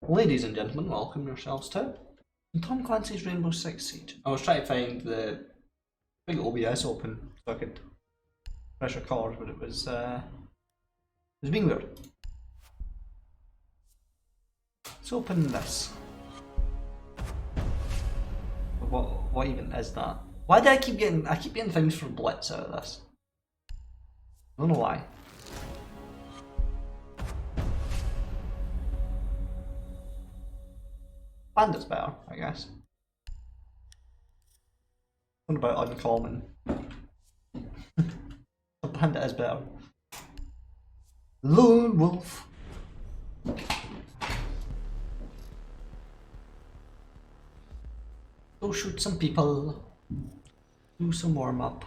Ladies and gentlemen, welcome yourselves to Tom Clancy's Rainbow Six Siege. I was trying to find the big OBS open so I could press record, but it was being weird. Let's open this. What even is that? Why do I keep getting things for Blitz out of this? I don't know why. Bandit's better, I guess. What about uncommon? The bandit is better. Lone wolf. Go shoot some people. Do some warm up.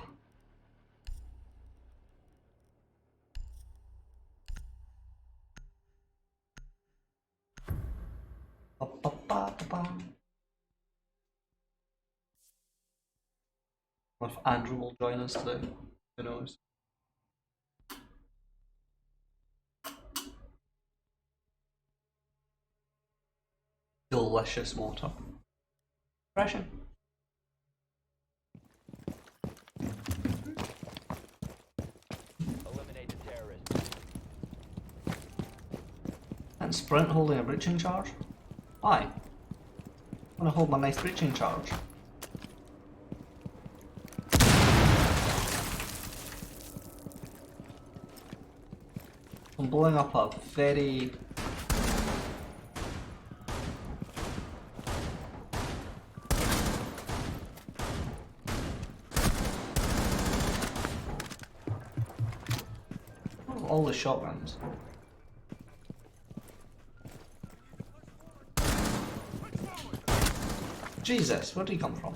What if Andrew will join us today? Who knows? Delicious water. Refreshing. Eliminate the terrorist. And sprint holding a breaching charge? Why? I want to hold my nice breaching charge. I'm blowing up a very all the shotguns. Jesus, where did he come from?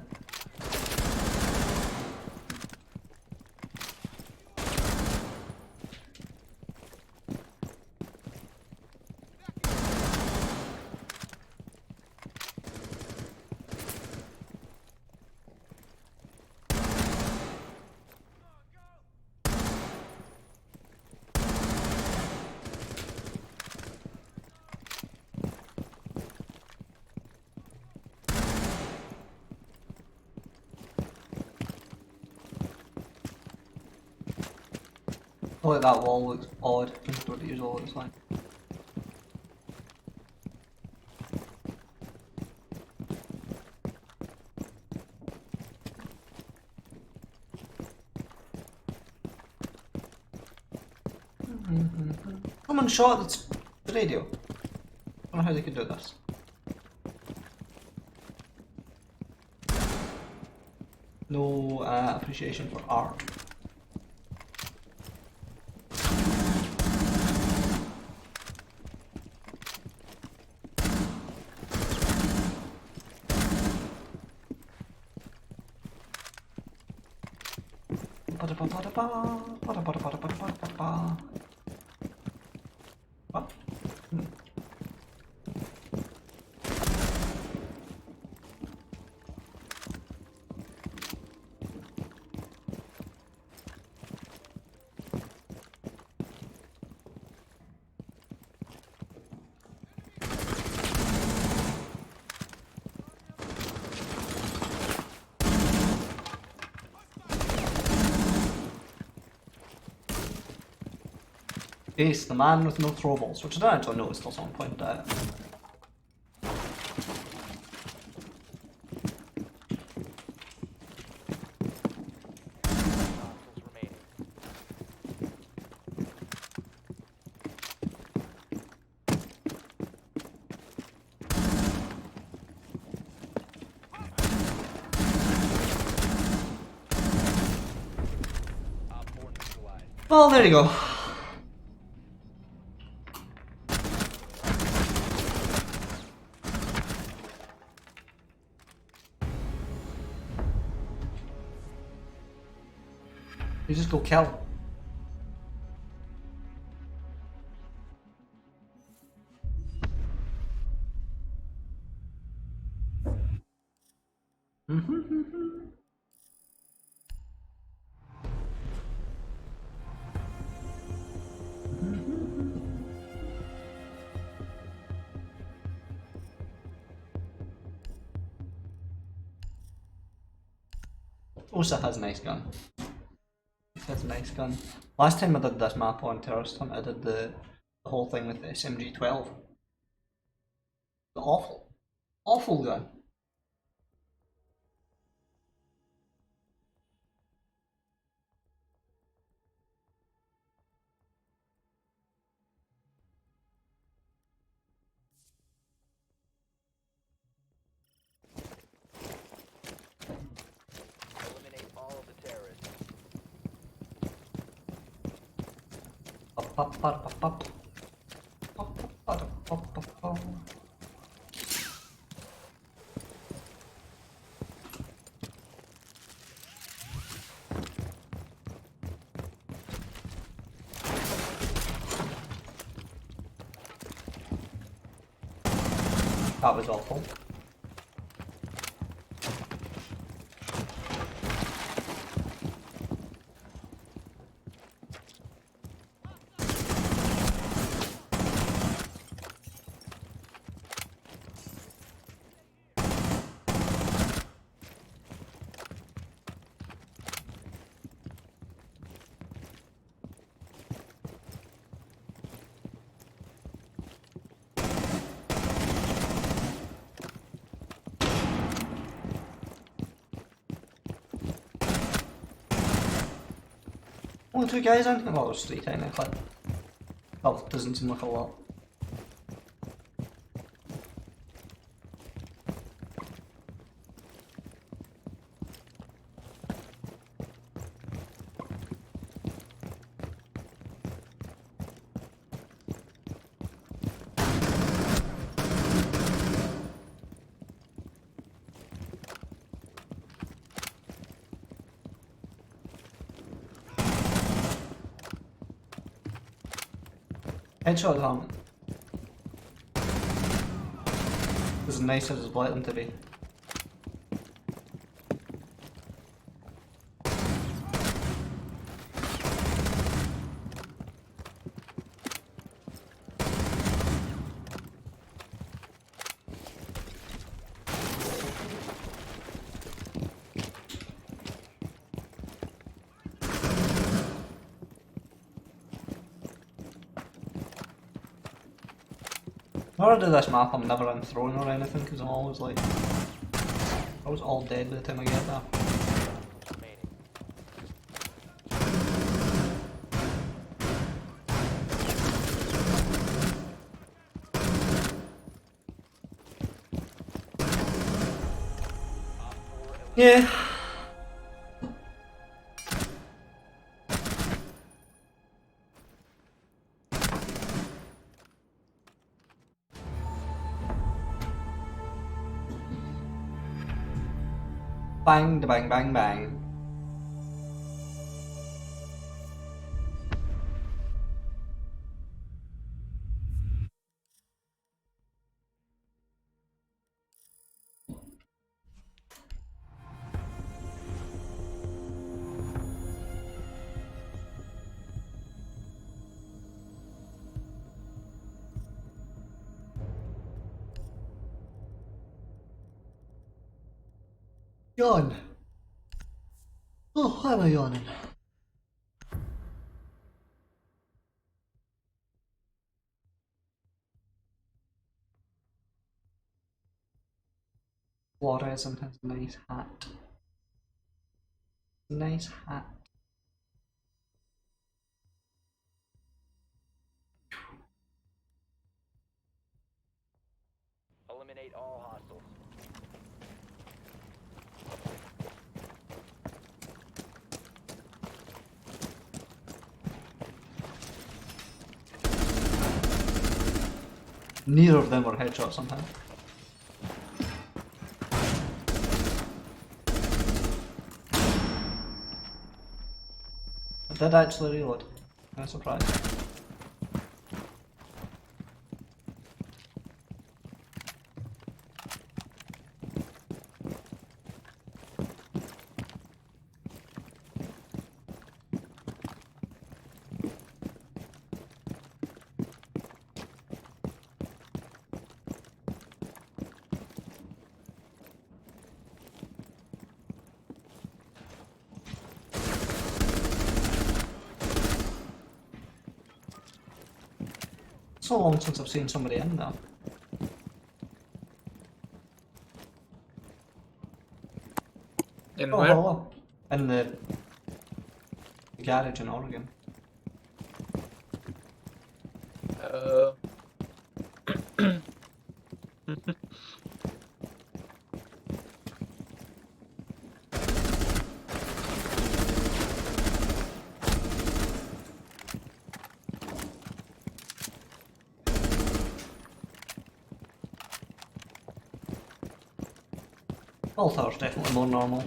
Oh, like that wall looks odd compared to what it usually looks like. Someone shot the radio. I don't know how they could do this. No appreciation for art. What? Ace, the man with no throwables, which I don't actually notice till someone pointed out. Hostiles remaining. Op 4 neutralized. Well, there you go. You just go kill. Osa has a nice gun. He has a nice gun. Last time I did this map on Terrorist Hunt, I did the whole thing with the SMG-12. The awful, awful gun. Eliminate all of the terrorists. Pop, pop, pop, pop, pop. Pop, pop, pop, pop, pop, pop. That was awful. Only 2 guys in? Well, there's 3 technically. Well, doesn't seem like a lot. Headshot helmet. As nice as I'd like them to be. When I do this map, I'm never in throwing or anything because I'm always like, I was all dead by the time I get there. Remaining. Op 4 Yeah. Bang, da bang, bang, bang. Yawn. Oh, why am I yawning? Fluorescent has a nice hat. Nice hat. Eliminate all hostiles. Neither of them were headshots somehow. I did actually reload. I'm surprised. so long since I've seen somebody in there. In Oh, where? hello. In the garage in Oregon. Uh, Baltar's definitely more normal.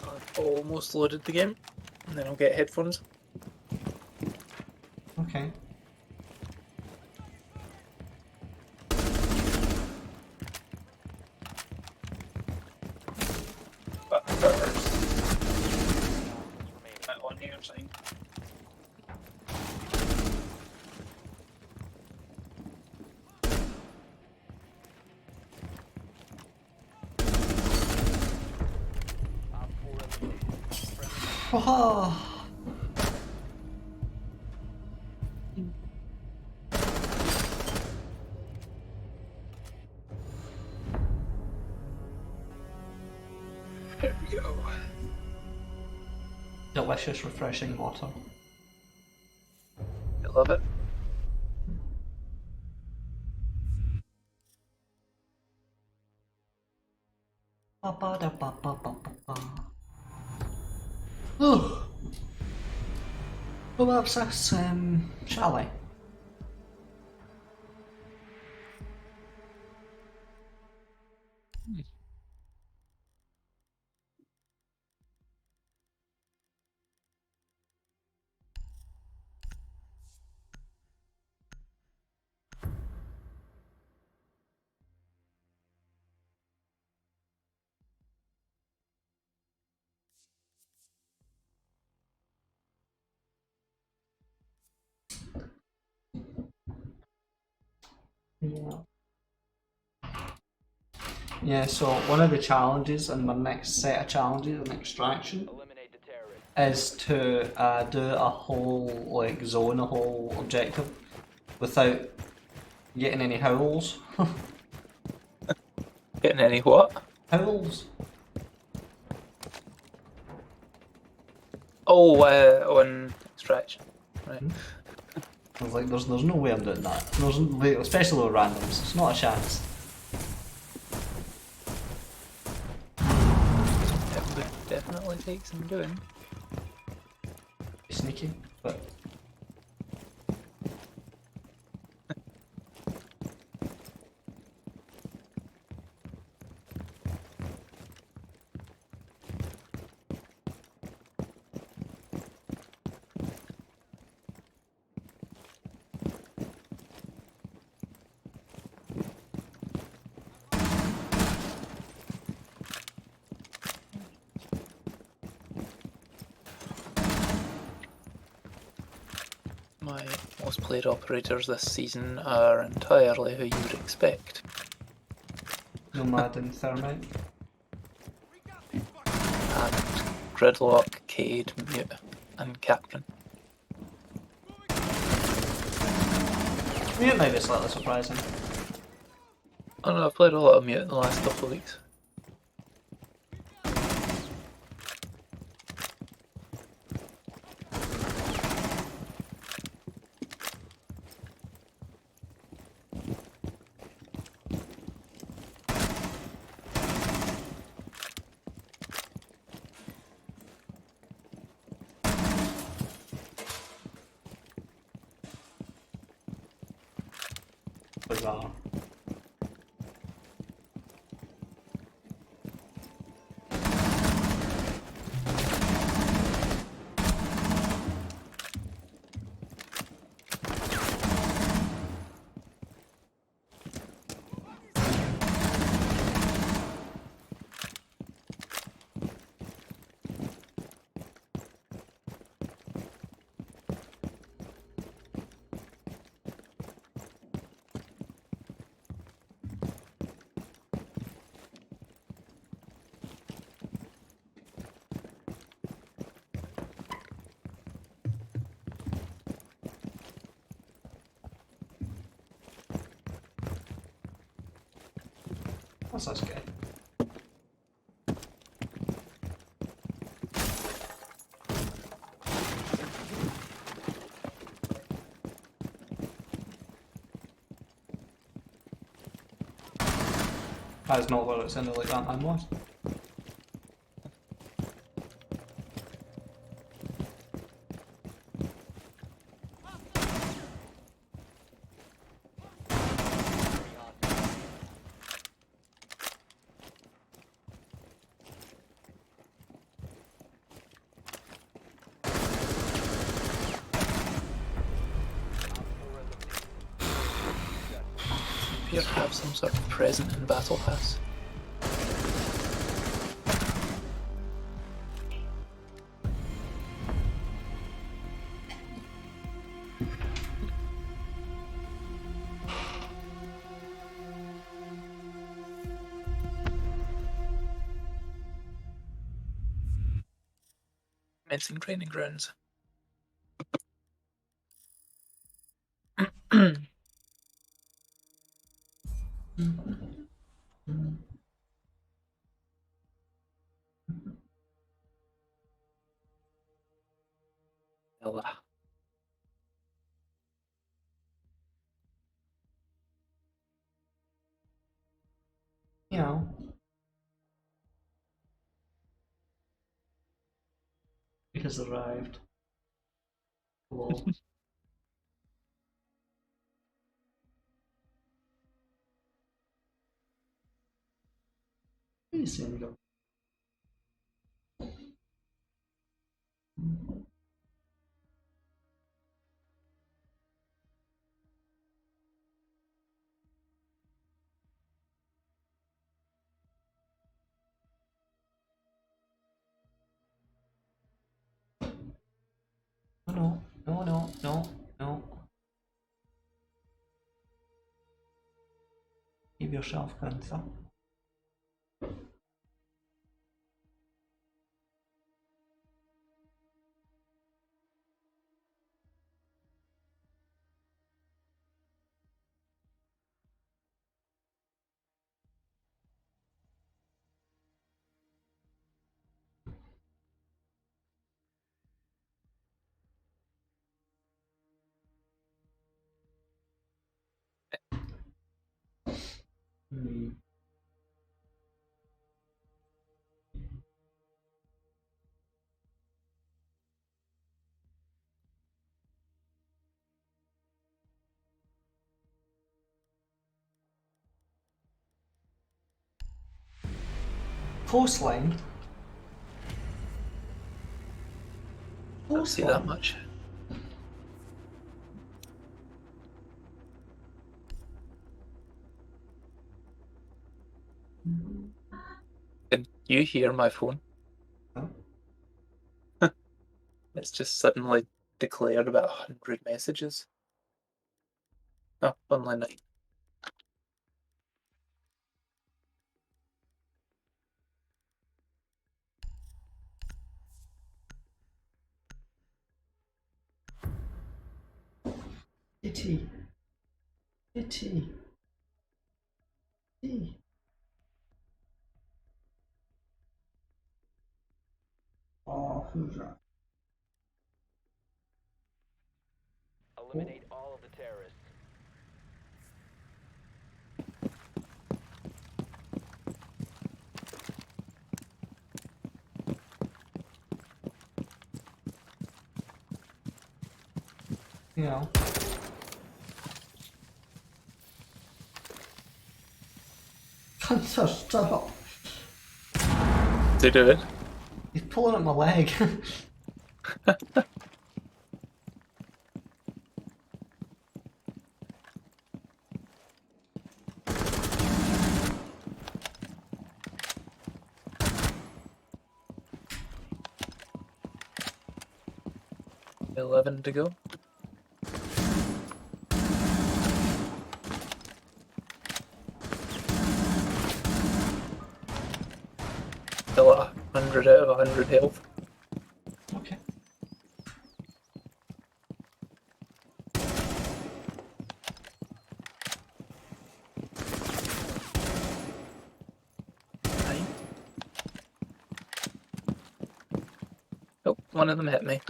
I've almost loaded the game, and then I'll get headphones. Okay. But first, Remaining. on here sign. Op 4 eliminated. Friendly Oh, Here we go. delicious, refreshing water. I love it. Ba ba da ba ba ba ba ba. Oh. Well, that's us, shall we? Yeah. Yeah, so one of the challenges in my next set of challenges in extraction eliminate the terrorist. is to do a whole like zone, a whole objective without getting any howls. Getting any what? Howls? Oh, on extraction. Right. I was like, there's no way I'm doing that. There's, like, especially with randoms, it's not a chance. It would definitely take some doing. Be sneaky, but My most played operators this season are entirely who you would expect. Nomad and Thermite. And Gridlock, Cade, Mute, and Captain. Mute might be slightly surprising. I don't know, I've played a lot of Mute in the last couple of weeks. bizarre. That's okay. That is not what it sounded like that time was. Appear to have some sort of present in Battle Pass. Commencing training grounds. Ella. You know. It has arrived. Hello. Hey, Samuel. No, no, no, no, no. Give yourself cancer. Hmm. Coastline. I'll see that much. Can you hear my phone? Huh? It's just suddenly declared about 100 messages. Oh, online night. Itty. Itty. Itty. Oh, who's that? Eliminate all of the terrorists. You know. Hunter, stop. What's he doing? He's pulling at my leg. 11 to go. Still at 100 out of 100 health. Okay. Fine. Oh, one of them hit me.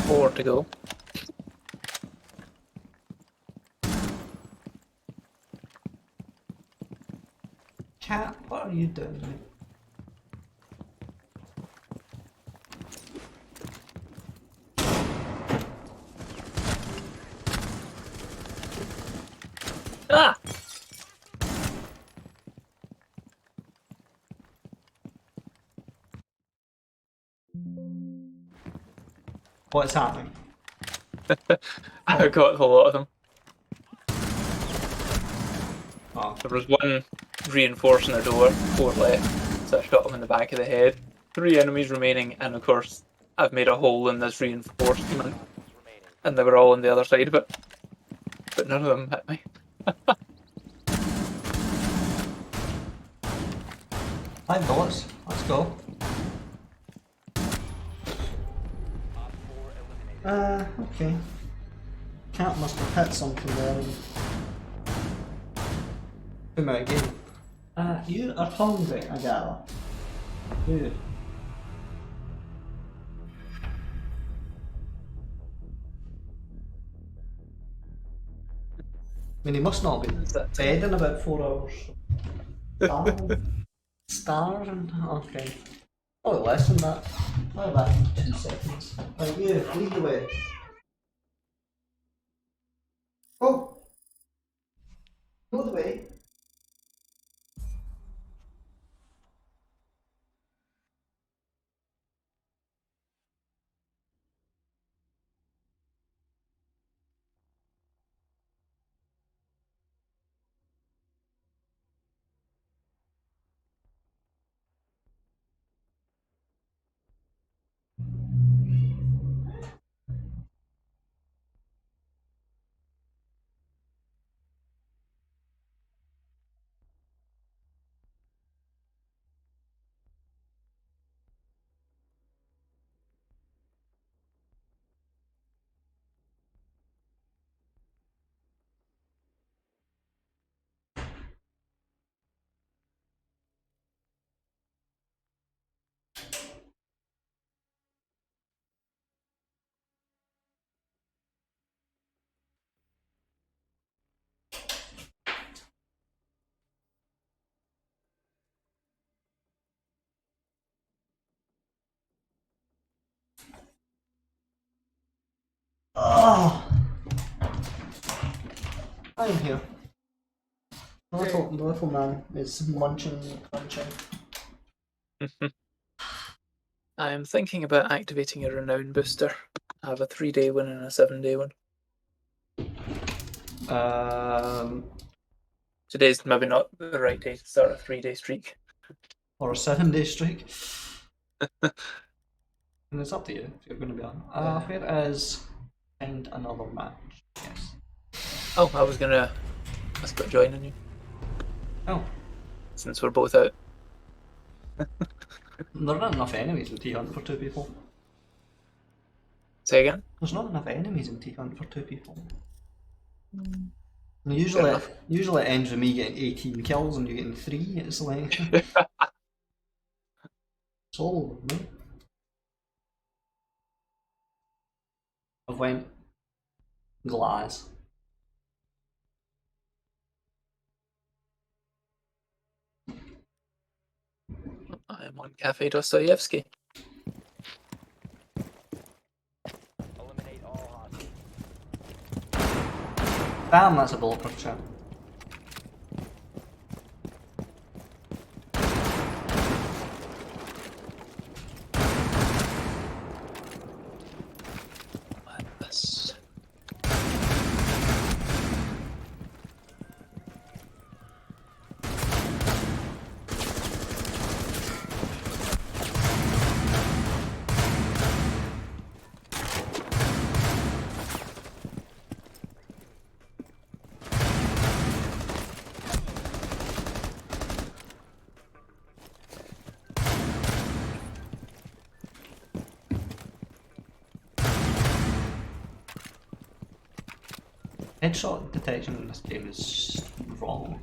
Four to go. Cat, what are you doing? Mate? Ah! What's happening? I got a lot of them. Oh, There was one reinforcing the door, 4 left, so I shot him in the back of the head. 3 enemies remaining, and of course, I've made a hole in this reinforcement, Remaining. and they were all on the other side of it. But none of them hit me. 5 bullets. Let's go. Op 4 eliminated. Okay. Cat must have hit something there. Come out again. You are hungry, I gather. You. I mean, he must not be dead in about 4 hours. Starving? Okay. Oh, less than that. Not that in 2 seconds. Right, you, lead the way. Oh! Go the way. Oh! I am here. The little man is munching and crunching. I am thinking about activating a renown booster. I have a 3-day win and a 7-day win. Today's maybe not the right day to start a 3-day streak. Or a 7-day streak. And it's up to you if you're going to be on. Where is find another match? Yes. Oh, I was gonna about joining you, Oh, since we're both out. there aren't enough enemies in T-Hunt for 2 people. Say again? There's not enough enemies in T-Hunt for 2 people. Usually, enough. usually it ends with me getting 18 kills and you getting 3. It's like it's all over me. I've went glass. I'm on Cafe Dostoevsky. Eliminate all hostiles. Damn, that's a bulletproof chat. Madness. Headshot detection in this game is wrong.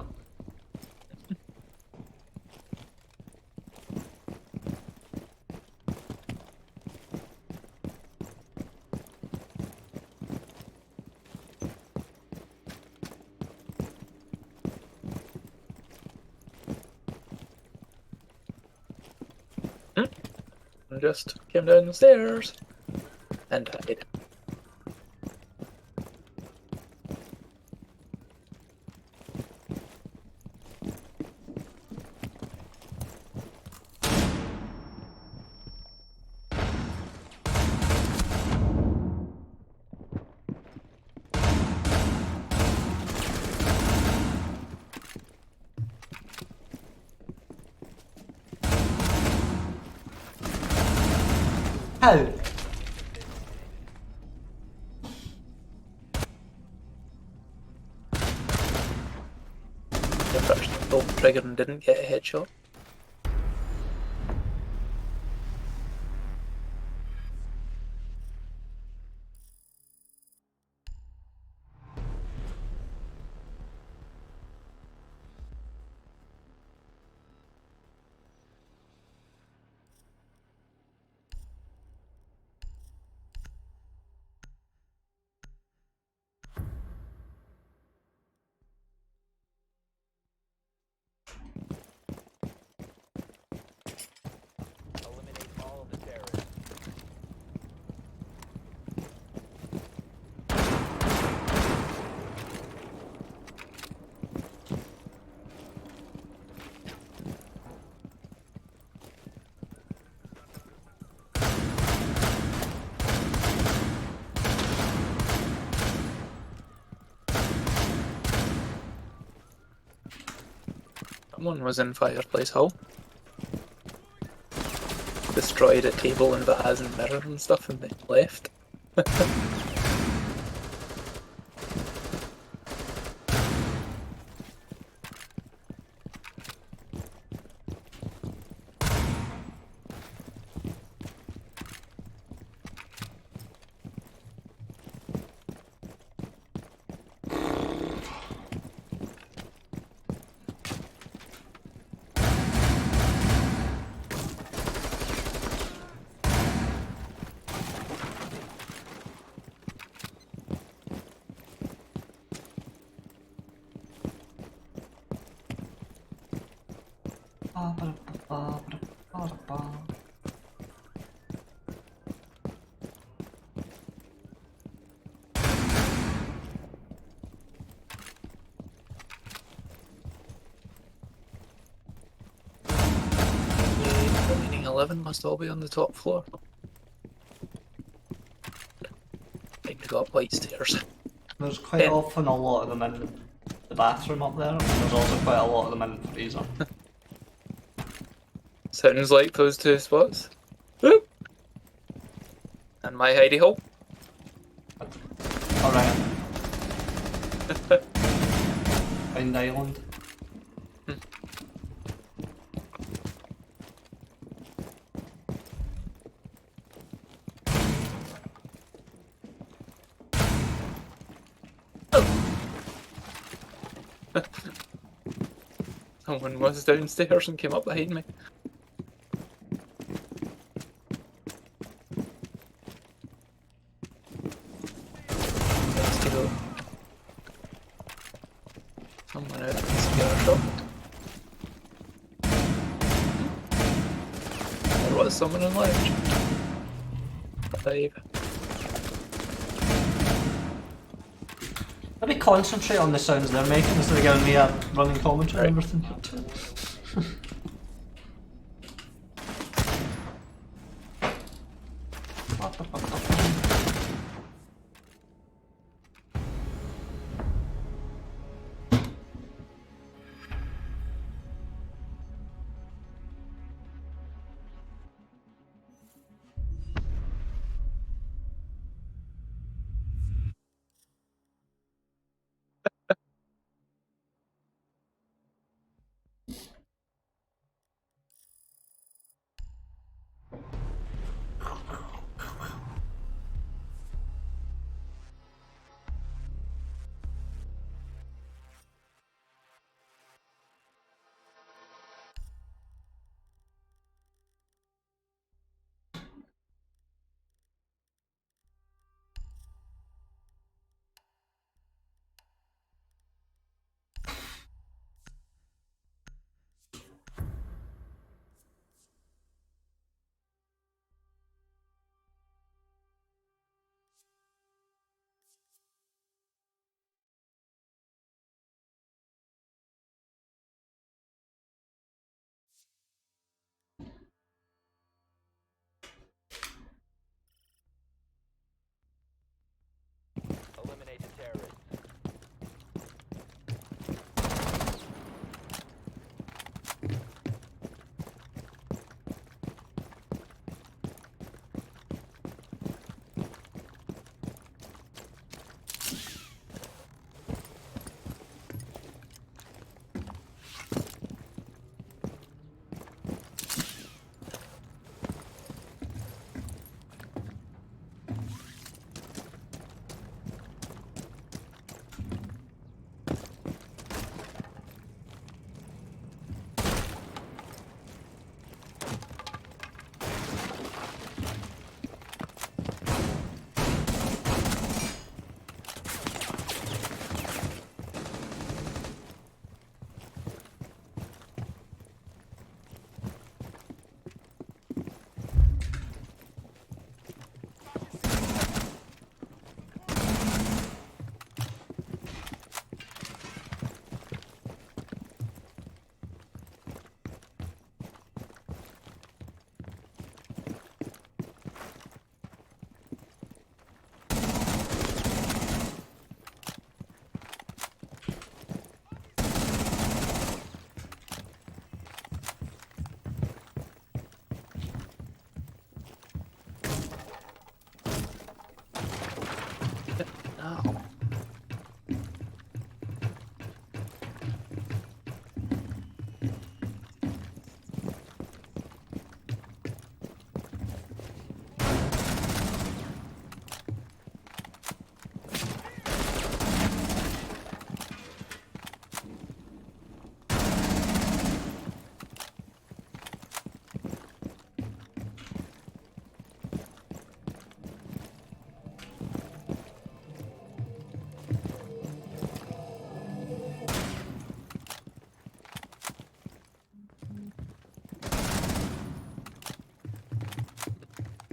I just came down the stairs and died. How? I pressed the bolt trigger and didn't get a headshot. Eliminate all of the terrorists. Someone was in Fireplace Hall. Destroyed a table and vase and mirror and stuff and they left. The remaining 11 must all be on the top floor. Think they got white stairs. There's quite often a lot of them in the bathroom up there, and there's also quite a lot of them in the freezer. Sounds like those two spots. Whoop. And my hidey hole. Alright. Find Island. Someone was downstairs and came up behind me. Let's go. Someone out in the spare shop. There was someone in lounge. 5. Maybe concentrate on the sounds they're making instead of giving me a running commentary and Right. everything. Eliminate the terrorists. No.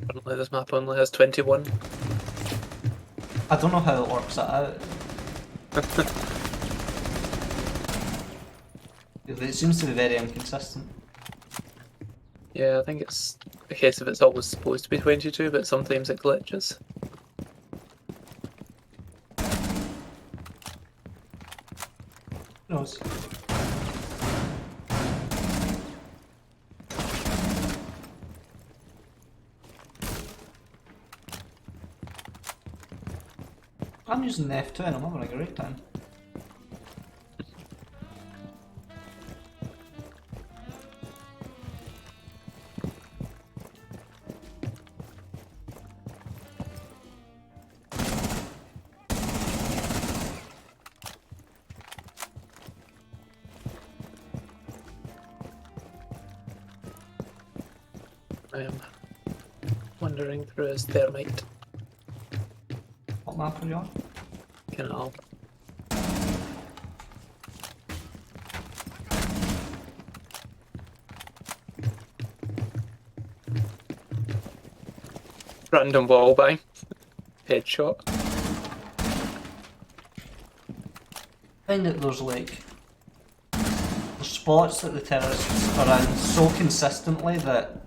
Apparently this map only has 21. I don't know how it works that out. It seems to be very inconsistent. Yeah, I think it's a case of it's always supposed to be 22, but sometimes it glitches. Who knows? I'm using the F2 and I'm having a great time. I am wandering through his thermite What map are you on? canal. Random wall bang. Headshot. I find that there's like there's spots that the terrorists are in so consistently that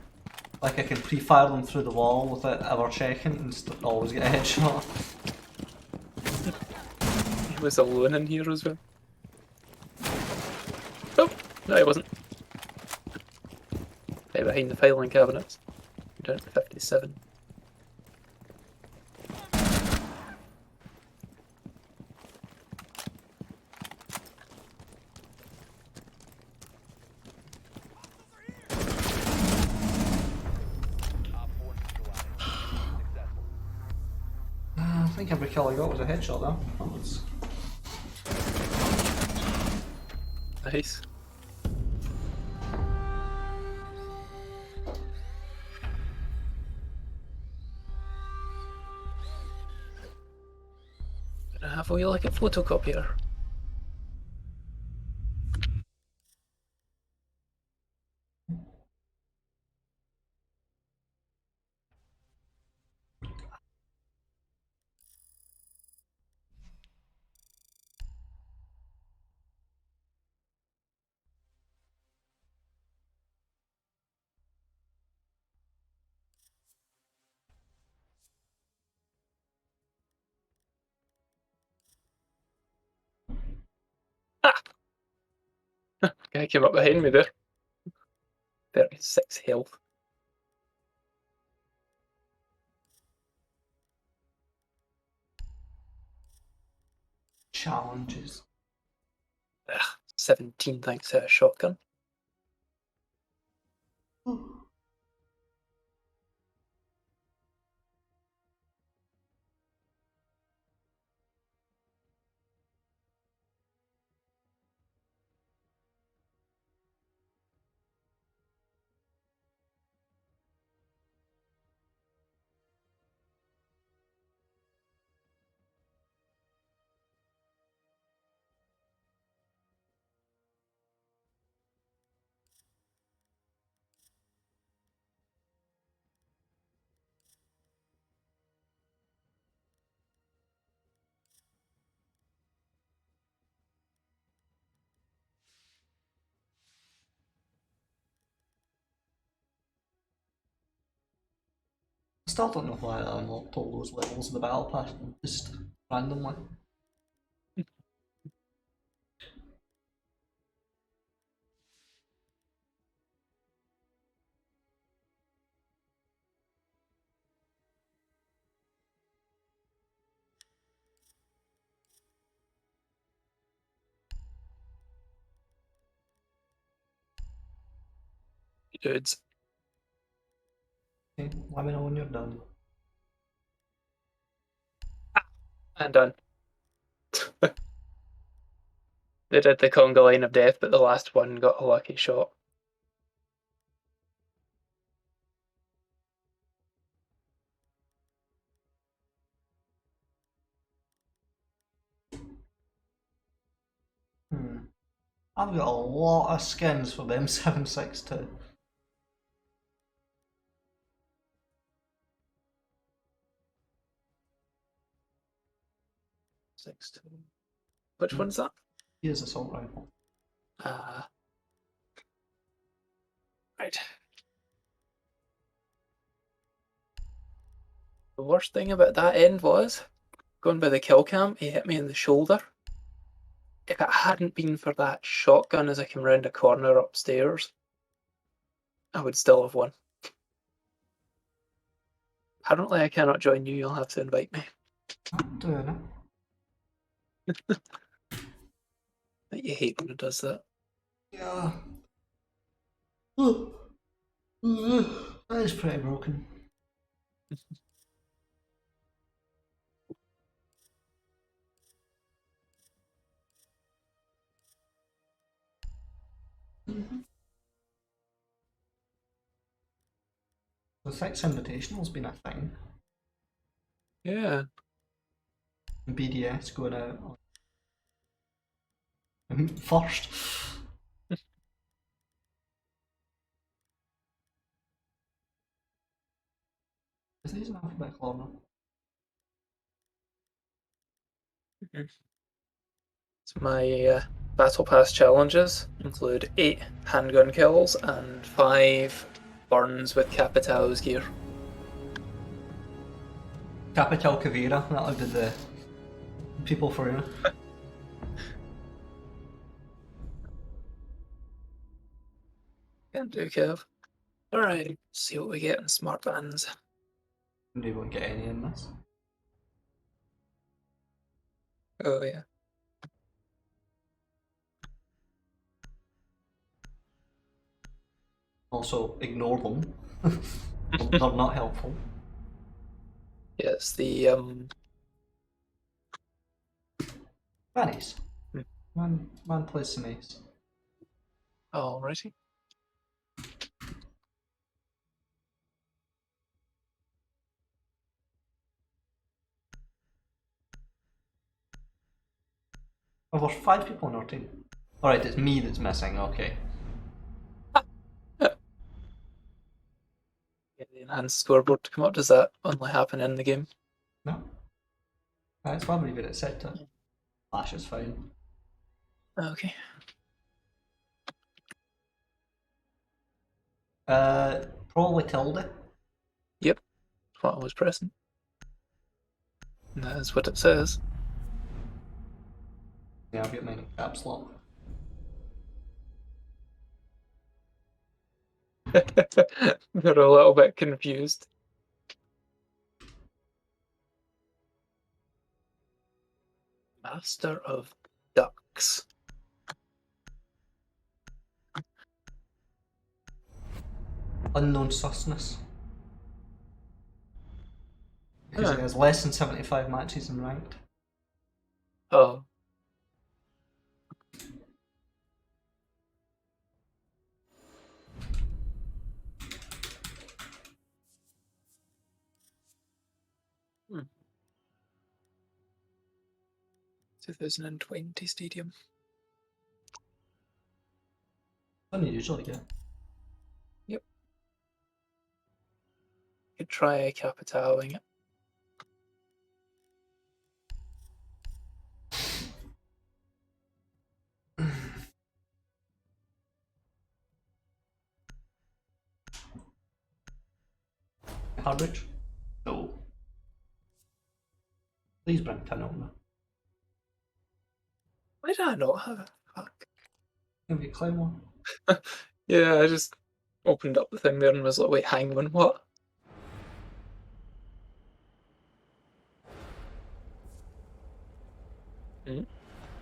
like I can pre-fire them through the wall without ever checking and always get a headshot. He was alone in here as well. Oh, no, he wasn't. Right behind the filing cabinets. Down to 57. Op 4 neutralized. Successful. I think every kill I got was a headshot though. That was... Nice. Gonna have a wee look at photocopier. Ah! Guy came up behind me there. 36 health. Challenges. 17 thanks to a shotgun. I still don't know why I unlocked all those levels in the battle pass just randomly. Dudes. Okay, let me know when you're done. And done. They did the conga line of death, but the last one got a lucky shot. I've got a lot of skins for the M762. Which one's that? Here's assault rifle. Right. The worst thing about that end was, going by the kill cam, he hit me in the shoulder. If it hadn't been for that shotgun as I came round a corner upstairs, I would still have won. Apparently I cannot join you, you'll have to invite me. I'm doing it. But you hate when it does that. Yeah. That is pretty broken. The Six Invitational's been a thing. Yeah. BDS going out first. Is these an alphabetical order? So my Battle Pass challenges include 8 handgun kills and 5 burns with Capitão's gear. Capital Caveira, that'll be the people for you. Can do, Kev. Alright, see what we get in smart bands. They won't get any in this. Oh yeah. Also, ignore them. They're not helpful. Yes, the Manny's. Hmm. Man plays some ace. alrighty. Oh, there's 5 people on our team. Alright, it's me that's missing, okay. Get the enhanced scoreboard to come up. Does that only happen in the game? No? That's probably good at set to. Flash is fine. Okay. Probably tilde. Yep. That's what I was pressing. And that is what it says. Yeah, I've got mine in caps lock. They're a little bit confused. Master of Ducks. Unknown susness. Because Huh. he has less than 75 matches in ranked. Oh. Hmm. 2020 Stadium. Don't you usually get? Could try capitaling it. Hardbridge? No. Please bring 10 over. Why did I not have it? Fuck. Give you Claymore. Yeah, I just opened up the thing there and was like, wait, hang on, what?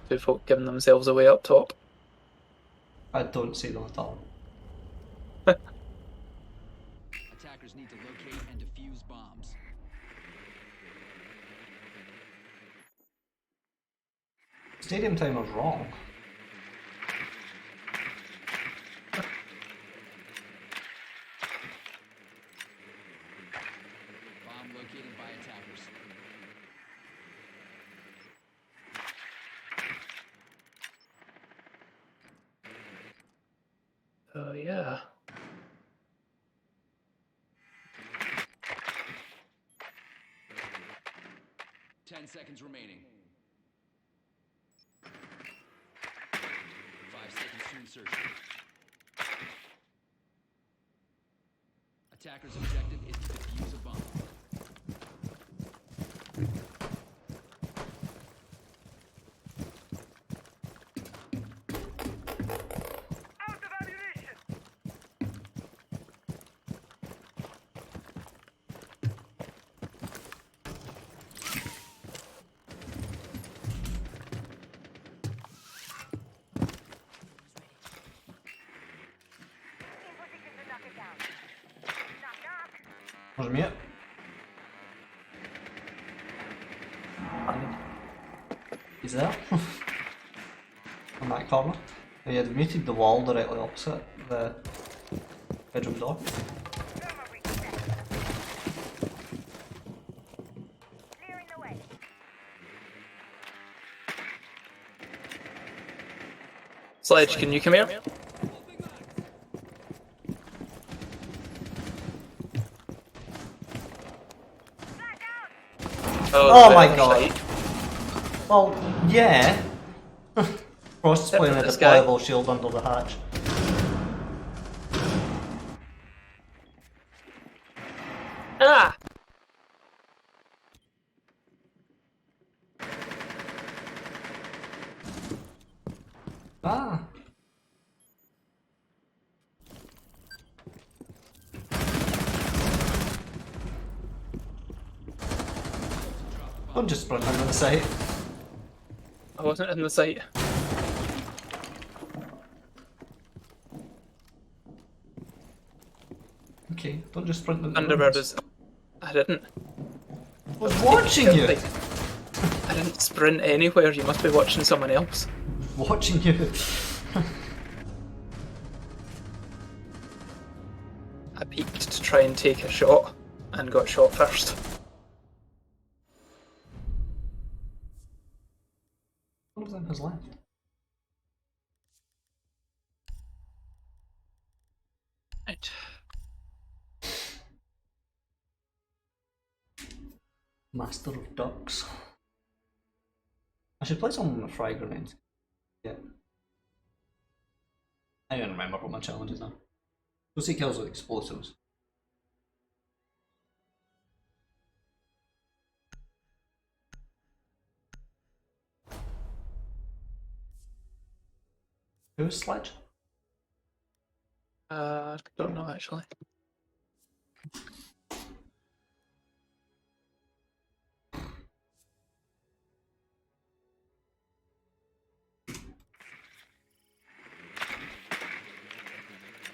Two folk giving themselves away up top. I don't see them at all. Attackers need to locate and defuse bombs. Stadium timer's wrong. Bomb located by attackers. Oh, yeah. Ten seconds remaining. 5 seconds to insertion. Attacker's objective is to defuse a bomb. There's a mute. He's there. On that corner. He had muted the wall directly opposite the bedroom door. Sledge, can you come here? Oh the my other God. side. Well, yeah. Frost's Except playing for a this guy. deployable shield under the hatch. Ah! Ah. Don't just sprint into the site. I wasn't in the site. Okay, don't just sprint into the Thunderbird ruins. was. I didn't. I was watching you! I didn't sprint anywhere. You must be watching someone else. Watching you. I peeked to try and take a shot and got shot first. What of them has left? Right. Master of Ducks. I should play someone with frag grenades. Yeah. I don't remember what my challenge is now. Go see kills with explosives. Who's Sledge? Don't know actually.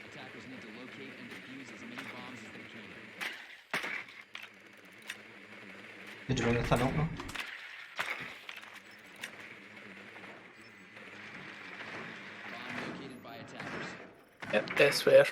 Attackers need to locate and defuse as many bombs as they can. Did you bring the thing up now? Bomb located by attackers. Yep, I swear.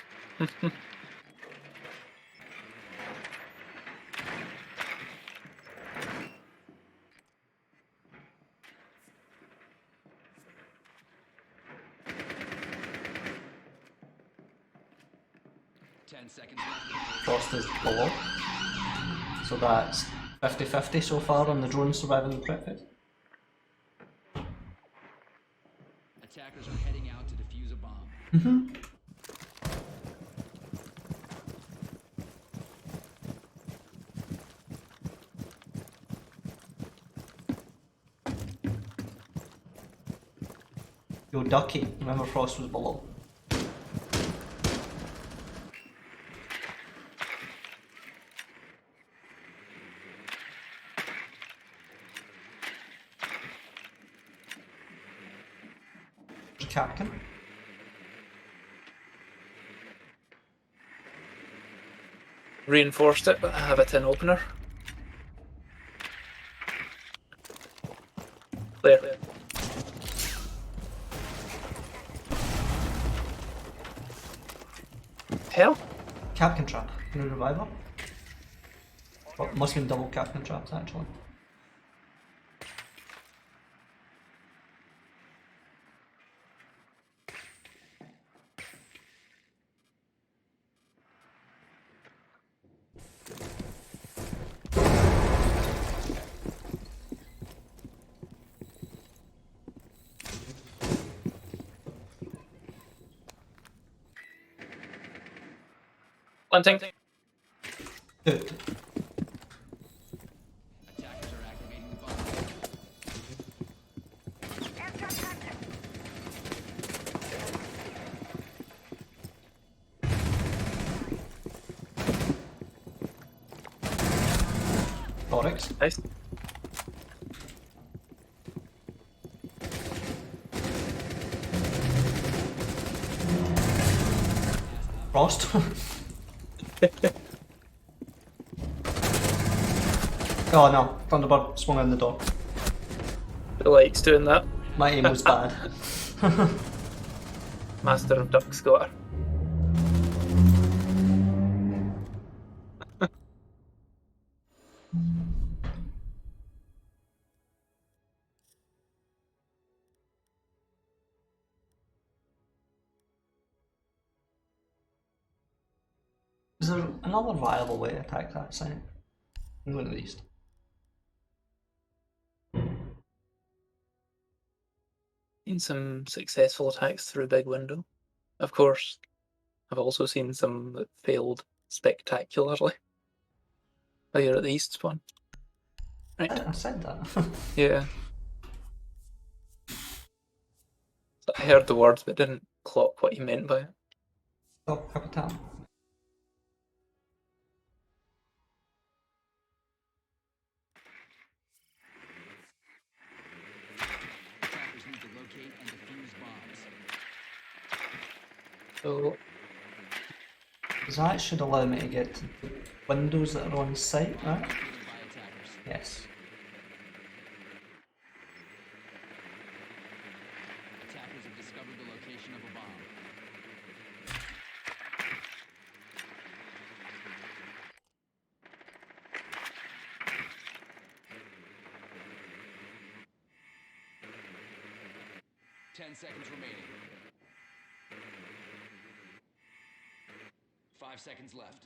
10 seconds left. Frost is below. So that's 50-50 so far on the drone surviving the prep phase. Attackers are heading out to defuse a bomb. Yo, Ducky, remember Frost was below. Captain. Reinforced it, but I have it in opener. Clear. Hell? Captain trap. Can you revive her? Well, must have been double captain traps actually. Planting. Good. Attackers are activating the bomb. Oryx. Nice. Frost. Oh no, Thunderbird swung in the door. Who likes doing that? My aim was bad. Master of Ducks got her. Is there another viable way to attack that site? I'm going to the east. Seen some successful attacks through big window. Of course, I've also seen some that failed spectacularly. Oh, you're at the east spawn. Right. I said that. Yeah. So I heard the words but didn't clock what you meant by it. Stop, Capitan. Attackers need to locate and defuse bombs. So Because that should allow me to get to the windows that are on site, right? Located by attackers. Yes. Attackers have discovered the location of a bomb. Ten seconds remaining. 5 seconds left.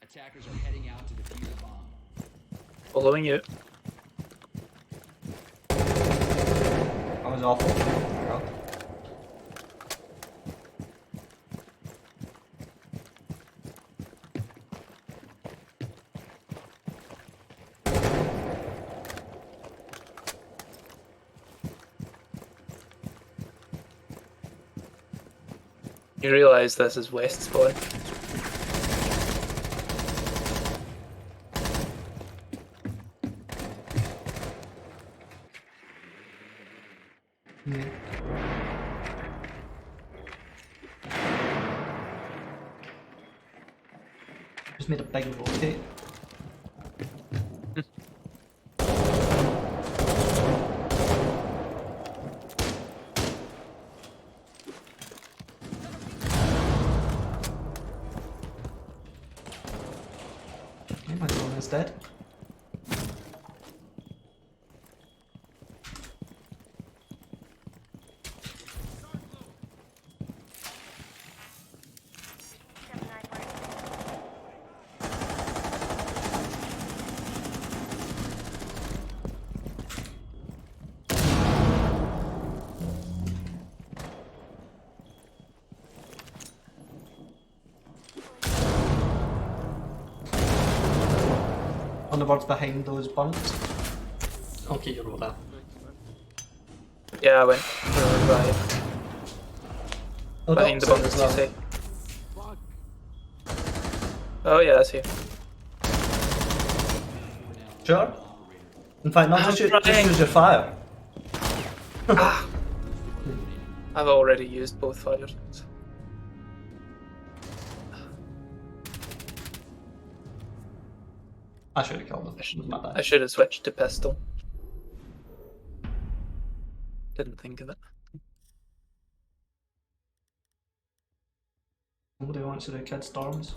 Attackers are heading out to defuse a bomb. following you. That was awful. Oh. You realise this is west spawn. Yeah. Just made a big rotate. Okay, my drone is dead. On the birds behind those bunks. Okay, you roll that. Yeah, I went for a revive. Oh, Behind the Doc bunks, said you as say? Oh yeah, that's you. Sure. In fact, not just, I'm just trying. use your fire. Ah! I've already used both fires. I should have killed them. It was my I bad. should have switched to pistol. Didn't think of it. Nobody wants to do Kid Storms.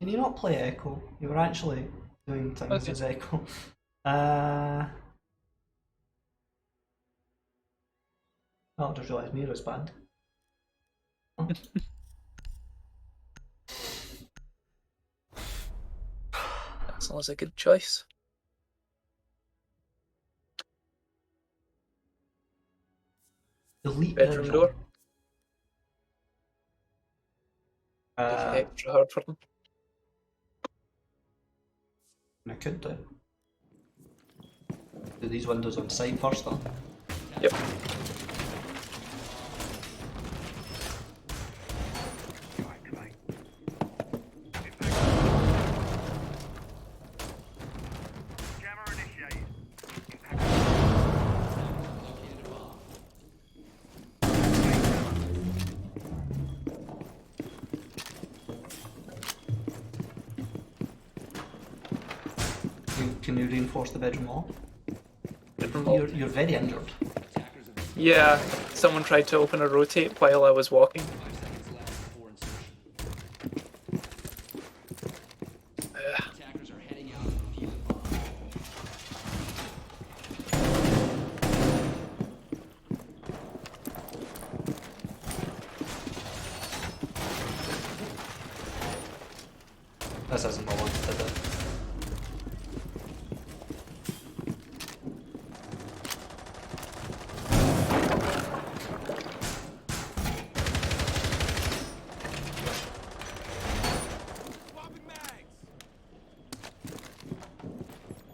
Can you not play Echo? You were actually doing things Okay. as Echo. Oh, I just realised Mira's banned. That's always a good choice. Delete Bedroom Virgil. door. Uh, Extra hard for them. I could do. Do these windows on site first though. Yep. Jammer initiated. Located a bomb. Can you reinforce the bedroom wall? Bedroom wall. You're very injured. Attackers have discovered Yeah, someone tried to open a rotate while I was walking. 5 seconds left before insertion. Ugh. Attackers are heading out to defuse a bomb. This isn't what I wanted to do.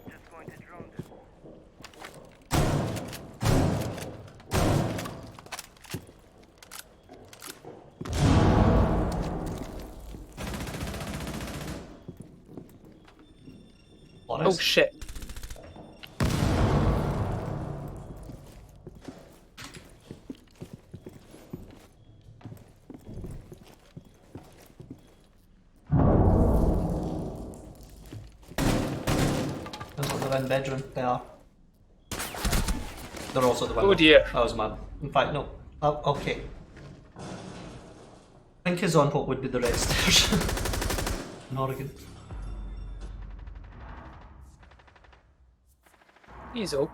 Just going to drone this. What Oh is? shit. Those are the in bedroom. They are. They're also the window. Oh dear. That was mad. In fact, no. Oh, okay. I think he's on what would be the red stairs in Oregon. He's all.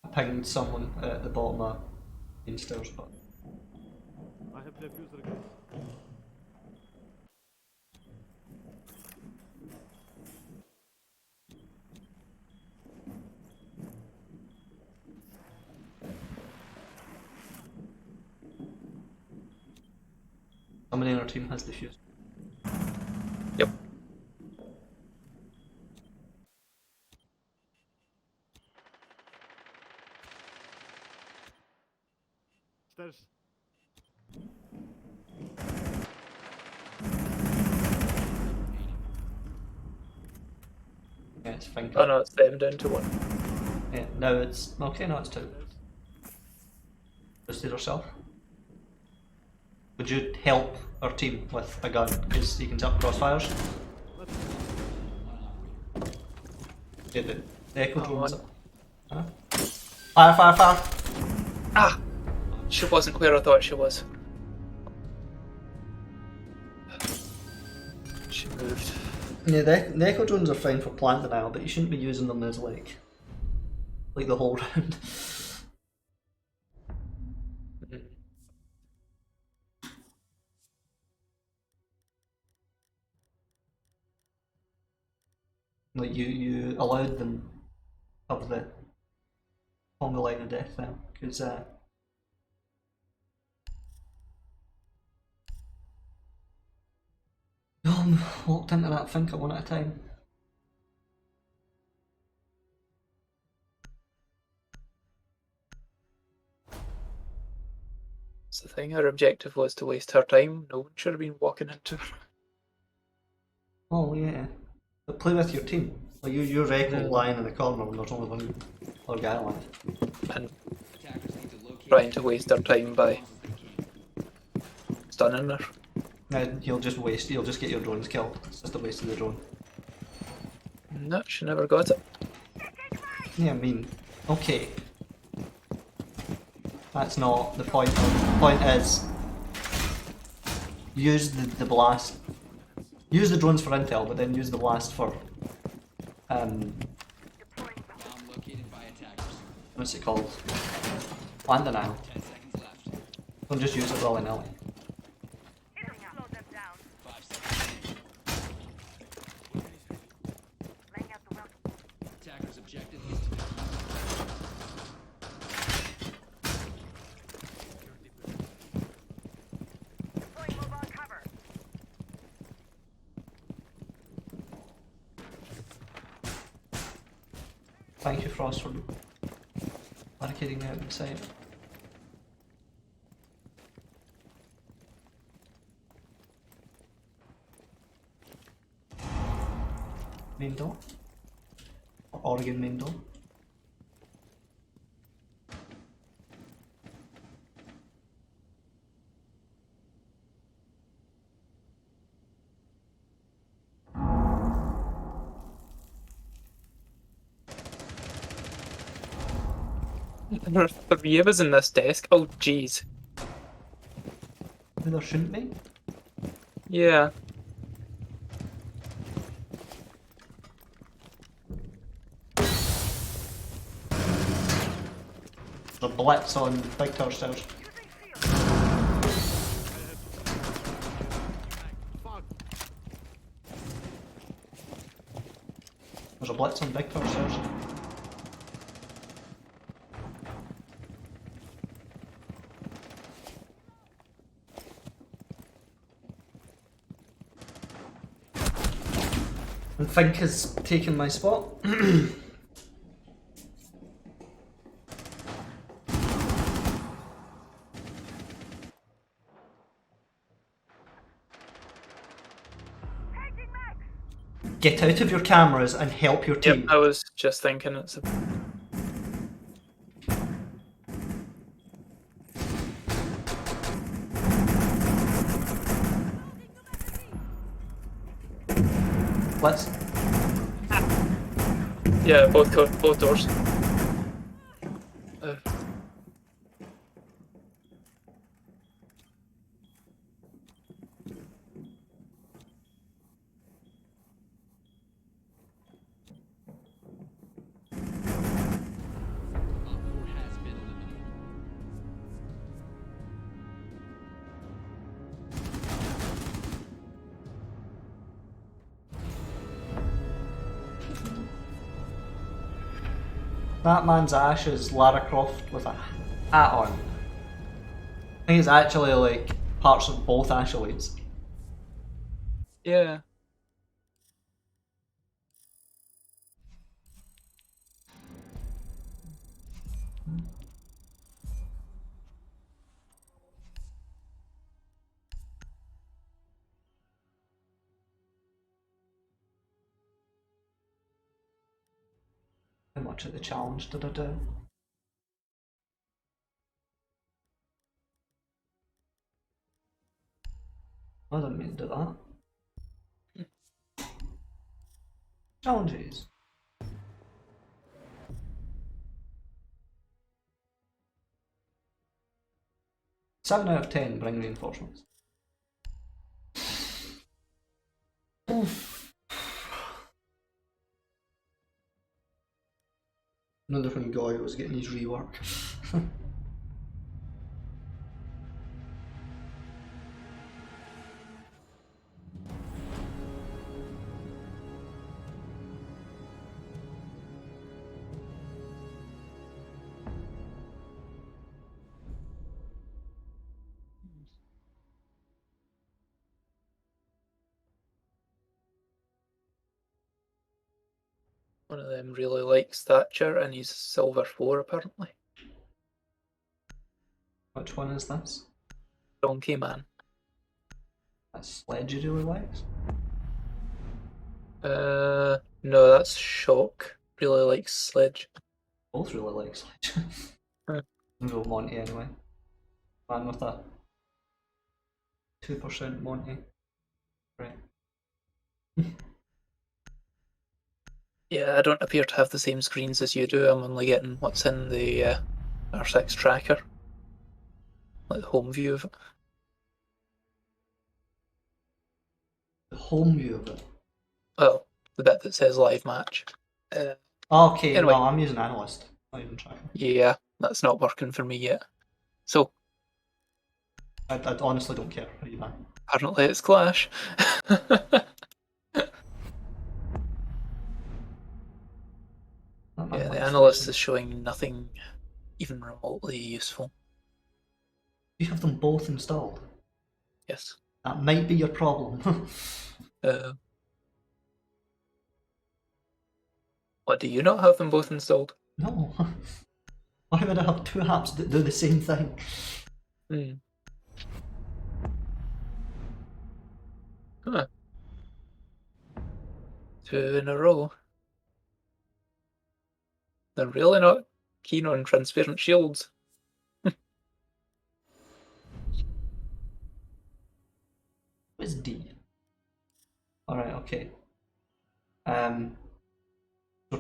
I pinged someone at the bottom of main stairs, but I have diffuser gun. somebody in our team has defused. Yep. Stairs. Yeah, it's fine. Oh no, it's them down to 1. Yeah, now it's okay. No, it's 2. Just yourself. Would you help our team with a gun because you can tell crossfires? Yeah, the echo Oh, drones. on. Huh? Fire! Fire! Fire! Ah! She wasn't where I thought she was. She moved. Yeah, the echo drones are fine for plant denial, but you shouldn't be using them as like the whole round. Like you allowed them of the on the line of death then, because walked into that thing at one at a time. That's the thing, her objective was to waste her time. No one should have been walking into her. Oh yeah, but play with your team. Like you're Mm. lying in the corner when there's only one other guy alive. And Attackers need to locate trying to waste their time by bombs as they can. stunning her. You'll just get your drones killed. It's just a waste of the drone. No, she never got it. Yeah, I mean, okay. That's not the point. The point is, use the blast. Use the drones for intel, but then use the blast for Bomb located by attackers. what's it called? Land denial. 10 seconds left. Don't just use it willy nilly. Slow them down. 5 seconds. Laying out the welcome. Attackers' objective is to Deploying mobile cover. Thank you, Frost, for barricading me out inside. Main door? Or Oregon main door? There are 3 of us in this desk. Oh jeez. There shouldn't be. Yeah. The blitz on big tower stairs. Using shield. Fuck. There's a blitz on big tower stairs. And Fink has taken my spot. Changing max. Get out of your cameras and help your Yep, team. I was just thinking it's a... Blitz. Yeah, both doors. Op 4 has been eliminated. That man's Ash is Lara Croft with a hat on. I think it's actually like parts of both Ashleys. Yeah. How much of the challenge did I do? I didn't mean to do that. Challenges. Seven out of 10 bring reinforcements. Oof. Another from Goy was getting his rework. One of them really likes Thatcher and he's silver 4 apparently. Which one is this? Donkey Man. That Sledge he really likes? No, that's Shock. Really likes Sledge. Both really like Sledge. Huh. Go Monty anyway. Man with a 2% Monty. Right. Yeah, I don't appear to have the same screens as you do. I'm only getting what's in the R6 tracker. Like the home view of it. The home view of it. Well, the bit that says live match. Okay, Anyway. no, I'm using Analyst. Not even tracker. Yeah, that's not working for me yet. So, I honestly don't care. Are you man? apparently it's Clash. That man Yeah, the likes analyst Sledge. is showing nothing even remotely useful. You have them both installed. Yes. That might be your problem. What, do you not have them both installed? No. Why would I have two apps that do the same thing? Hmm. Huh. 2 in a row. They're really not keen on transparent shields. What's D? Alright, okay. So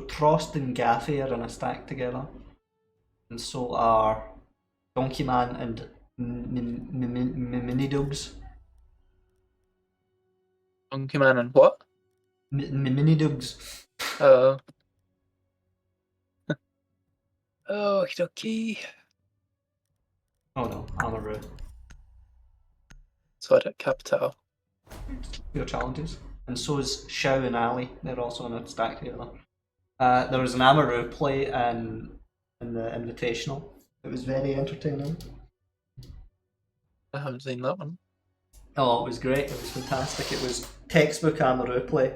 Trost and Gaffy are in a stack together. And so are Donkey Man and Minidugs. Monkey Man and what? Minidugs. Oh, okie dokie. Oh no, Amaru. So at Capital. Your challenges. And so is Xiao and Ali. They're also on a stack together. There was an Amaru play in the Invitational. It was very entertaining. I haven't seen that one. Oh, it was great. It was fantastic. It was textbook Amaru play.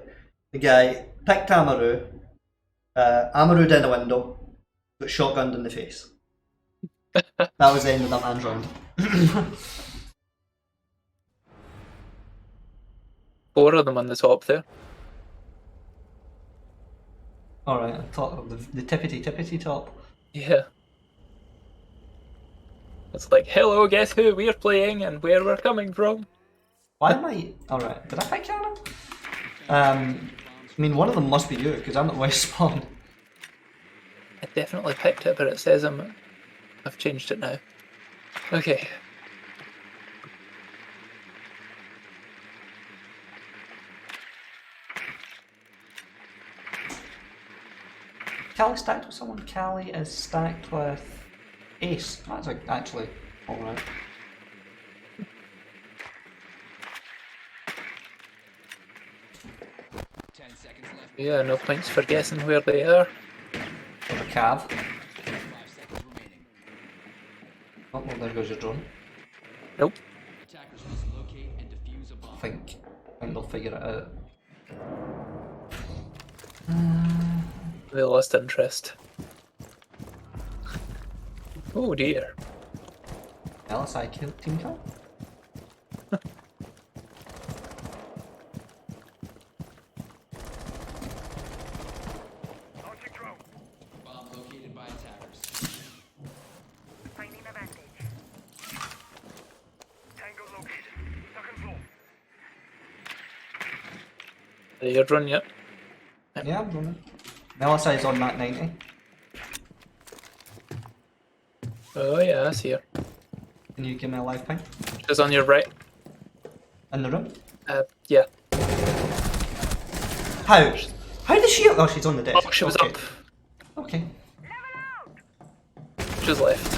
The guy picked Amaru, Amaru'd in a window, got shotgunned in the face. That was the end of that man's round. 4 of them on the top there. Alright, I thought of the tippity top. Yeah. It's like, hello, guess who we're playing and where we're coming from. Why am I... Alright, did I pick Cannon? I mean, one of them must be you, because I'm at West Spawn. I definitely picked it, but it says I've changed it now. Okay. Callie stacked with someone. Callie is stacked with Ace. That's like actually alright. Yeah, no points for guessing where they are. With a Cav. 5 seconds remaining. Oh, well, there goes your drone. Nope. Attackers must locate and defuse a bomb. I think they'll figure it out. They lost interest. Oh dear. LSI team kill? Launching drone. Bomb located by attackers. Finding a vantage. Tango located. Second floor. Are you run yet? Yeah, I'm running. LSI is on Mat 90. Oh yeah, I see her. Can you give me a live ping? She's on your right. In the room? Yeah. How? How did she... Oh, she's on the desk. Oh, she was okay. up. Okay. She's left.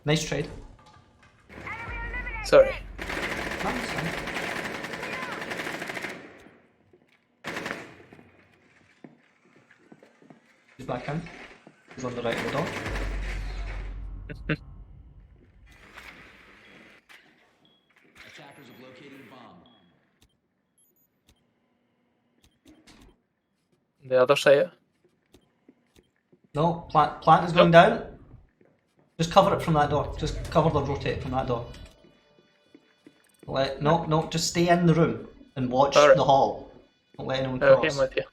Nice trade. Sorry. Nice. He's back in. He's on the right of the door. Attackers have located a bomb. The other side. No, plant is going down. Just cover it from that door. Just cover the rotate from that door. No, just stay in the room and watch Alright. the hall. Don't let anyone Okay, cross. I'm with you.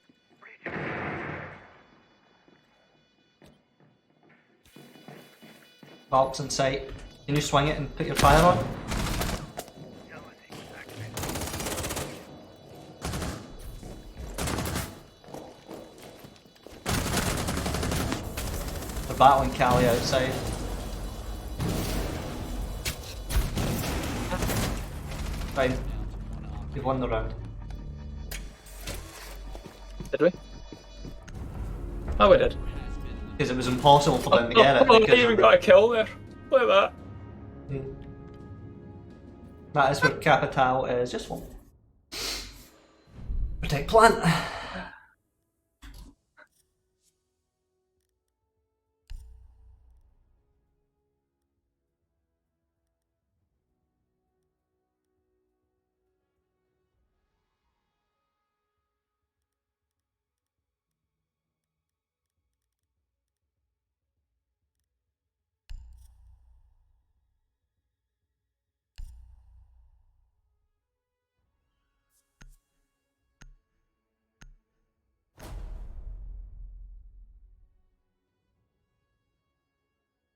Valk's in sight. Can you swing it and put your fire on? They're battling Callie outside. Fine. We've won the round. Did we? Oh, we did. Because it was impossible for them to get it. Oh, because they even of got a kill there. Look at that. That is what Capital is. Just one. Protect plant.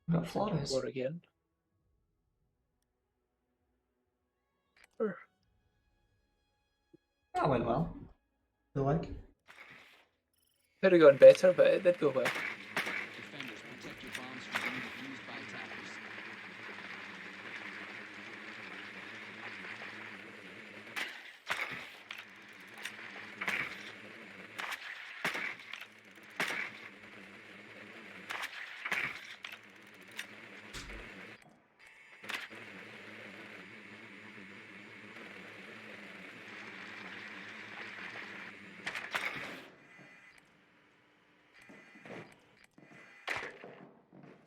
We've got Flores. Or again. Sure. That went well. Feel like. Could have gone better, but it did go well. Defenders, protect your bombs from being defused by attackers.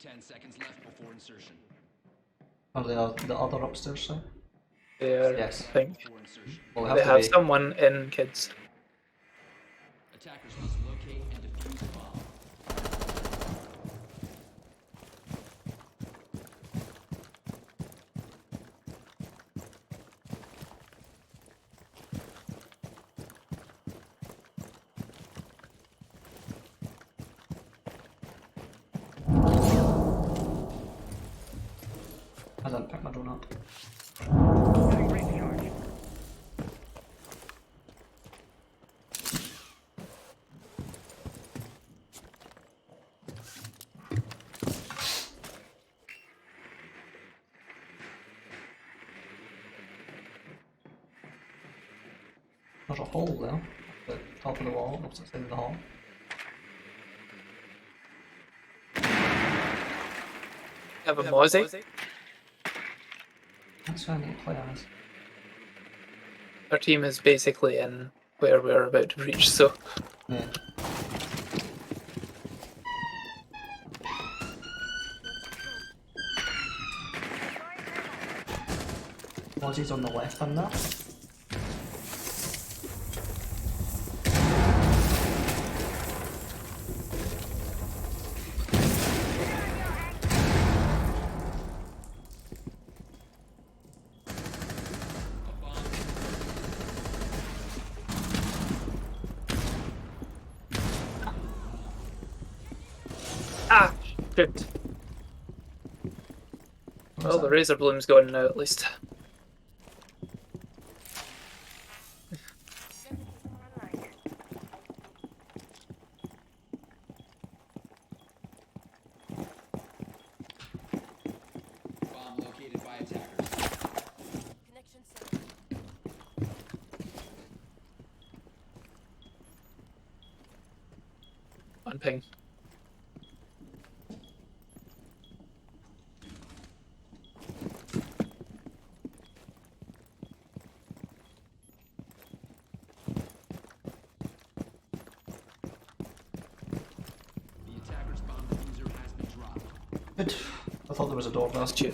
10 seconds left before insertion. Or the other upstairs side? There, Yes. I think. Before insertion. Well, They to have be. someone in, kids. Attackers must locate and defuse the bomb. I didn't pick my drone up. Ring charge. There's a hole there. At the top of the wall, opposite side of the hall. Have a Mozzie. That's why I need to play as. Our team is basically in where we're about to reach, so Yeah. Mozzie's on the left hand there. ah, shit. Well, the razor bloom's gone now at least. Online. Bomb located by attackers. Connection set. On ping. The attacker's bomb diffuser has been dropped. Good. I thought there was a door there. Last year.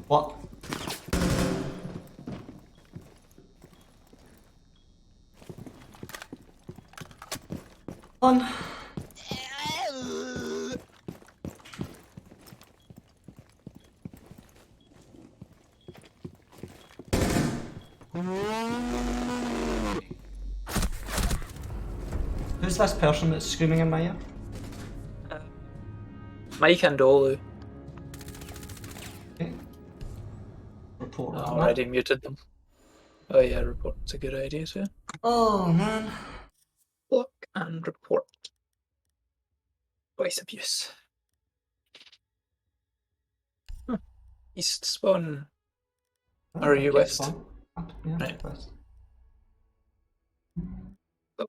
What? On. Who's this person that's screaming in my ear? Mike and Olu. Okay. Report. I that. already muted them. Oh yeah, report's a good idea too. Oh man. Block and report. Voice abuse. East spawn. Are you Okay, west? fine. Up, yeah, Right. west. Oh.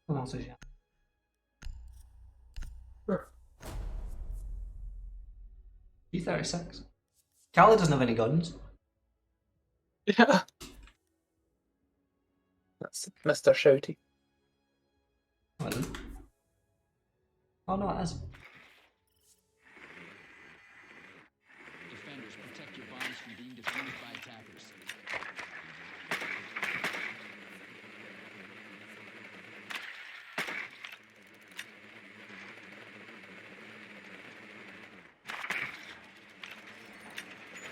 What else is here? Sure. P36. Callie doesn't have any guns. Yeah. That's Mr. Shouty. I didn't. Oh no, it is. Defenders, protect your bombs from being defused by attackers.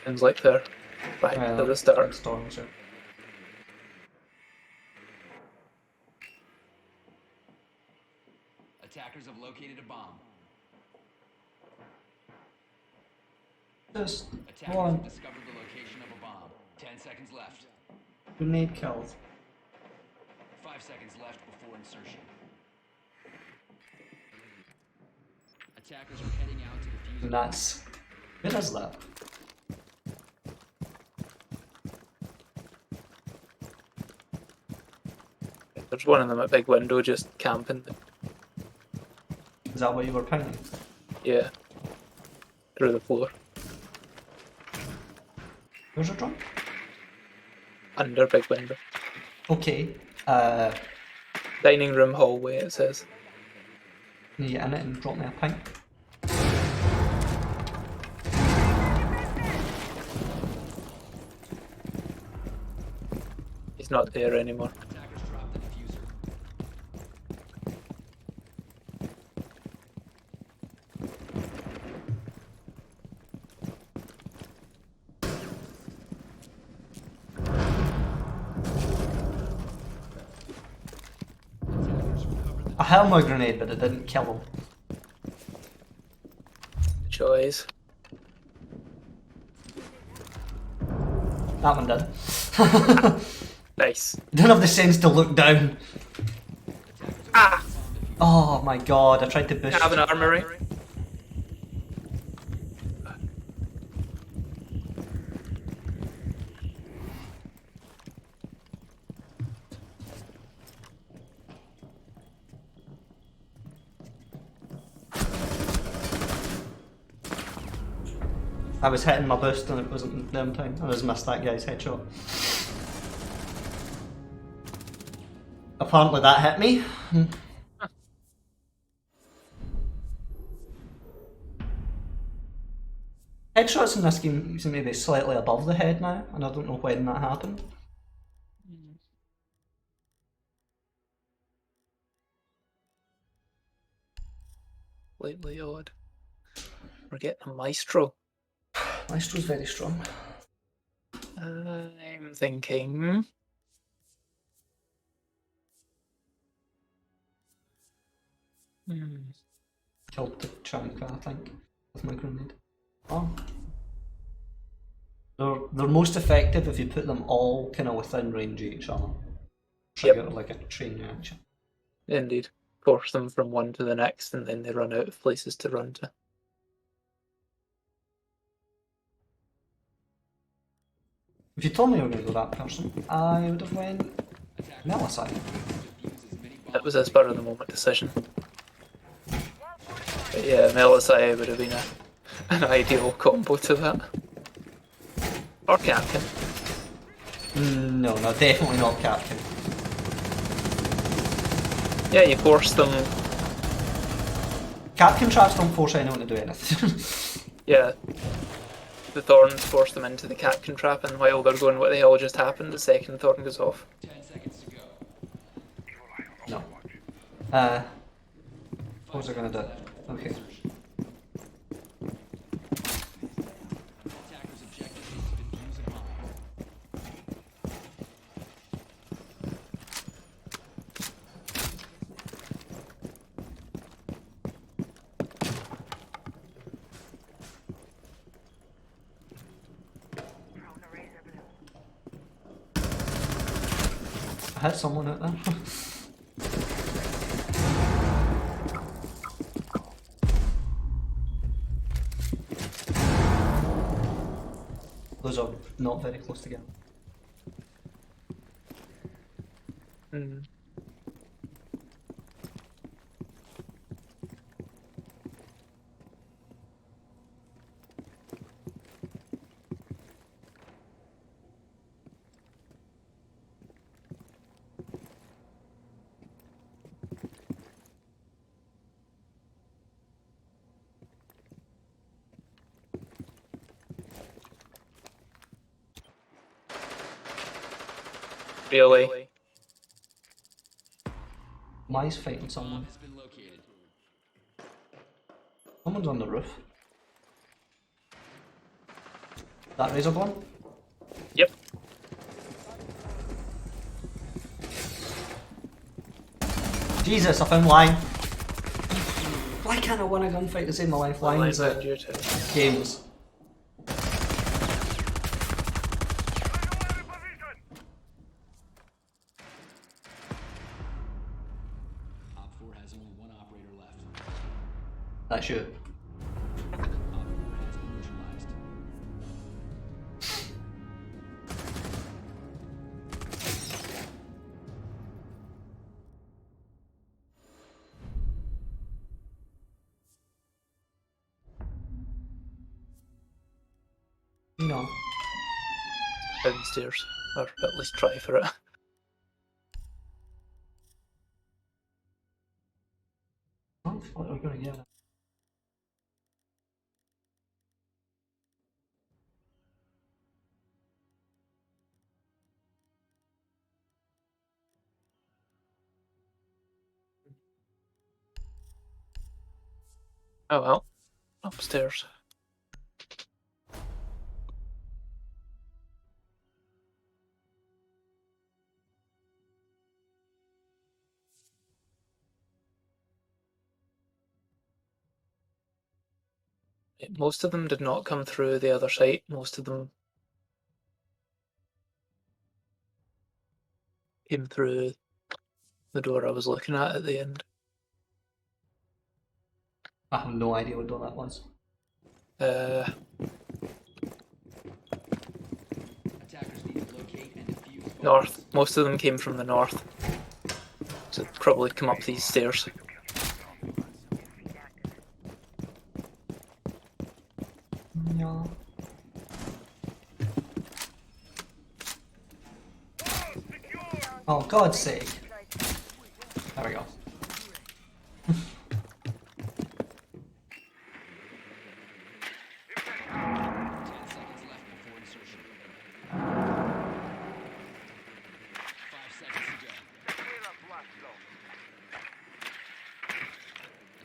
Seems like they're back to the start. Storm, sure. Attackers have located a bomb. Just Attackers one. have discovered the location of a bomb. 10 seconds left. Grenade killed. 5 seconds left before insertion. Attackers are heading out to defuse the And that's. Where is that? There's one of them at big window just camping. Is that what you were pinging? Yeah. Through the floor. Where's a drone? Under big window. Okay. Dining room hallway, it says. Can you get in it and drop me a ping? He's not there anymore. Attackers dropped the diffuser. Attackers recovered the I held my grenade, but it didn't kill him. Choice. That one did. Nice. Didn't have the sense to look down. Ah! Oh my god, I tried to push. Have an armory. I was hitting my boost and it wasn't them time. I just missed that guy's headshot. Apparently that hit me. Headshots in this game seem to be slightly above the head now, and I don't know when that happened. Slightly odd. We're getting a maestro. Maestro's very strong. I'm thinking. Killed the Chanka, I think, with my grenade. Oh. They're most effective if you put them all kind of within range of each other. Trigger like a chain reaction. Indeed. Force them from one to the next, and then they run out of places to run to. If you told me you were going to go that person, I would have went Meliside. That was a spur of the moment decision. But yeah, Melisai would have been an ideal combo to that. Or Captain. No, definitely not Captain. Yeah, you force them. Captain traps don't force anyone to do anything. Yeah. The thorns force them into the Captain trap, and while they're going, what the hell just happened, the second thorn goes off. 10 seconds to go. No. What was I going to do? Okay. Attackers' objective is to defuse a bomb. Drone arrays are blue. I had someone out there. Those are not very close together. Hmm. Really? Mai's fighting someone. Bomb has been located. Someone's on the roof. That razor bomb? Yep. Jesus, I found line. Why can't I win a gunfight to save my life? Lines Lines at you too. games. Op 4 has only one operator left. That's you. Op 4 has been neutralized. You know. downstairs, or at least try for it. I don't feel like we're gonna get it. Oh well, upstairs. Most of them did not come through the other side. Most of them came through the door I was looking at the end. I have no idea what door that was. Attackers need to locate and defuse bombs. North. Most of them came from the north. So probably come up these stairs. Yeah. Oh, God's sake. There we go. 10 seconds left before insertion. 5 seconds to go.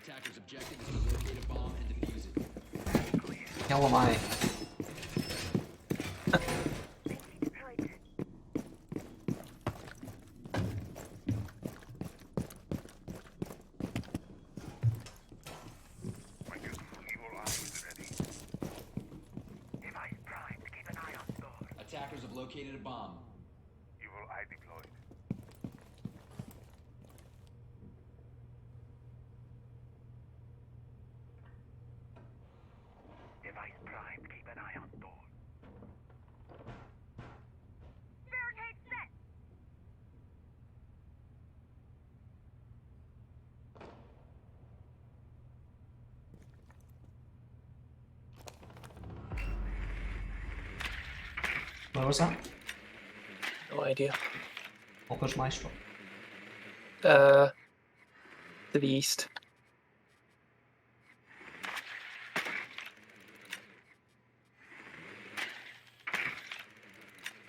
Attackers' objective is to locate a bomb and defuse it. Hell am I? Attackers have located a bomb. Evil eye deployed. Device primed. Keep an eye on door. Barricade set. Where was that? No idea. What was Maestro? To the east.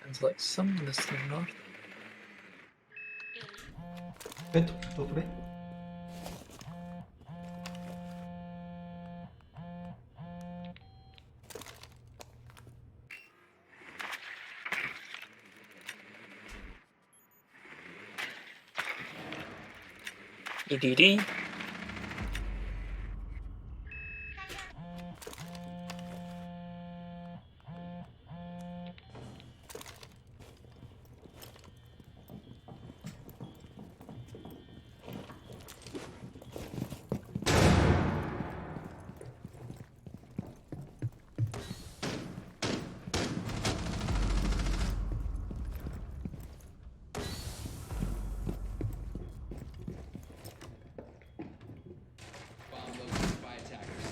Sounds like some of this to the north. Good, hopefully. EDD. Bomb located by attackers.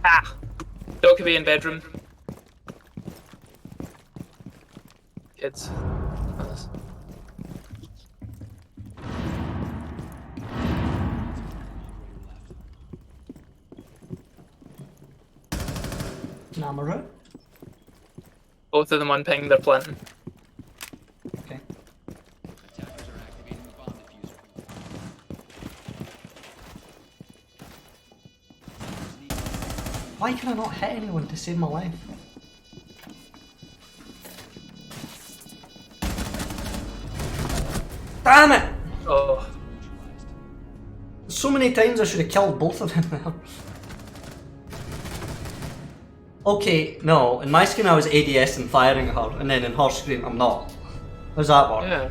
Ah! Dog could be in bedroom. Kids. Others. Namara? Both of them on ping, they're planting. Okay. Attackers are activating the bomb diffuser. Attackers need to Why can I not hit anyone to save my life? Damn it! Oh, neutralized. So many times I should have killed both of them. Okay, no. In my screen I was ADS and firing at her, and then in her screen I'm not. How does that work? yeah.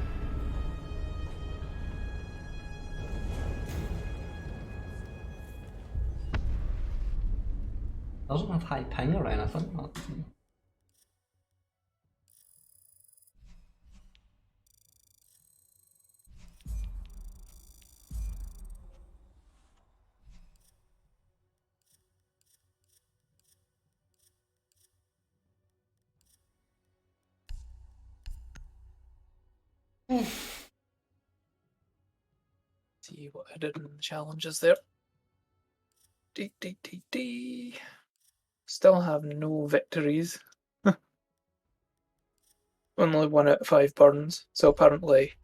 Doesn't have high ping or anything. See what I did in the challenges there. Still have no victories. Only 1 out of 5 burns, so apparently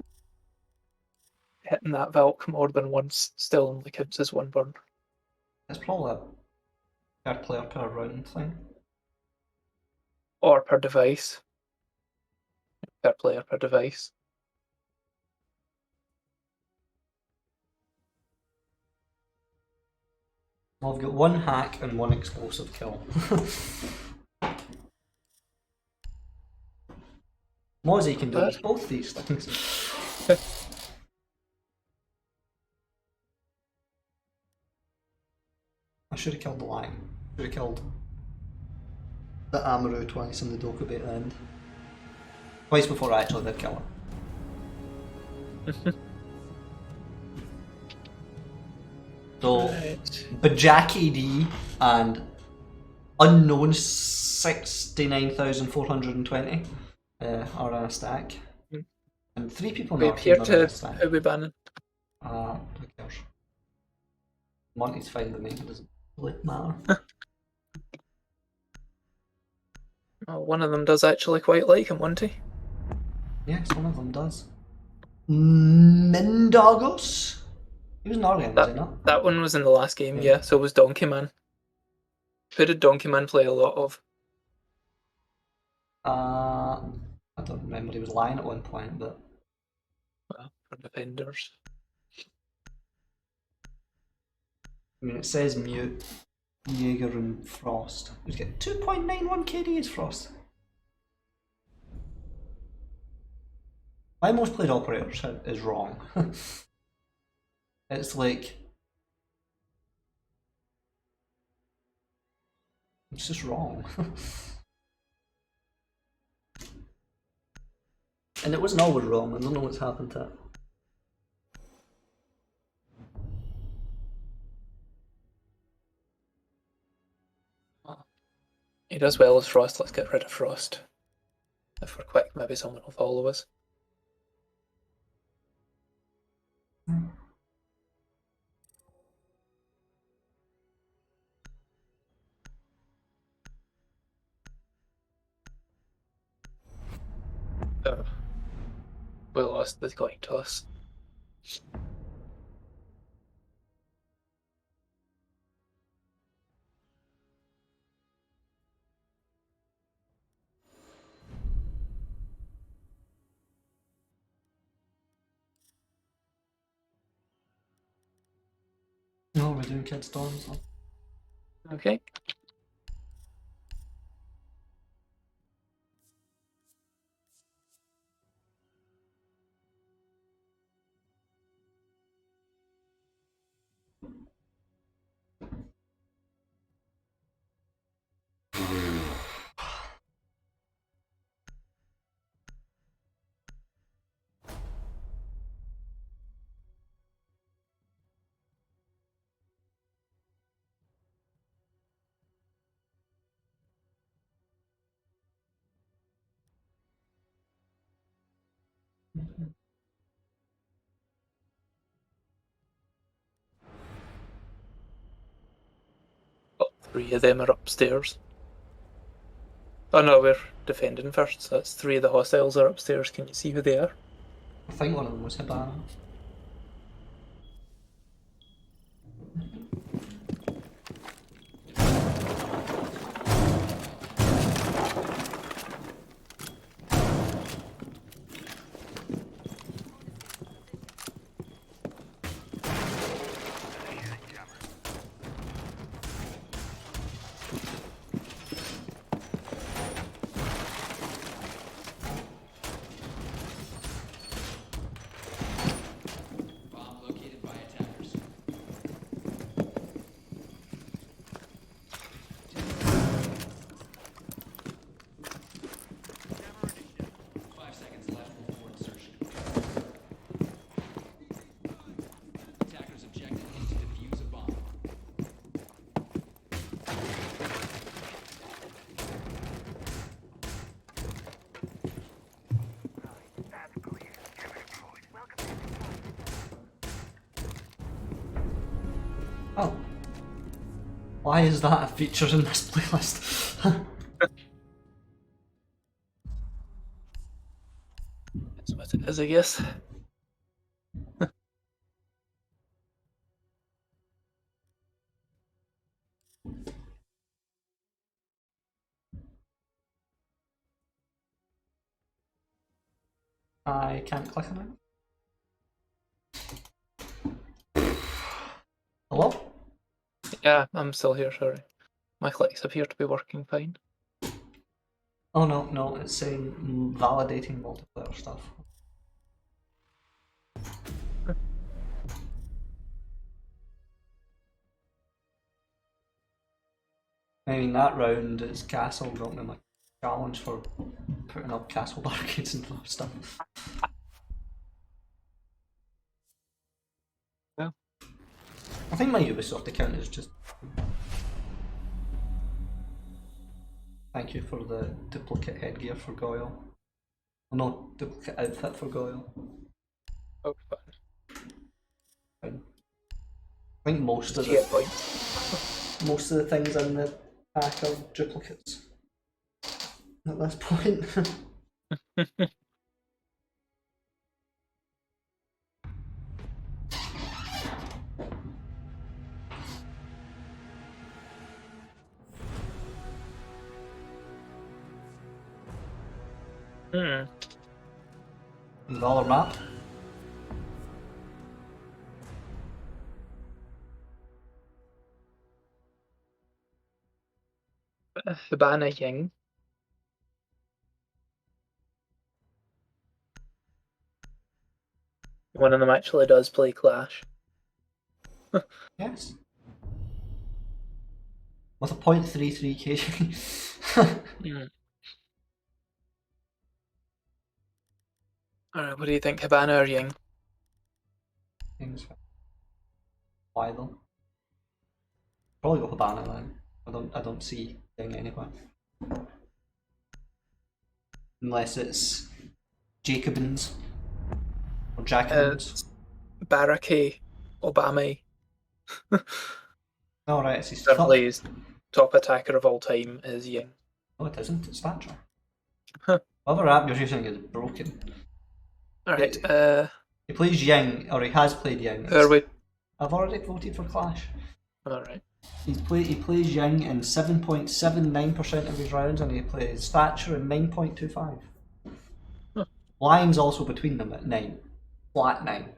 hitting that Valk more than once still only counts as 1 burn. It's probably a per player per round thing. Or per device. Per player per device. Well, I've got 1 hack and 1 explosive kill. Mozzie can do both these things. I should have killed the Lion. Should have killed the Amaru twice and the Dokkaebi at the end. Twice before I actually did kill her. So, Right. Bajaki D and unknown 69,420 are in a stack. Hmm. And 3 people in We our appear team are in a to stack. who we banning. Who cares? Monty's fine with me, it doesn't really matter. Oh, one of them does actually quite like him, won't he? Yes, one of them does. Mindogos? He was an Organ, was he not? That one was in the last game, yeah, so was Donkey Man. Who did Donkey Man play a lot of? I don't remember, he was lying at one point, but... Well, for defenders. I mean, it says Mute, Jaeger and Frost. He's got 2.91 KD is Frost. My most played operator is wrong. It's like... It's just wrong. And it wasn't always wrong, I don't know what's happened to it. He does well as Frost, let's get rid of Frost. If we're quick, maybe someone will follow us. Oh. We lost the coin toss. No, we're doing Kid Storms. Okay. Oh, 3 of them are upstairs. Oh no, we're defending first, so that's 3 of the hostiles are upstairs. Can you see who they are? I think one of them was Hibana. Why is that a feature in this playlist? That's what it is, I guess. I can't click on it. Hello? Yeah, I'm still here, sorry. My clicks appear to be working fine. Oh no, it's saying validating multiplayer stuff. I mean, that round is Castle got me my challenge for putting up Castle barricades and stuff. Yeah. I think my Ubisoft account is just. Thank you for the duplicate headgear for Goyle. Oh, no, duplicate outfit for Goyle. Oh, fine. I think most of Yeah, the point. most of the things in the pack are duplicates at this point. Dollar map. Hibana Ying. One of them actually does play Clash. Yes. With a .33 KG. Alright, what do you think, Hibana or Ying? Why though? Probably go Habana then. I don't see Ying anywhere. Unless it's Jacobins or Jacobins. Baraki Obama. Oh right, it's his Certainly's top attacker of all time is Ying. No, it isn't. It's Thatcher. Huh. Whatever app you're using is broken. Alright, He plays Ying, or he has played Ying. who are we? I've already voted for Clash. Alright. He plays Ying in 7.79% of his rounds, and he plays Thatcher in 9.25. Huh. Line's also between them at 9. Flat 9.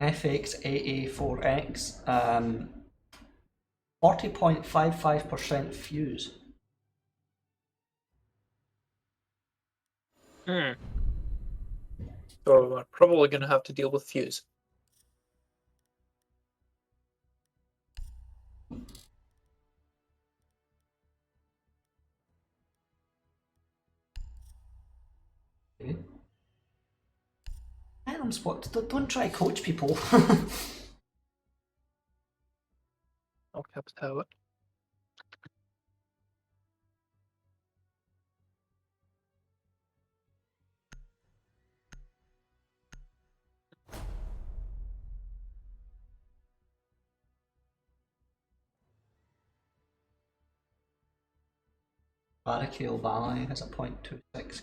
FX88-4X, 40.55% fuse. So we're probably going to have to deal with Fuse. Okay. Item spot. Don't try coach people. I'll capital it. Baraki Obama has a .26.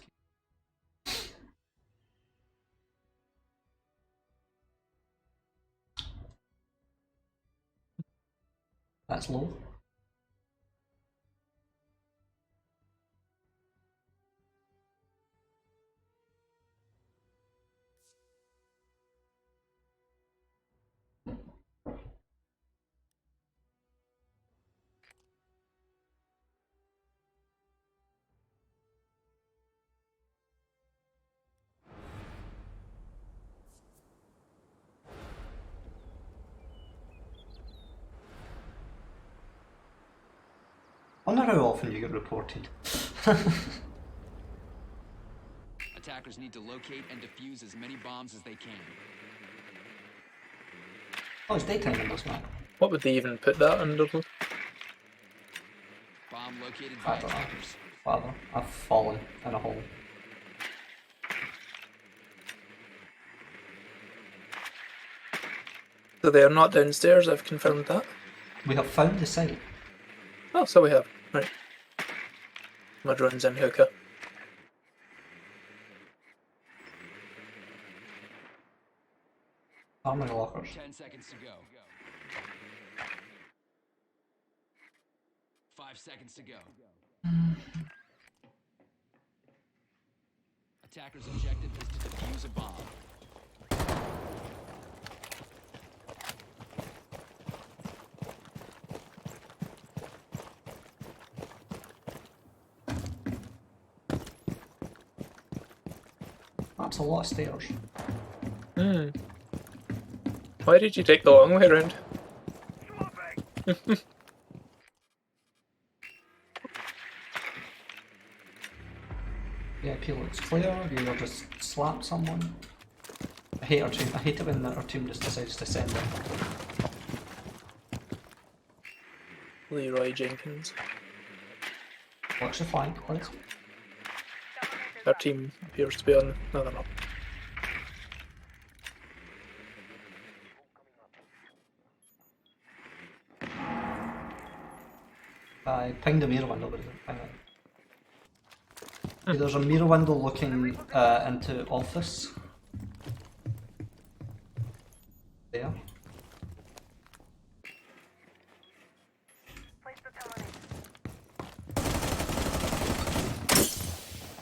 That's low. I wonder how often you get reported. Attackers need to locate and defuse as many bombs as they can. Oh, it's daytime in this map. What would they even put that under? Bomb located by I don't know. attackers. Whatever. I've fallen in a hole. So they are not downstairs, I've confirmed that. We have found the site. Oh, so we have. Right. My drone's in hookah. Armory lockers. 10 seconds to go. 5 seconds to go. Attacker's objective is to defuse a bomb. That's a lot of stairs. Hmm. Why did you take the long way around? VIP looks clear. You just slap someone. I hate our team. I hate it when our team just decides to send it. Leroy Jenkins. Watch the flank, please. Our team appears to be on. No, they're not. I pinged a mirror window, but it didn't ping it. Okay, there's a mirror window looking into office. There. Place the teleport.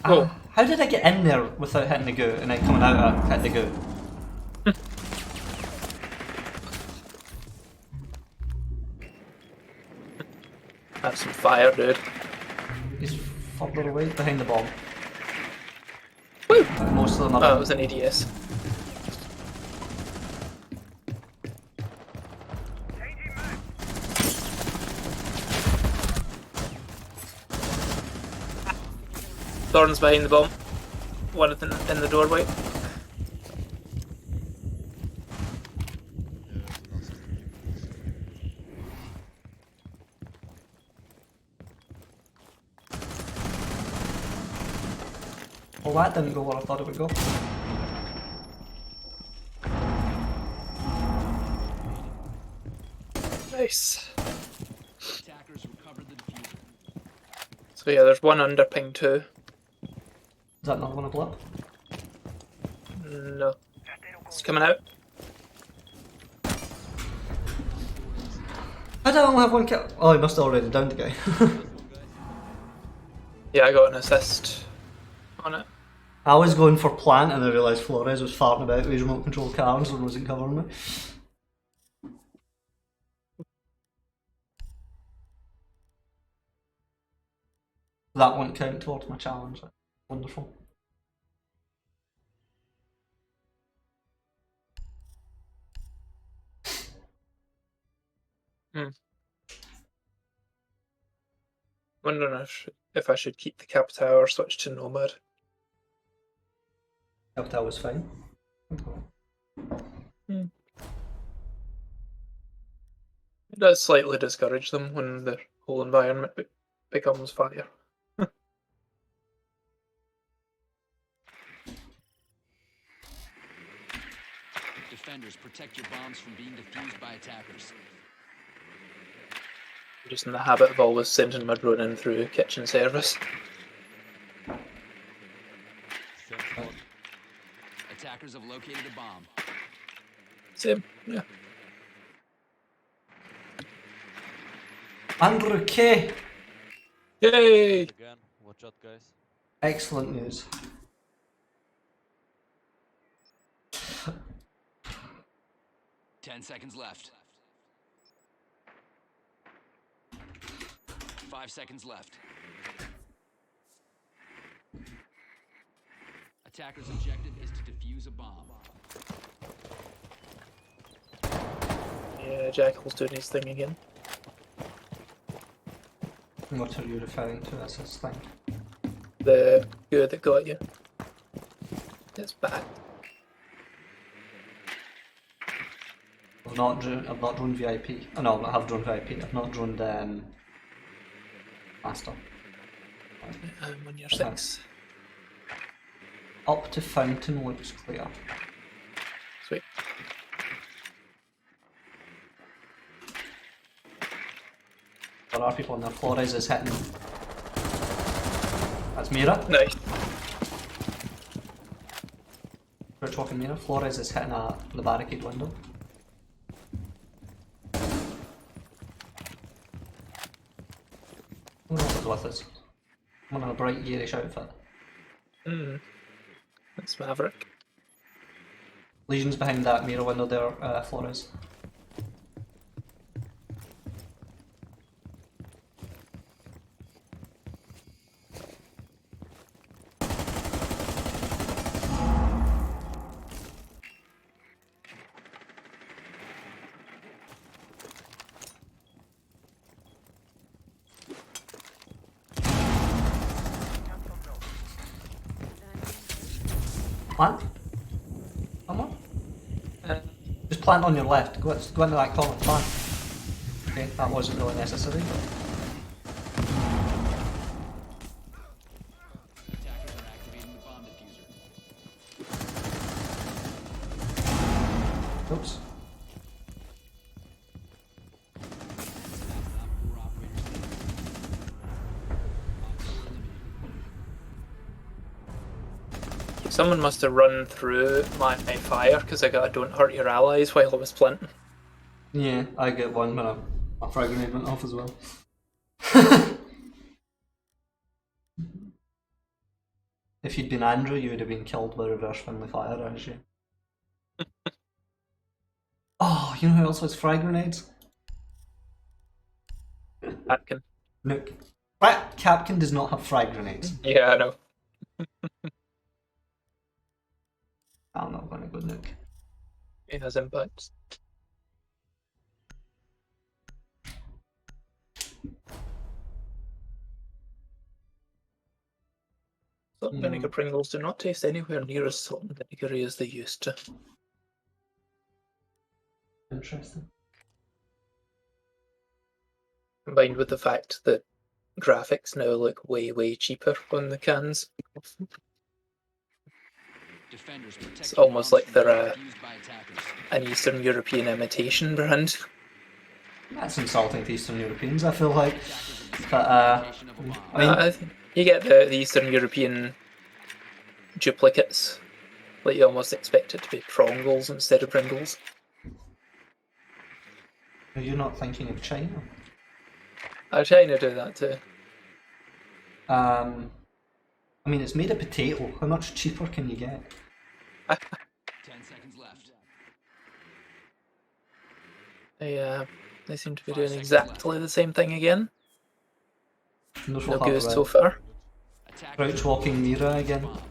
Oh. How did I get in there without hitting the goo and then coming out and hit the goo? Have some fire, dude. He's further away behind the bomb. Woo! Most of them Oh, are it was an ADS. Changing mag. Thorn's behind the bomb. One of them in the doorway. Well, that didn't go where I thought it would go. Nice. Attackers recovered the diffuser. So yeah, there's one under ping 2. Is that another one a blip? No. It's coming out. I don't only have one kill. Oh, he must have already downed the guy. Yeah, I got an assist on it. I was going for plant and I realised Flores was farting about with his remote control cars and wasn't covering me. That won't count towards my challenge. Wonderful. Wondering if I should keep the Capitao or switch to Nomad. That was fine. It does slightly discourage them when the whole environment becomes fire. Defenders, protect your bombs from being defused by attackers. I'm just in the habit of always sending my drone in through kitchen service. Attackers have located a bomb. Same, yeah. Andrew K. Yay! Again, watch out, guys. Excellent news. Ten seconds left. 5 seconds left. Attacker's objective is to defuse a bomb. Yeah, Jackal's doing his thing again. What are you referring to as his thing? The good that got you. It's bad. I've not drawn VIP. Oh, no, I have drawn VIP. I've not drawn Master. I'm on your 6. Up to fountain looks clear. Sweet. There are people in there. Flores is hitting. That's Mira. Nice. We're talking Mira. Flores is hitting the barricade window. Who else is with us? One in a bright yellowish outfit. That's Maverick. Legion's behind that Mira window there, Flores. Plant? Someone? Just plant on your left. Go into that column. Plant. Okay, that wasn't really necessary. Attackers are activating the bomb diffuser. Oops. Stop 4 operators standing. Op 4 eliminated. Someone must have run through my fire because I got a don't hurt your allies while I was planting. Yeah, I get one when a frag grenade went off as well. If you'd been Andrew, you would have been killed by reverse friendly fire, as you. Oh, you know who else has frag grenades? Atkin. Nook. Capkin does not have frag grenades. Yeah, I know. I'm not gonna go Nook. He has impacts. Salt and vinegar Pringles do not taste anywhere near as salt and vinegary as they used to. Interesting. Combined with the fact that graphics now look way, way cheaper on the cans. Defenders protect It's your almost bombs like from they're being a- defused by attackers. An Eastern European imitation brand. That's insulting to Eastern Europeans, I feel like. Attackers But, are of a bomb. I mean, You get the Eastern European duplicates. Like you almost expect it to be Prongles instead of Pringles. are you not thinking of China? I was trying to do that too. I mean, it's made of potato. How much cheaper can you get? 10 seconds left. They seem to be 5 doing seconds exactly the same thing again. No No goes so far. Attackers Crouch are walking Mira defusing the again. bomb.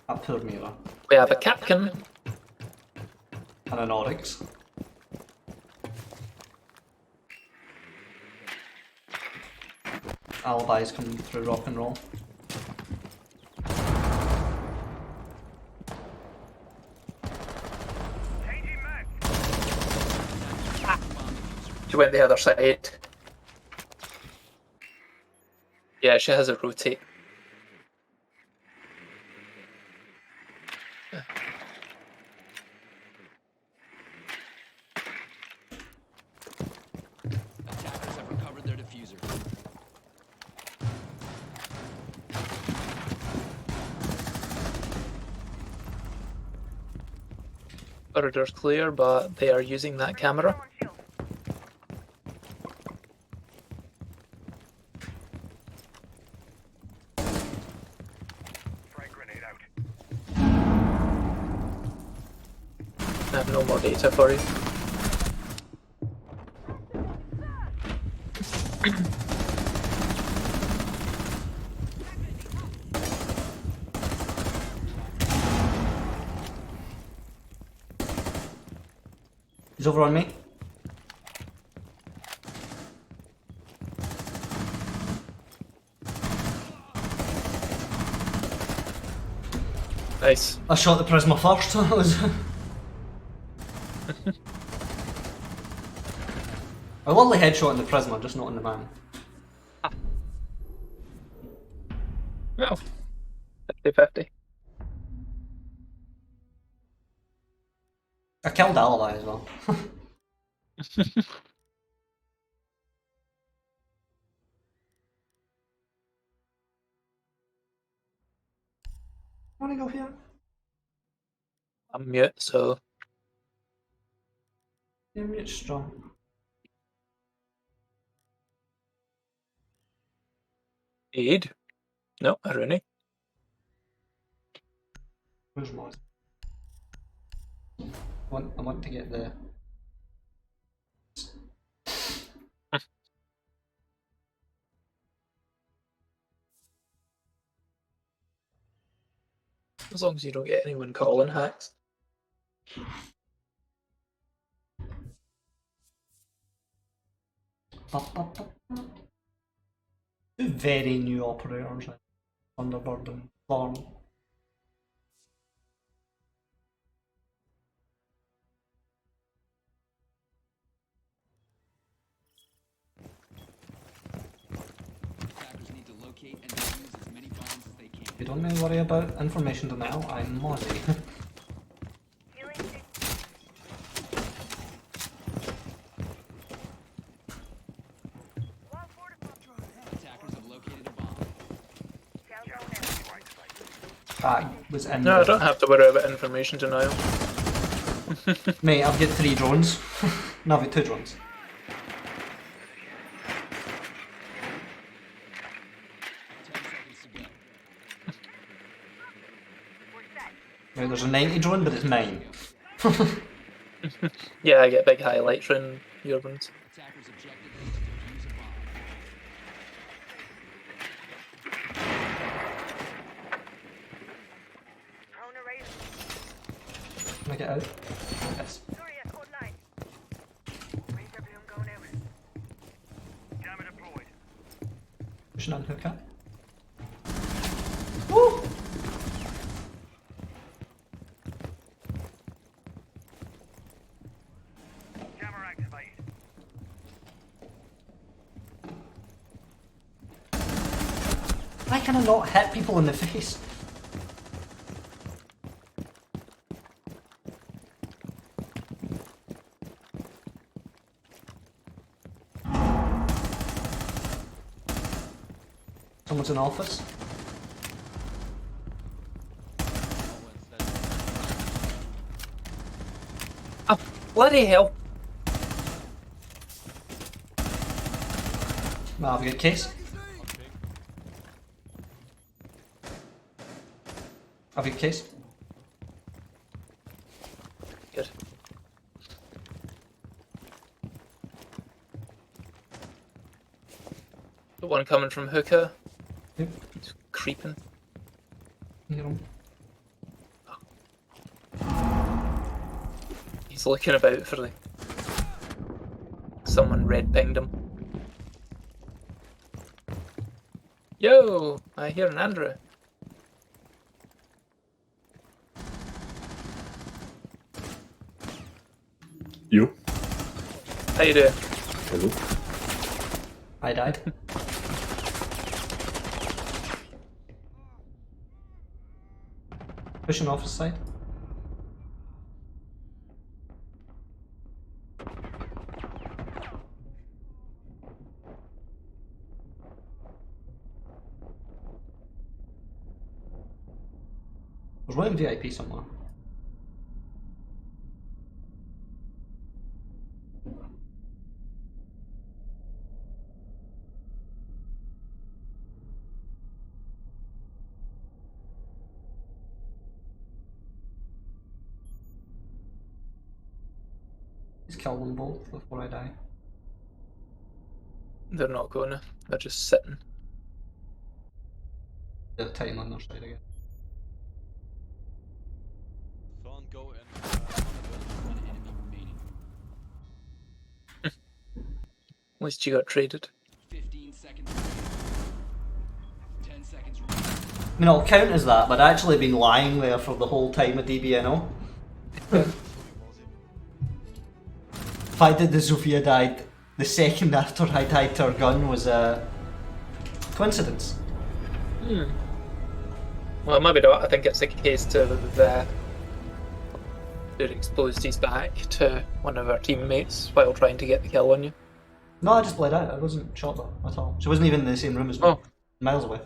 That poor Mira. We have a Capcan. And an Oryx. Alibis coming through rock and roll. Changing mag. She went the other side. Yeah, she has a rotate. Attackers have recovered their diffuser. Corridor's clear, but they are using that camera. On shield. Frag grenade out. I have no more data for you. He's over on me. Nice. I shot the Prisma first. That was. A lovely headshot in the prisoner, just not in the man. No. 50-50. I killed Ally as well. Wanna go here? I'm mute, so Yeah, mute's strong. aid. No, a Rooney. Where's Moz? I want to get the. As long as you don't get anyone calling hacks. Two very new operators, Thunderbird and Thorn. Attackers need to locate and defuse as many bombs as they can. You don't need to worry about information denial, I'm Mozzie. Healing station. Wall fortified. Attackers have located a bomb. Countdown now. I was in No, I the- don't have to worry about information denial. Mate, I've got 3 drones. No, I've got 2 drones. 10 seconds to go. We're set. Now, there's a 90 drone, but it's mine. Yeah, I get big highlights from your ones. Attackers' objective is to defuse a bomb. Drone erased. Can I get out? Yes. Surya, code 9. Razor bloom going out. Jammer deployed. Pushing on hook up. Woo! Jammer activated. Why can I not hit people in the face? Someone's in office. Oh, bloody hell! Well, I've got a case. I've got a case. Good. The one coming from hookah. Yep. He's creeping. Near him. He's looking about for the someone red pinged him. Yo, I hear an Andrew. You? How you doing? Hello? I died. Pushing office side. There's one in VIP somewhere. Just kill them both before I die. They're not going to. They're just sitting. They're Titan on their side again. Phone go and One enemy remaining. At least you got traded. 15 seconds remaining. 10 seconds remaining. I mean, I'll count as that, but I've actually been lying there for the whole time of DBNO. If I did the Zofia died the second after I died to our gun was a coincidence. Well, maybe not. I think it's a case of it exposed his back to one of our teammates while trying to get the kill on you. No, I just bled out. I wasn't shot though at all. She wasn't even in the same room as me. Oh. Miles away.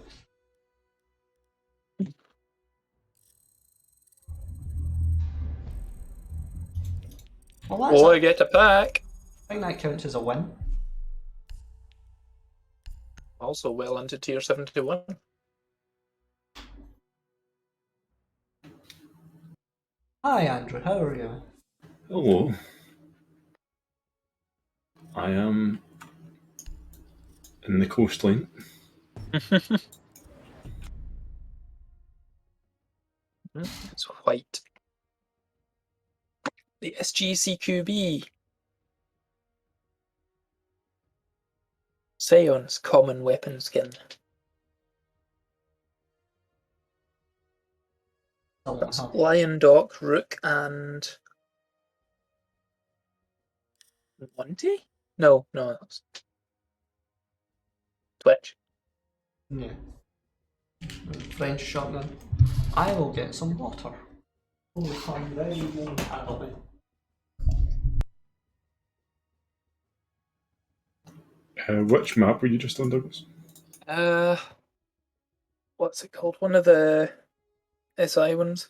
Well, that's Oh, I get a pack. I think that counts as a win. Also well into tier 71. Hi Andrew, how are you? Hello. I am in the coastline. It's white. The SGCQB. Seon's common weapon skin. That's Lion, Doc, Rook, and Monty? No, that's Twitch. Yeah. French shotgun. I will get some water. Holy come very momentarily. Which map were you just on, Douglas? What's it called? One of the SI ones.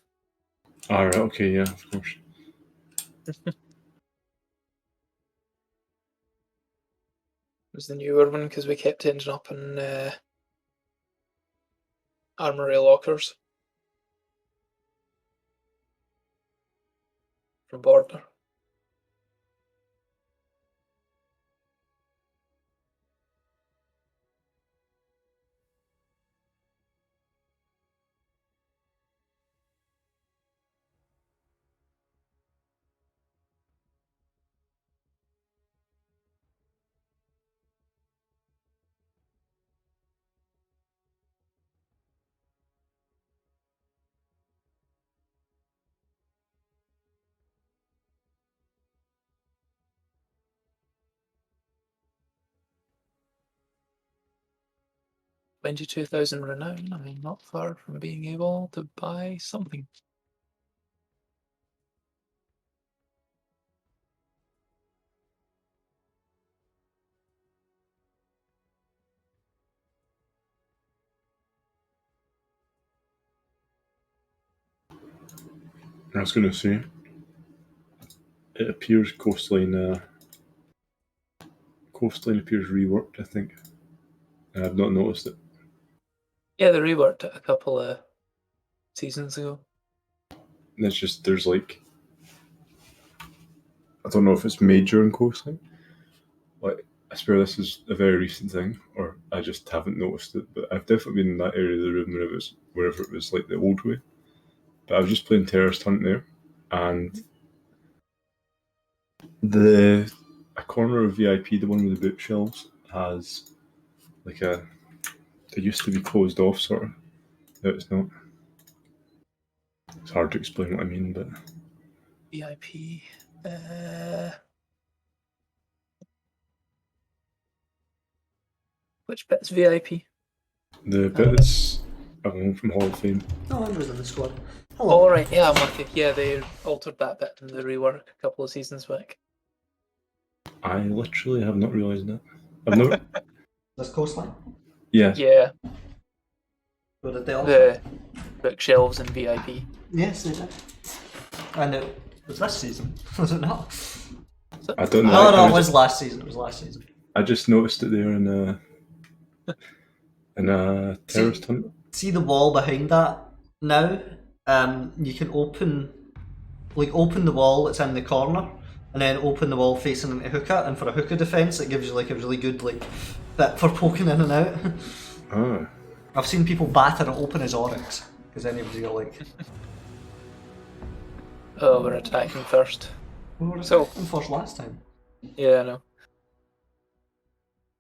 Alright, okay, yeah, of course. It was the newer one because we kept ending up in armory lockers from Border. $22,000 renown. I'm not far from being able to buy something. I was going to say, it appears Coastline appears reworked, I think. I've not noticed it. Yeah, they reworked it a couple of seasons ago. It's just, there's like, I don't know if it's major in Coastline. Like, I swear this is a very recent thing, or I just haven't noticed it, but I've definitely been in that area of the room wherever it was like the old way. But I was just playing Terrorist Hunt there, and a corner of VIP, the one with the bookshelves, has like they used to be closed off, sort of. No, it's not. It's hard to explain what I mean, but VIP. Which bit's VIP? the bit that's from Hall of Fame. No, Andrew's in the squad. Hello. Oh, right, yeah, I'm with you. Yeah, they altered that bit in the rework a couple of seasons back. I literally have not realised that. I've never. This coastline. Yeah. Yeah, What did they offer? the bookshelves and VIP. Yes, they did. And it was this season, was it not? I don't know. No, I it was- was last season. It was last season. I just noticed it there in a Terrorist Hunt. See the wall behind that now? You can open the wall that's in the corner, and then open the wall facing into hookah. And for a hookah defense, it gives you like a really good bit for poking in and out. Ah. I've seen people batter it open as Oryx because anybody got like. Oh, we're attacking first. We were So- attacking first last time. Yeah, I know.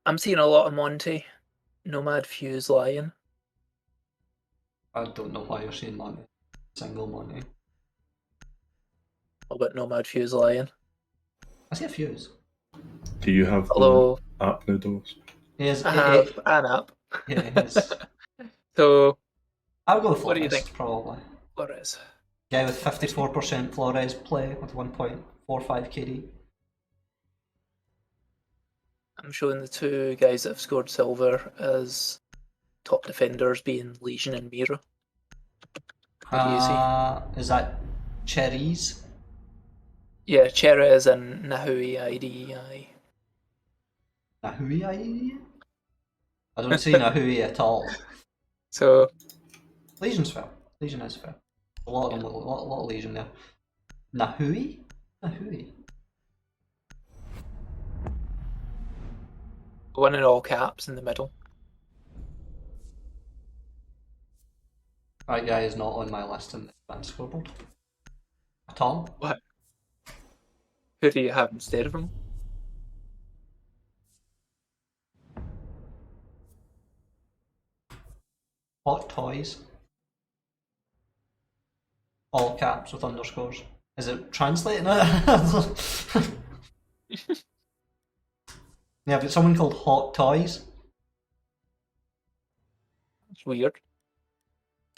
I'm seeing a lot of Monty. Nomad Fuse Lion. I don't know why you're saying money. Single money. What about Nomad Fuse Lion? I see a fuse. Do you have the Although app now, Doris? He is. I have an app. Yeah, he is. So I would go with What do you Flores, think? probably. Flores. Guy with 54% Flores play with 1.45 KD. I'm showing the two guys that have scored silver as top defenders being Legion and Mira. What do you see? Is that Cherries? Yeah, Cherez and Nahui IDEI. Nahui, I don't see Nahui at all. So Legion's fair. Legion is fair. A lot of them, a lot of Legion there. Nahui? Nahui. one in all caps in the middle. That guy is not on my list in the advanced scoreboard. At all. What? Who do you have instead of him? Hot Toys. All caps with underscores. Is it translating it? Yeah, but someone called Hot Toys. It's weird.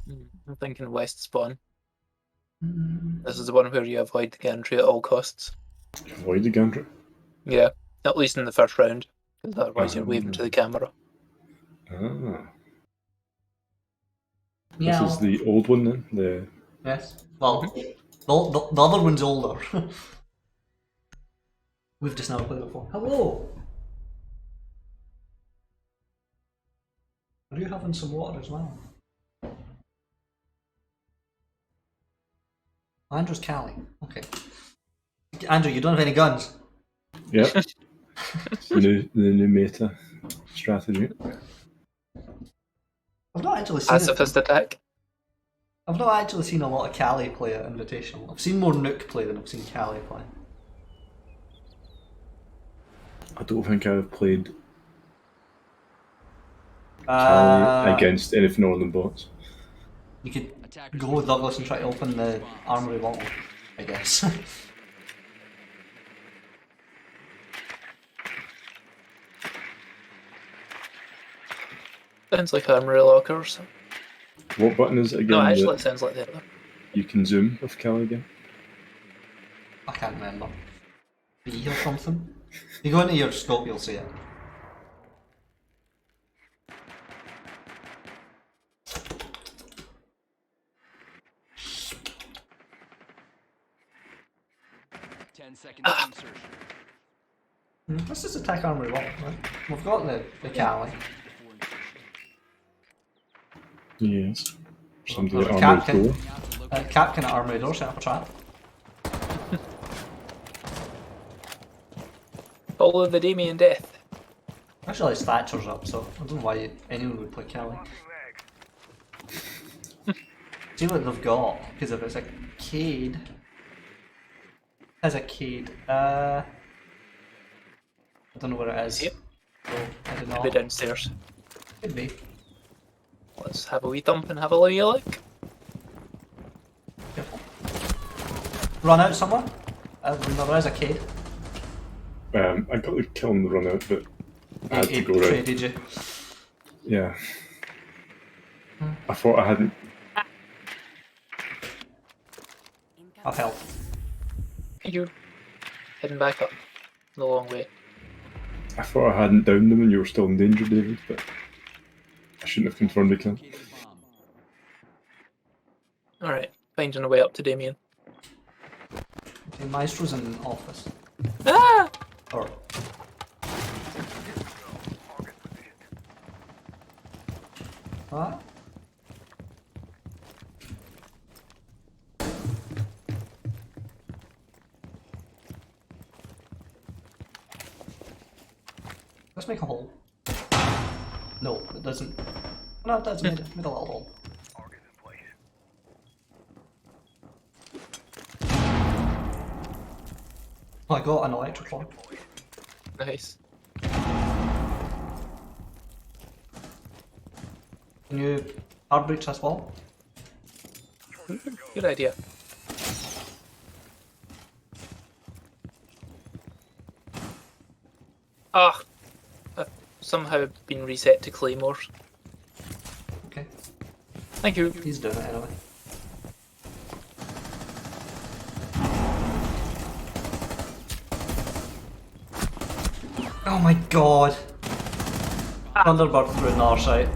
I'm thinking West Spawn. This is the one where you avoid the gantry at all costs. Avoid the gantry. Yeah, at least in the first round, because otherwise you're waving to the camera. Ah. Yeah. This is the old one then? The Yes. Well, the other one's older. We've just never played it before. Hello! Are you having some water as well? Andrew's Cali. Okay. Andrew, you don't have any guns? Yep. It's the new meta strategy. I've not actually seen Pacifist attack. I've not actually seen a lot of Cali play at Invitational. I've seen more Nook play than I've seen Cali play. I don't think I've played Cali against anything other than bots. You could go with Douglas and try to open the armory vault, I guess. Sounds like armory lockers. What button is it again? No, actually, that it sounds like the other. you can zoom with Cali again? I can't remember. B or something? You go into your scope, you'll see it. Let's just attack armory vault, right? We've got the Cali. Yes. Somebody Or at Cap armored can, door. Cap can at armory door set up a trap. Follow the Damien death. Actually, his Thatcher's up, so I don't know why anyone would play Cali. See what they've got, because if it's a Cade. As a Cade, I don't know where it is. Yep. So, I don't know. Maybe downstairs. Could be. Let's have a wee thump and have a wee look. Careful. Run out somewhere? There is a Cade. I got the kill on the run out, but I had to He go right. traded you. Yeah. I thought I hadn't. I've helped. You're heading back up the long way. I thought I hadn't downed them and you were still in danger, David, but I shouldn't have confirmed the kill. Alright, finding a way up to Damien. Okay, Maestro's in office. Ah! Or. What? Let's make a hole. No, it doesn't. No, it does. Made a little hole. Oh, I got an electric one. Nice. Can you hard breach this wall? Good idea. Ah, I've somehow been reset to claymores. Okay, Thank you. he's doing it anyway. Oh my god! Thunderbird through another site.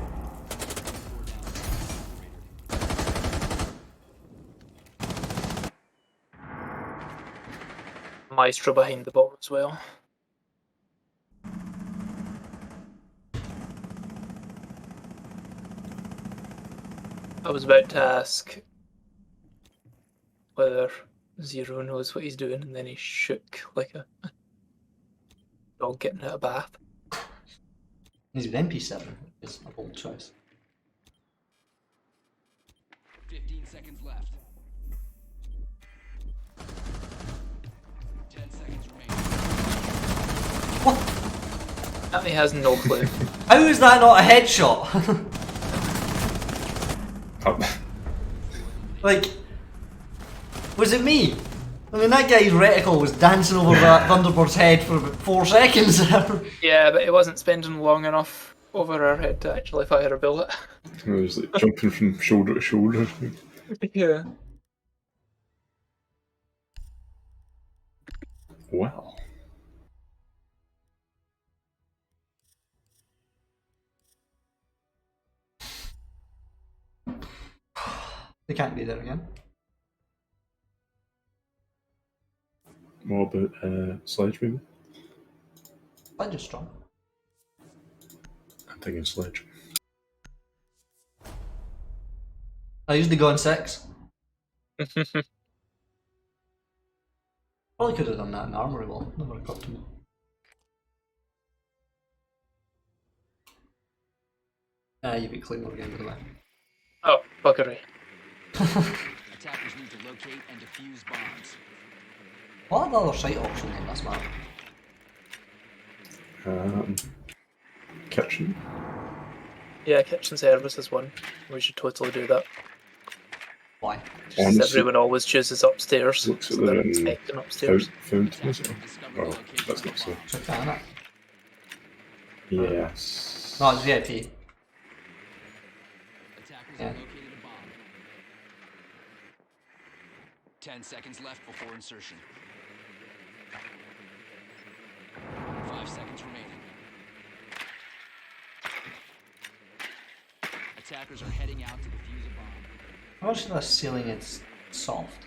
Maestro behind the bomb as well. I was about to ask whether Zero knows what he's doing, and then he shook like a dog getting out of bath. He's with MP7, is a bold choice. 15 seconds left. 10 seconds remaining. What? And he has no clue. How is that not a headshot? Like, was it me? I mean, that guy's reticle was dancing over that Thunderbird's head for about 4 seconds. Yeah, but he wasn't spending long enough over our head to actually fire a bullet. It was like jumping from shoulder to shoulder. Yeah. Wow. They can't be there again. What about Sledge, maybe? Sledge is strong. I'm thinking Sledge. I usually go on 6. Probably could have done that in Armory Wall. Never occurred to me. You beat Claymore again, by the way. Oh, buggery. Attackers need to locate and defuse bombs. What are the other site options on this map? Kitchen. Yeah, kitchen service is one. We should totally do that. Why? Just Honestly, everyone always chooses upstairs, looks so at they're the expecting upstairs. fountain as well. Discover the Well, location that's of not the so. bomb. So can it? Yes. No, it's VIP. Attackers Yeah. have located a bomb. 10 seconds left before insertion. 5 seconds remaining. Attackers are heading out to defuse a bomb. How much of this ceiling is soft?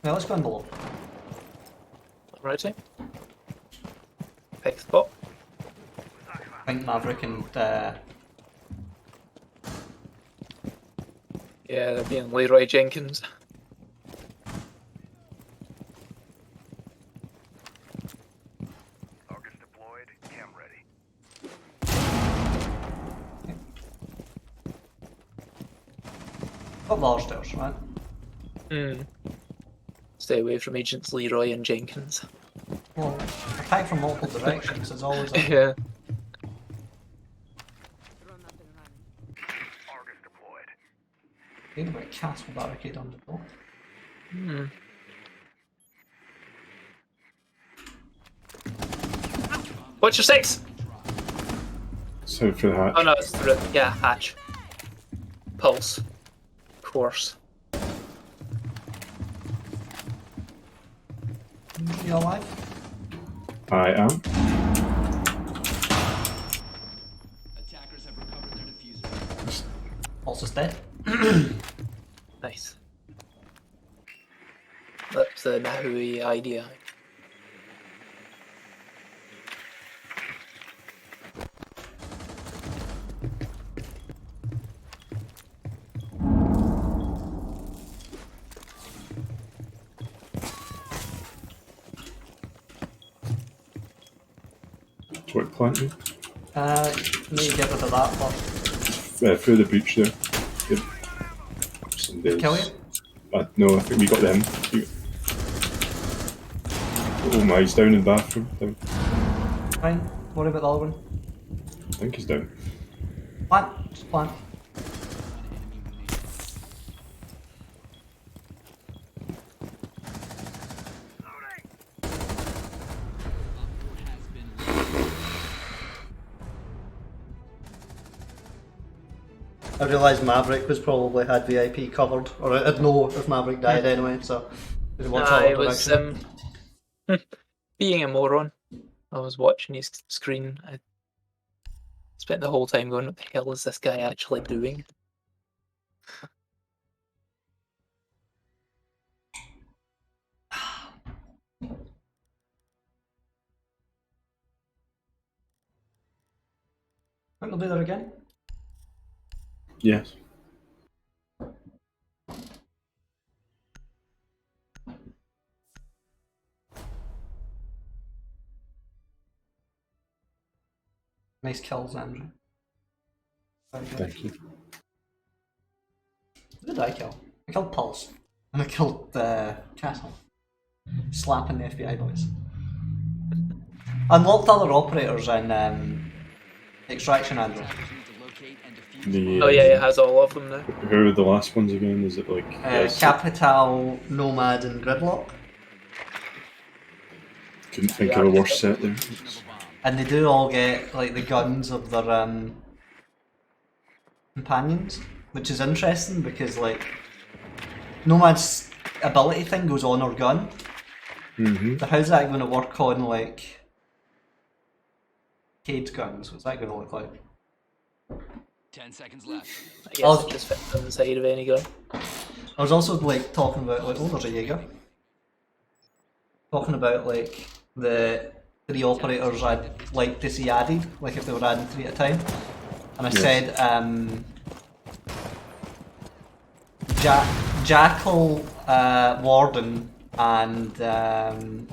Yeah, let's go in below. Righty. Pick spot. I think Maverick and Yeah, they're being Leroy Jenkins. August deployed. Cam ready. up large stairs, right? Stay away from Agents Leroy and Jenkins. Well, attack from multiple directions is always a Yeah. August deployed. Need a bit of castle barricade on the door. What's your 6? So for the hatch. Oh no, it's through. Yeah, hatch. Pulse. Course. You alive? I am. Attackers have recovered their diffuser. Also dead. Nice. That's the Nahui idea. What planting? Need to get rid of that first. Through the breach there. Yep. Somebody's... Kill you? No, I think we got them. Oh my, he's down in the bathroom. Down. Fine. Worry about the other one. I think he's down. Plant. Just plant. I realised Maverick was probably had VIP covered, or I'd know if Maverick died anyway, so I watch all I the was direction. being a moron. I was watching his screen. I spent the whole time going, what the hell is this guy actually doing? Think they'll be there again? Yes. Nice kills, Andrew. Very good. Thank you. Who did I kill? I killed Pulse. And I killed Castle. Slapping the FBI boys. Unlocked other operators in Extraction, Andrew. Attackers need to locate and defuse The, Oh yeah, it has all of them now. Who are the last ones again? Is it like Capital, Nomad, and Gridlock. couldn't think of a worse set there. of a bomb. And they do all get like the guns of their companions, which is interesting because like Nomad's ability thing goes on her gun. Mm-hmm. So how's that going to work on like Cade's guns? What's that going to look like? 10 seconds left. I guess Oh. it just fits on the side of any gun. I was also like talking about like, oh, there's a Jaeger. Talking about like the 3 operators I'd like to see added, like if they were adding 3 at a time. And I Yes. said Jackal, Warden, and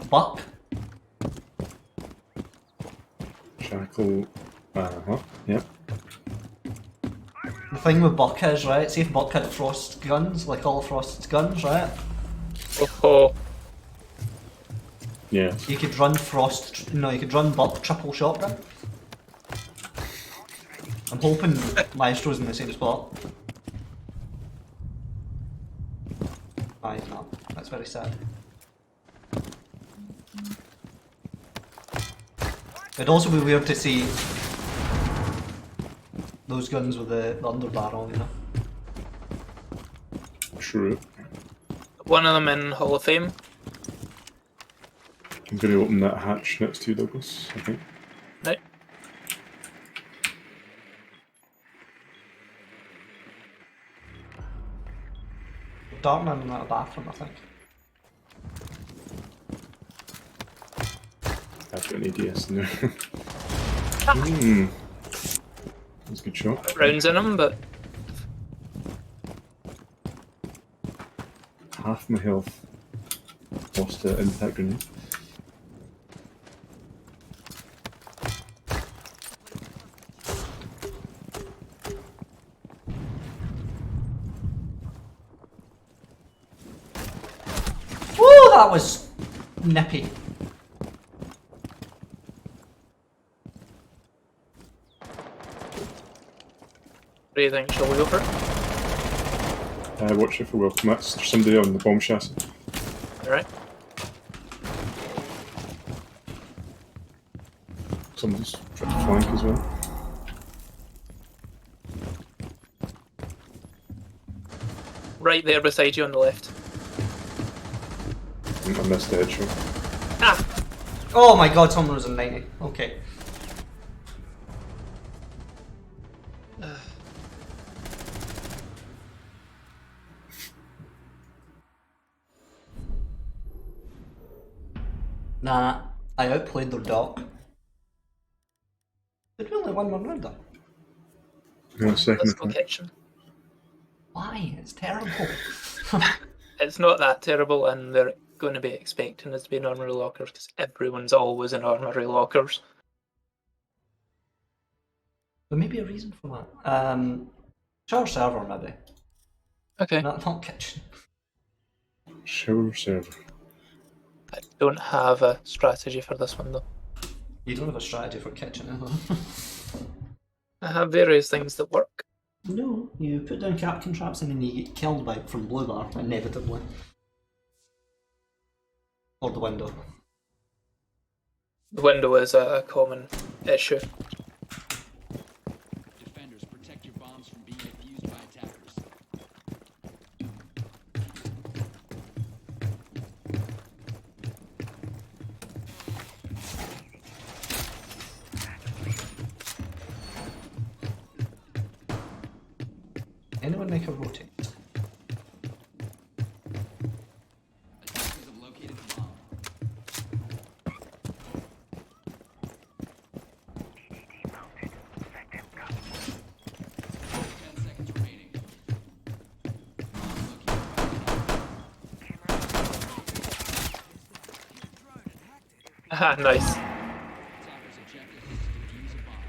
Buck. Shackle. Yep. The thing with Buck is, right, see if Buck had Frost guns, like all Frost's guns, right? Oh, Yeah. You could run you could run Buck triple shotgun. I'm hoping Maestro's in the same spot. Ah, he's not. That's very sad. It'd also be weird to see those guns with the underbarrel, you know. True. one of them in Hall of Fame. I'm going to open that hatch next to you, Douglas, I think. Right. Darkman in that bathroom, I think. I've got an ADS in there. That's a good shot. Rounds in him, but Half my health. Lost an impact grenade. Woo, that was nippy. what do you think? Shall we go for it? Watch it for welcome. That's somebody on the bomb chassis. Alright. Somebody's tried to flank as well. Right there beside you on the left. I missed the headshot. Ah! Oh my god, someone was in 90. Okay. Nah, I outplayed their doc. Did we only win one round though? No, second Let's go attack. kitchen. Why? It's terrible. It's not that terrible, and they're going to be expecting us to be in armory lockers because everyone's always in armory lockers. There may be a reason for that. Shower server maybe. Okay. Not kitchen. Shower server. I don't have a strategy for this one though. You don't have a strategy for kitchen, either. I have various things that work. No, you put down Captain traps and then you get killed by from blue bar, inevitably. Or the window. The window is a common issue. Defenders, protect your bombs from being defused would make a rotate. Attackers have located the bomb. 10 seconds remaining. Bomb located. Ah, nice. Attackers' objective is to defuse a bomb.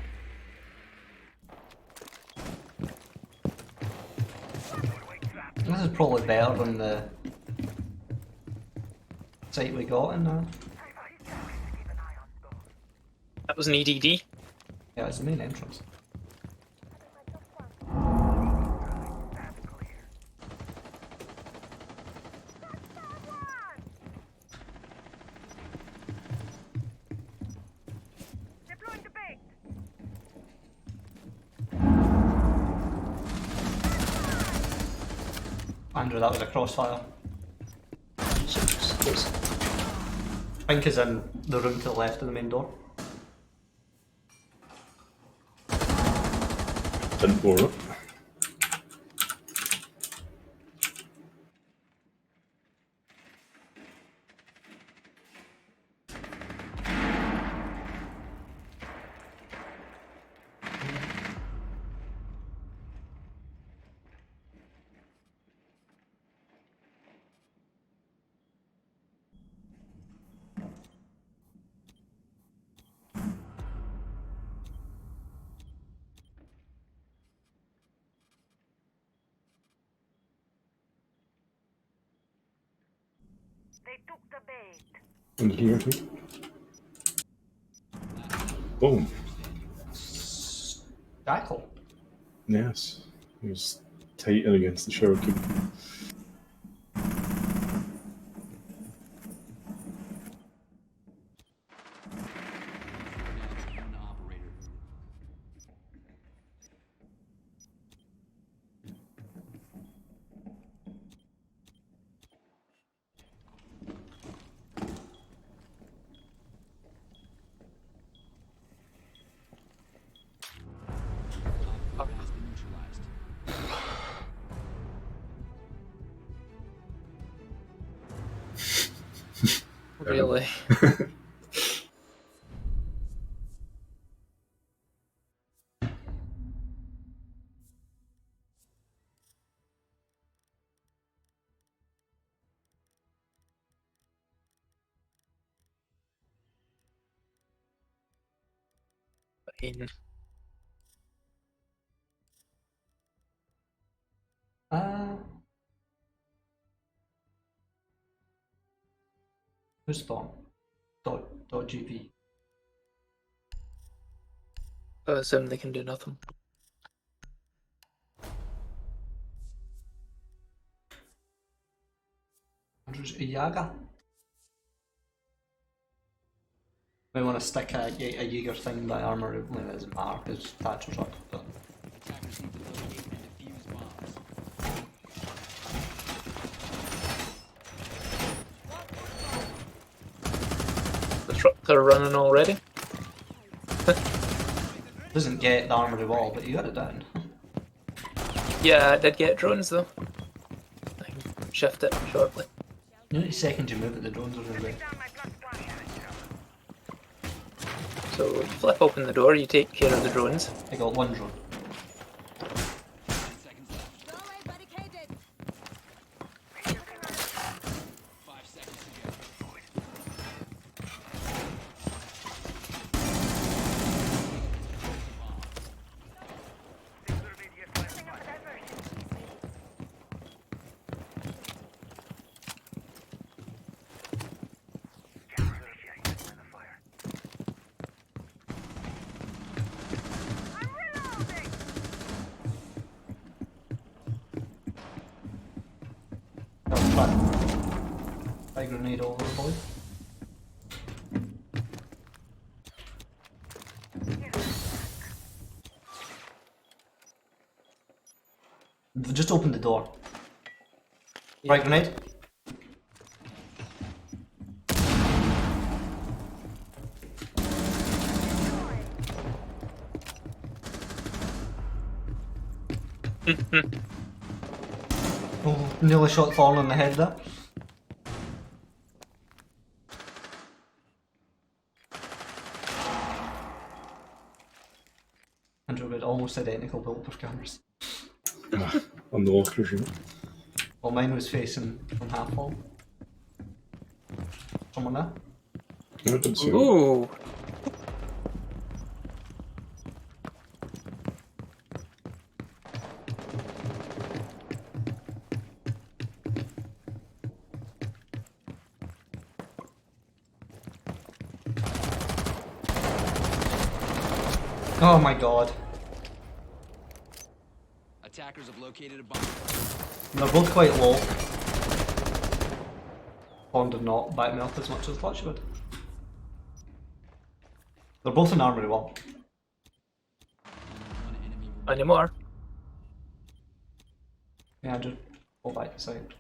This is probably better than the site we got in there. That was an EDD. Yeah, it's the main entrance. Deploying the bait. Andrew, that was a crossfire. Pink is in the room to the left of the main door. Didn't blow it. They took the bait. And here too. Boom. Jackal. Yes. He was tight in against the shower cube. One operator. Operator has been neutralized. Really. Fine. Who's Thorn? Dot GP. I assume they can do nothing. Andrew's a Yaga. We want to stick a Jaeger thing by armor, it really doesn't matter because Thatcher's up. But Attackers need to locate and defuse bombs. The truck are running already. doesn't get the armory wall, but you got it down. Yeah, I did get drones though. I can shift it shortly. You know, the second you move it, the drones are in there. Down my plus one. So you flip open the door, you take care of the drones. I got one drone. 10 seconds left. Doorway barricaded. 5 seconds to go. Try grenade over the boy. Just open the door. Right grenade. Oh, nearly shot Thorn in the head there. Andrew with almost identical bulletproof cameras. On the lockers, you know. Well, mine was facing from half wall. Someone there? No, I didn't see it. Ooh. Oh my god. Attackers have located a bomb. They're both quite low. Thorn did not back me up as much as I thought she would. They're both in armory 1. One enemy remaining. Anymore? Yeah, Andrew, go back to side.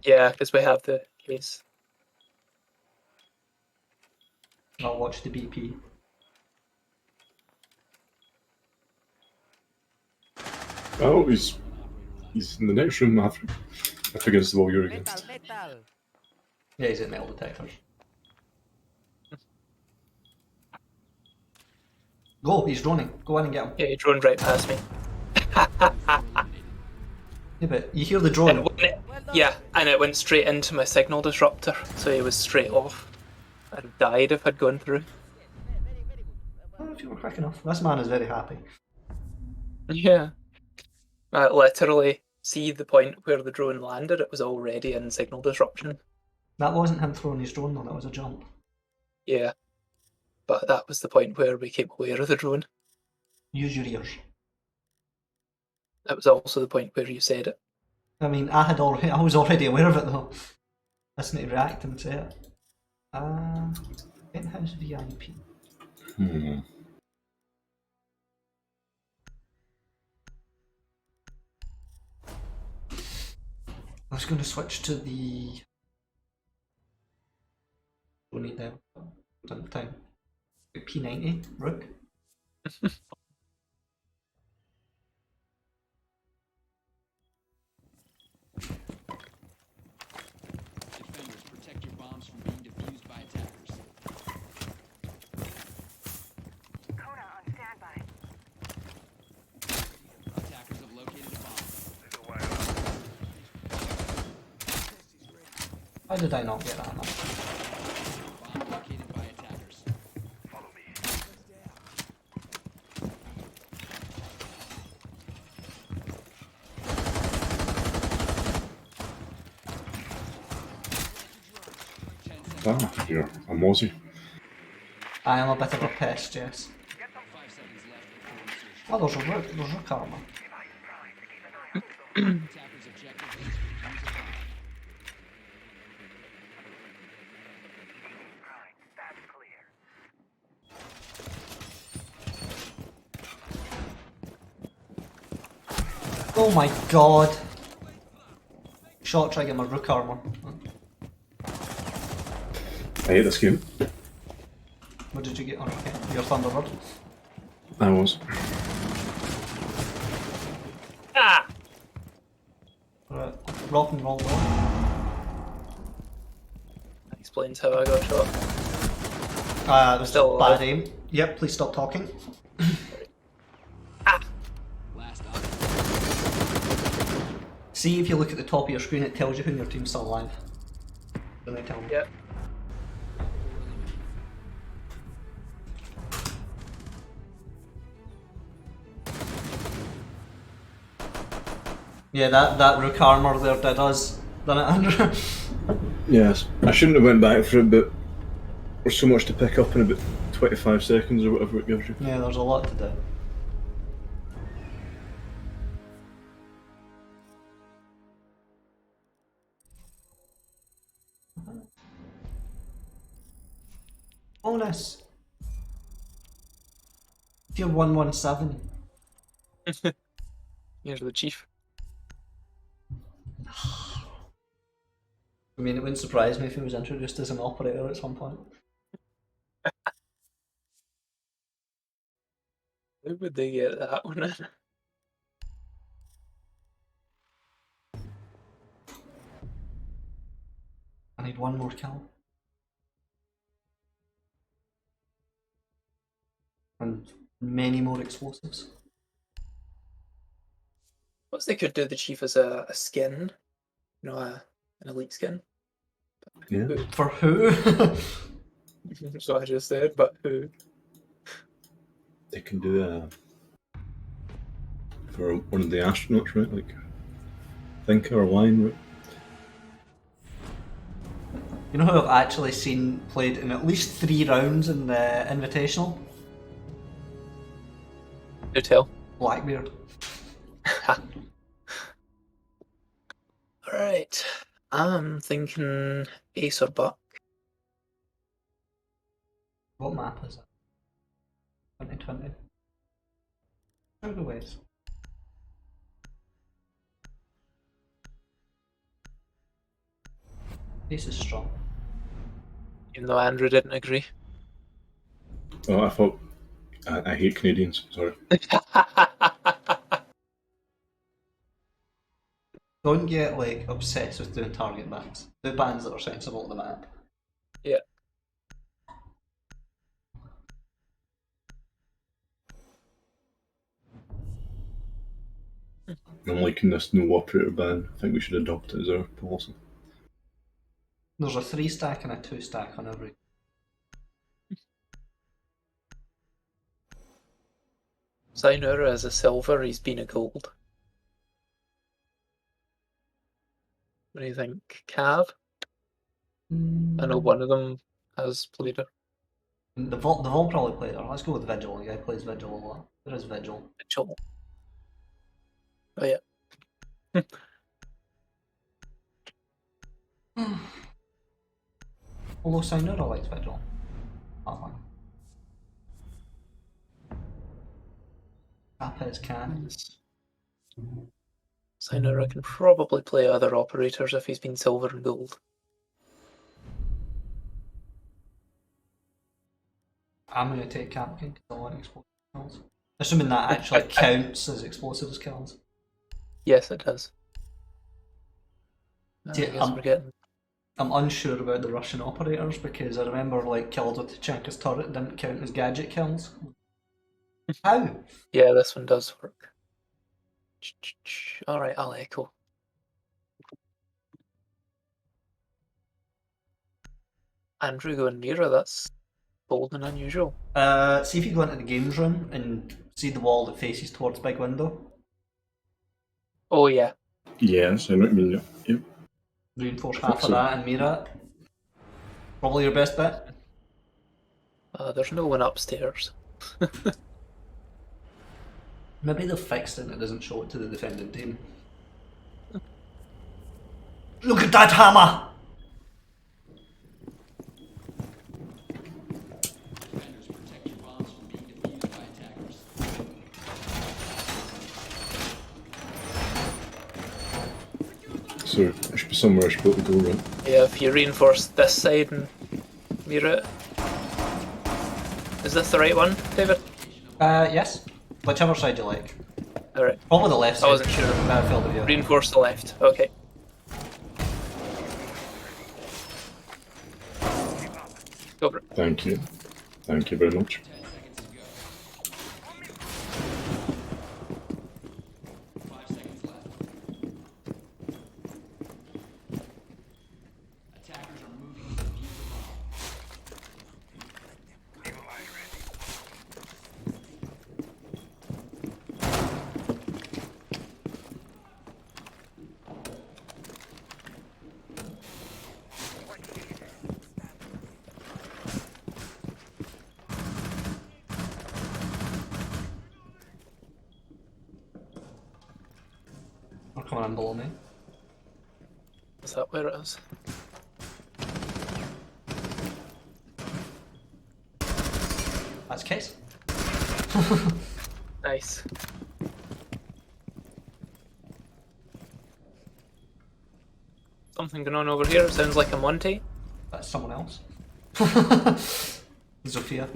Yeah, because we have the case. I'll watch the BP. Oh, he's in the next room, Maverick. I figure it's the wall you're against. Yeah, he's at metal detectors. Go, he's droning. Go in and get him. Yeah, he droned right past me. Yeah, but you hear the And drone. when it, yeah, and it went straight into my signal disruptor, so he was straight off. I'd have died if I'd gone through. Oh, if you were quick enough. This man is very happy. Yeah. I literally see the point where the drone landed, it was already in signal disruption. That wasn't him throwing his drone though, that was a jump. Yeah. But that was the point where we became aware of the drone. Use your ears. That was also the point where you said it. I mean, I was already aware of it though. Listen to react and say it. Penthouse VIP. I was going to switch to the. Don't need them. Don't have time. P90 Rook. Defenders, protect your bombs from being defused by attackers. Kona on standby. Attackers have located a bomb. Why did I not get that? Bomb located by attackers. You're a mozzie. I am a bit of a pest, yes. 5 seconds left before insertion. Oh, there's Rook armor. Attackers' objective is to defuse a bomb. That's clear. Oh my god! Shot trying to get my Rook armor. I hate this game. What did you get on? Okay, your Thunderbird. I was. Ah! Right, rock and roll. That explains how I got shot. That was Still bad alive. aim. Yep, please stop talking. Ah! Last op. See if you look at the top of your screen, it tells you when your team's still alive. Doesn't it tell me? Yeah. Yeah, that Rook armor there did us, didn't it, Andrew? Yes. I shouldn't have went back for it, but there's so much to pick up in about 25 seconds or whatever it gives you. Yeah, there's a lot to do. Bonus! Tier 117. Here's the chief. I mean, it wouldn't surprise me if he was introduced as an operator at some point. How would they get that one in? need one more kill. And many more explosives. What they could do the chief as a skin, you know, an elite skin. Yeah. For who? That's what I just said, but who? They can do for one of the astronauts, right? Like Thinker or Wine, right? You know who I've actually seen played in at least 3 rounds in the Invitational? Do tell. Blackbeard. Alright. I'm thinking Ace or Buck. What map is it? 2020. Show the ways. This is strong. Even though Andrew didn't agree. Oh, I thought I hate Canadians. Sorry. Don't get like obsessed with doing target bans. Do bans that are sensible to the map. Yeah. I'm liking this no operator ban. I think we should adopt it as our policy. There's a 3 stack and a 2 stack on every. Zainura is a silver, he's been a gold. What do you think? Cav? I know one of them has played her. The Vol probably played her. Let's go with Vigil. The guy plays Vigil a lot. There is Vigil. Mitchell. Oh yeah. Although Sinura likes Vigil. Oh, Capes can. Zainura can probably play other operators if he's been silver and gold. I'm going to take Capkin because I want explosive kills. Assuming that actually counts as explosives kills. Yes, it does. I See, guess we're getting... I'm unsure about the Russian operators because I remember like kills with Tachenko's turret didn't count as gadget kills. How? Yeah, this one does work. Alright, I'll echo. Andrew going Mira, that's bold and unusual. See if you go into the games room and see the wall that faces towards big window. Oh yeah. Yes, I know what you mean. Yep. Reinforce I half think of so. that and mirror it. Probably your best bet. There's no one upstairs. Maybe they've fixed it and it doesn't show it to the defending team. Look at that hammer! Defenders, protect your bombs from being defused by attackers. So there should be somewhere I should be able to go, right? Yeah, if you reinforce this side and mirror it. Is this the right one, David? Yes. Whichever side you like. Alright. Probably the left side. I wasn't sure. Field of view. Reinforce the left. Okay. Go for it. Thank you. Thank you very much. 10 seconds to go. 5 seconds left. Attackers are moving to defuse the bomb. Evil eye ready. They're coming in below me. Is that where it is? That's case. Nice. Something going on over here. It sounds like a Monty. That's someone else. Zofia.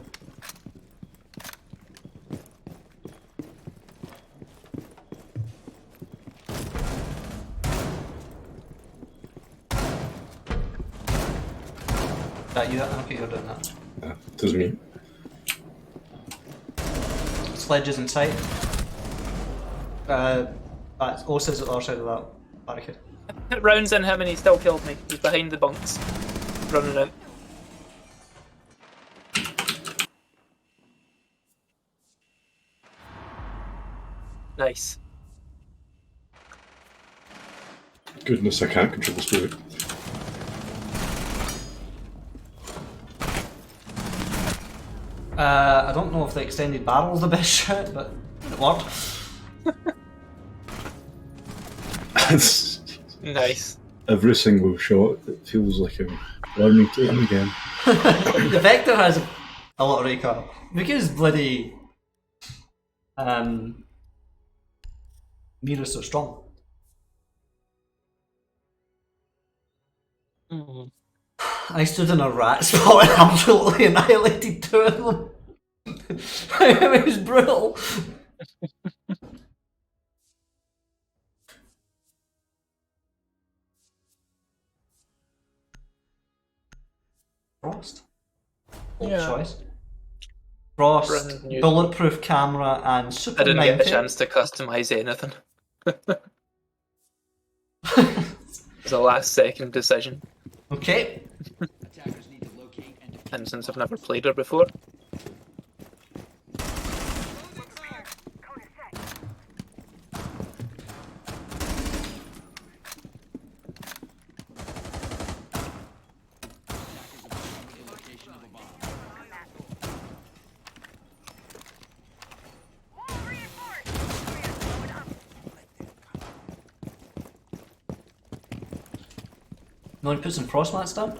That you? Okay, you're doing that. Yeah, it was me. Sledges in sight. That's Osa's at the other side of that barricade. Rounds in him and he still killed me. He's behind the bunks. Running out. Nice. Goodness, I can't control the spirit. I don't know if the extended barrel's the best shot, but it worked. Nice. Every single shot, it feels like I'm learning to aim again. The Vector has a lot of recoil because bloody Mira's so strong. I stood in a rat spot and absolutely annihilated two of them. It was brutal. Frost? Old Yeah. choice. Frost, Brand new. bulletproof camera, and Super I didn't get 90. the chance to customize anything. It was a last second decision. Okay. Attackers need to locate and defuse. And since I've never played her before, Attackers have discovered the location of a bomb. You want to put some frost mats down?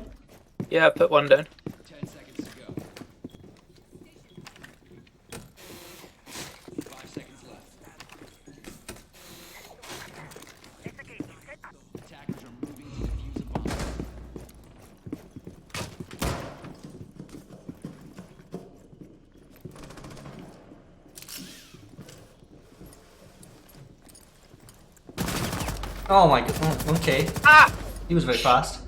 yeah, I put one down. 10 seconds to go. 5 seconds left. Attackers are moving to defuse a bomb. Oh my god. Okay. Ah! He was very fast.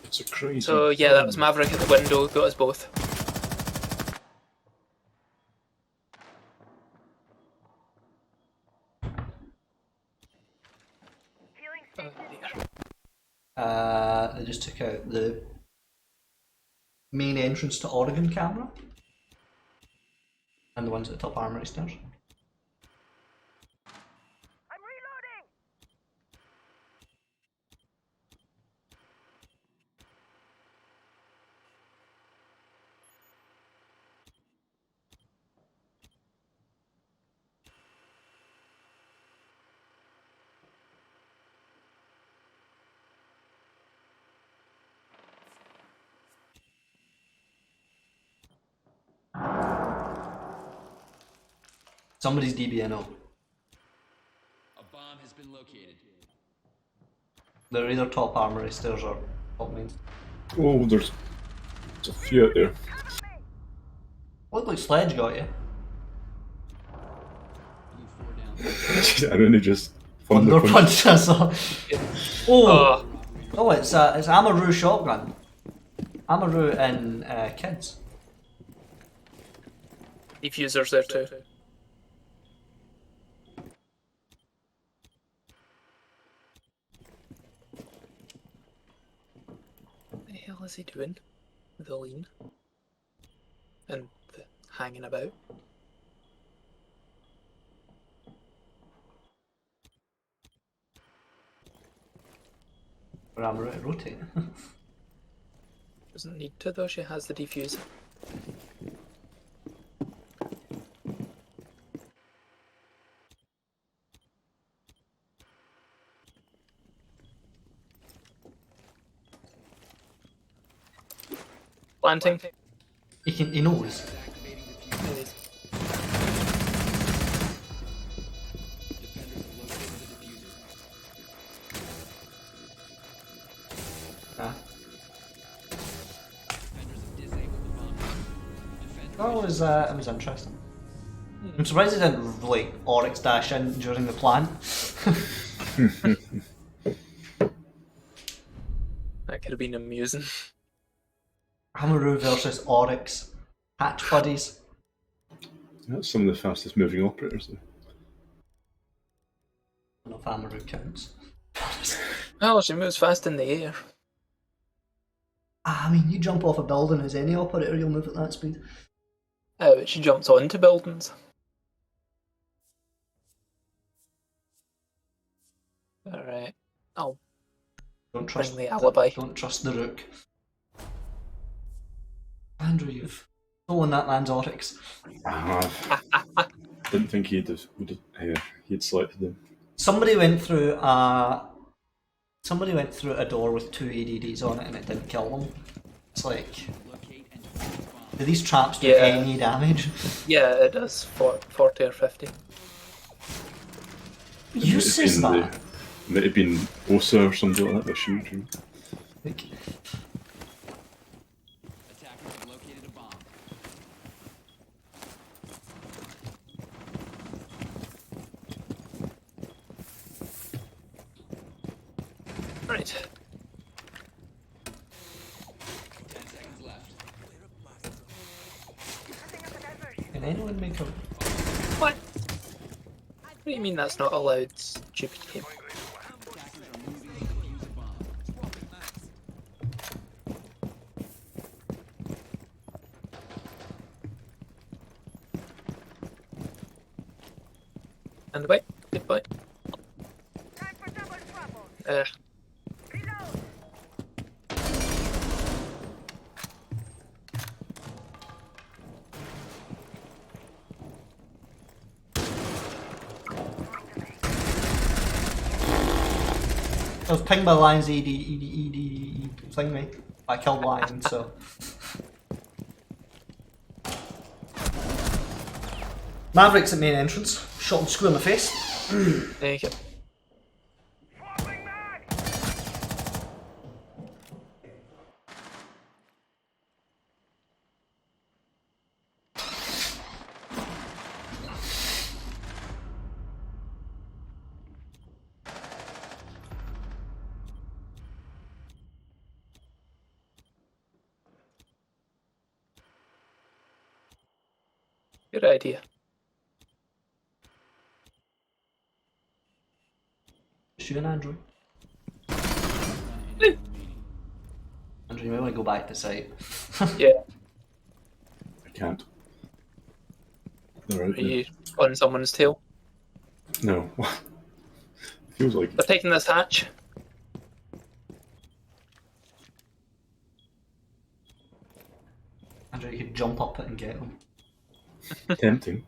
It's a crazy. So yeah, that was Maverick at the window, got us both. Oh, dear. They just took out the main entrance to Oregon camera. And the ones at the top armory stairs. I'm reloading! Somebody's DBNO. A bomb has been located. They're either top armory stairs or top main. Oh, there's a few out there. Looked like Sledge got you. Blue 4 down. I really just thunder Thunder punch. punch us off. Oh! Oh, it's Amaru shotgun. Amaru and kids. Diffusers there too. What the hell is he doing? The lean. And the hanging about. For Amaru to rotate. Doesn't need to though, she has the diffuser. Planting. He knows. Activating defuse. Defenders have located the diffuser. Ah. Defenders have disabled the bomb. Defender That was interesting. I'm surprised they didn't like Oryx dash in during the plan. That could have been amusing. Amaru versus Oryx. Hatch buddies. That's some of the fastest moving operators. Though. I don't know if Amaru counts. Well, she moves fast in the air. I mean, you jump off a building as any operator, you'll move at that speed. Oh, but she jumps onto buildings. Alright. I'll Don't trust bring the alibi. Don't trust the rook. Andrew, you've stolen that man's Oryx. Didn't think he'd selected them. Somebody went through a door with 2 ADDs on it and it didn't kill them. It's like, Locate and defuse bombs. do these traps do Yeah. any damage? Yeah, it does 40 or 50. You says that. It might have been Osa or something like that, the shooter. Like, Attackers have located a bomb. Right. 10 seconds left. Setting up a diversion. can anyone make a... What? What do you mean that's not allowed, stupid game? Attackers are moving to defuse a bomb. And wait, good boy. Time for double trouble. There. Reload. I was pinged by Lion's ED thing, mate. I killed Lion, so... Maverick's at main entrance. Shot him square in the face. There you go. Falling mag. Good idea. Shoot an Andrew. Enemy remaining. Andrew, you may want to go back to site. Yeah, I can't. They're out are there. you on someone's tail? No. Feels like They're taking this hatch. Andrew, you could jump up it and get them. tempting.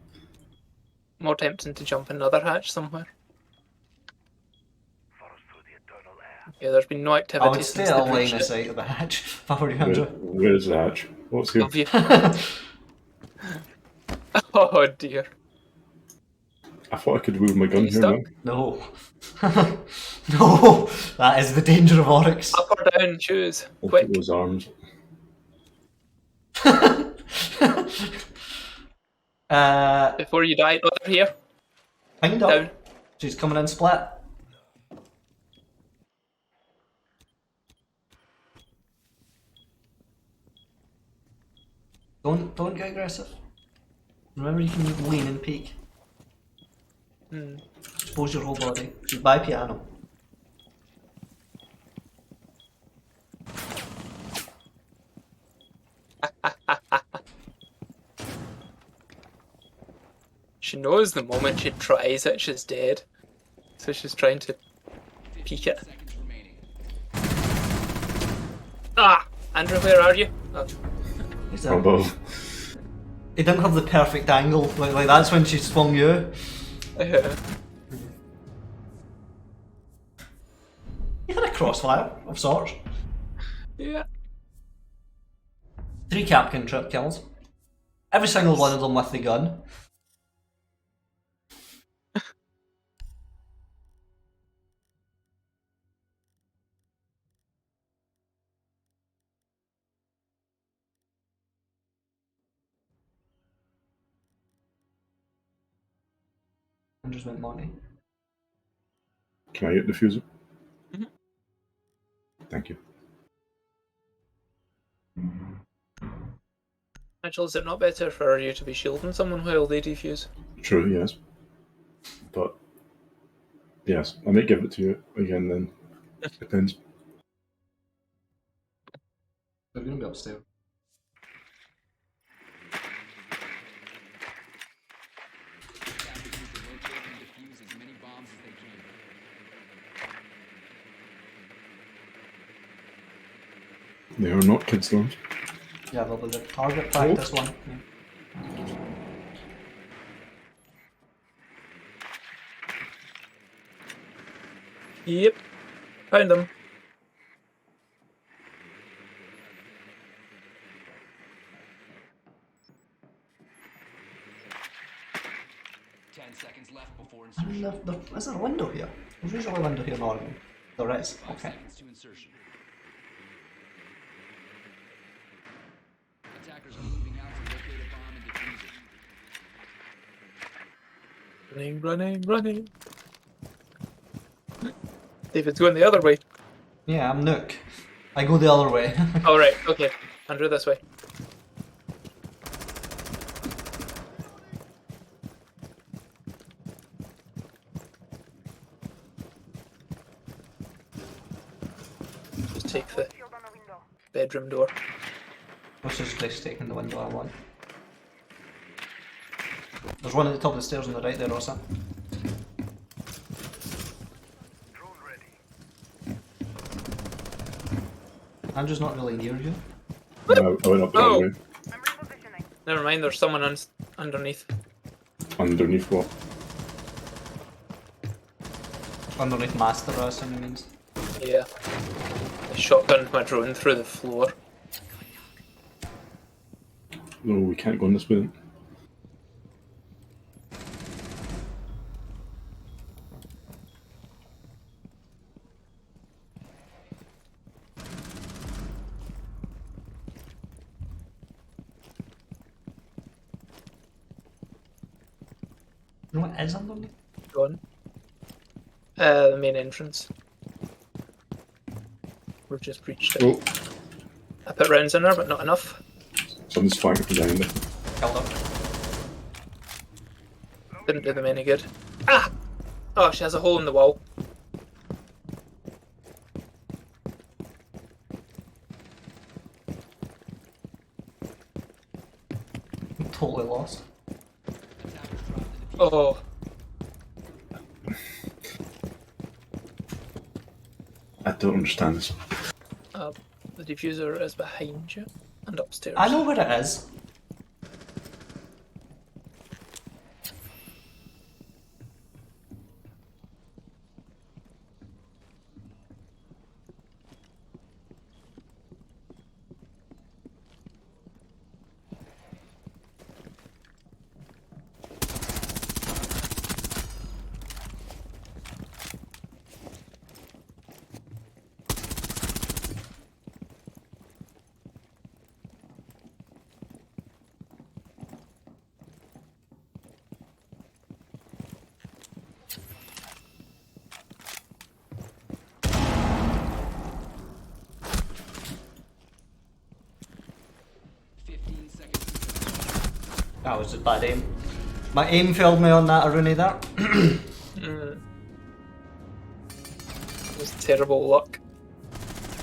More tempting to jump another hatch somewhere. Force through the eternal air. Yeah, there's been no I activity would stay since at the a line breach of it. sight of the hatch if I were you, Where, Andrew. where's the hatch? What's here? Love you. Oh dear. I thought I could wield my gun You here stuck? now. No. No! That is the danger of Oryx. Up or down, choose. I'll Quick. put those arms. Before you die, over here. Pinged up. Down. She's coming in split. Don't get aggressive. Remember, you can lean and peek. Hmm. Expose your whole body. She's by piano. She knows the moment she tries it, she's dead. So she's trying to peek it. Seconds remaining. Ah! Andrew, where are you? Oh. He's From above. He didn't have the perfect angle. Like that's when she swung you. You had a crossfire of sorts. Yeah. 3 Capcan trip kills. Every single one of them with the gun. And just went money. Can I get the fuser? Mhm. Thank you. Nigel, is it not better for you to be shielding someone while they defuse? True, yes. But yes, I might give it to you again then. Depends. They're gonna be upstairs. Attackers need to locate and defuse as many bombs as they can. They are not kids' lounge. Yeah, they'll be the target practice one. Yeah. Yep. Found them. Seconds left before I mean, is there a window here? There's usually a window here in Oregon. There is. 5 Okay. seconds to insertion. Attackers are moving out to locate a bomb and defuse it. Running. David's going the other way. Yeah, I'm Nook. I go the other way. Alright, okay. Andrew, this way. Just take the Shield on the window. bedroom door. Let's just taking the window I want. There's one at the top of the stairs on the right there, Rossa. Drone ready. Andrew's not really near you. I went up the Oh. other way. I'm repositioning. Never mind, there's someone underneath. Underneath what? Underneath Master, I assume he means. Yeah. I shotgunned my drone through the floor. No, we can't go on this way then. You know what is underneath? Gone. The main entrance. We've just breached it. Oh, I put rounds in there, but not enough. someone's flanking from behind there. Killed him. Didn't do them any good. Ah! Oh, she has a hole in the wall. I'm totally lost. Attackers dropped the defuse. Oh, I don't understand this. the diffuser is behind you and upstairs. I know where it is. That was just bad aim. My aim failed me on that Aruni there. It was terrible luck.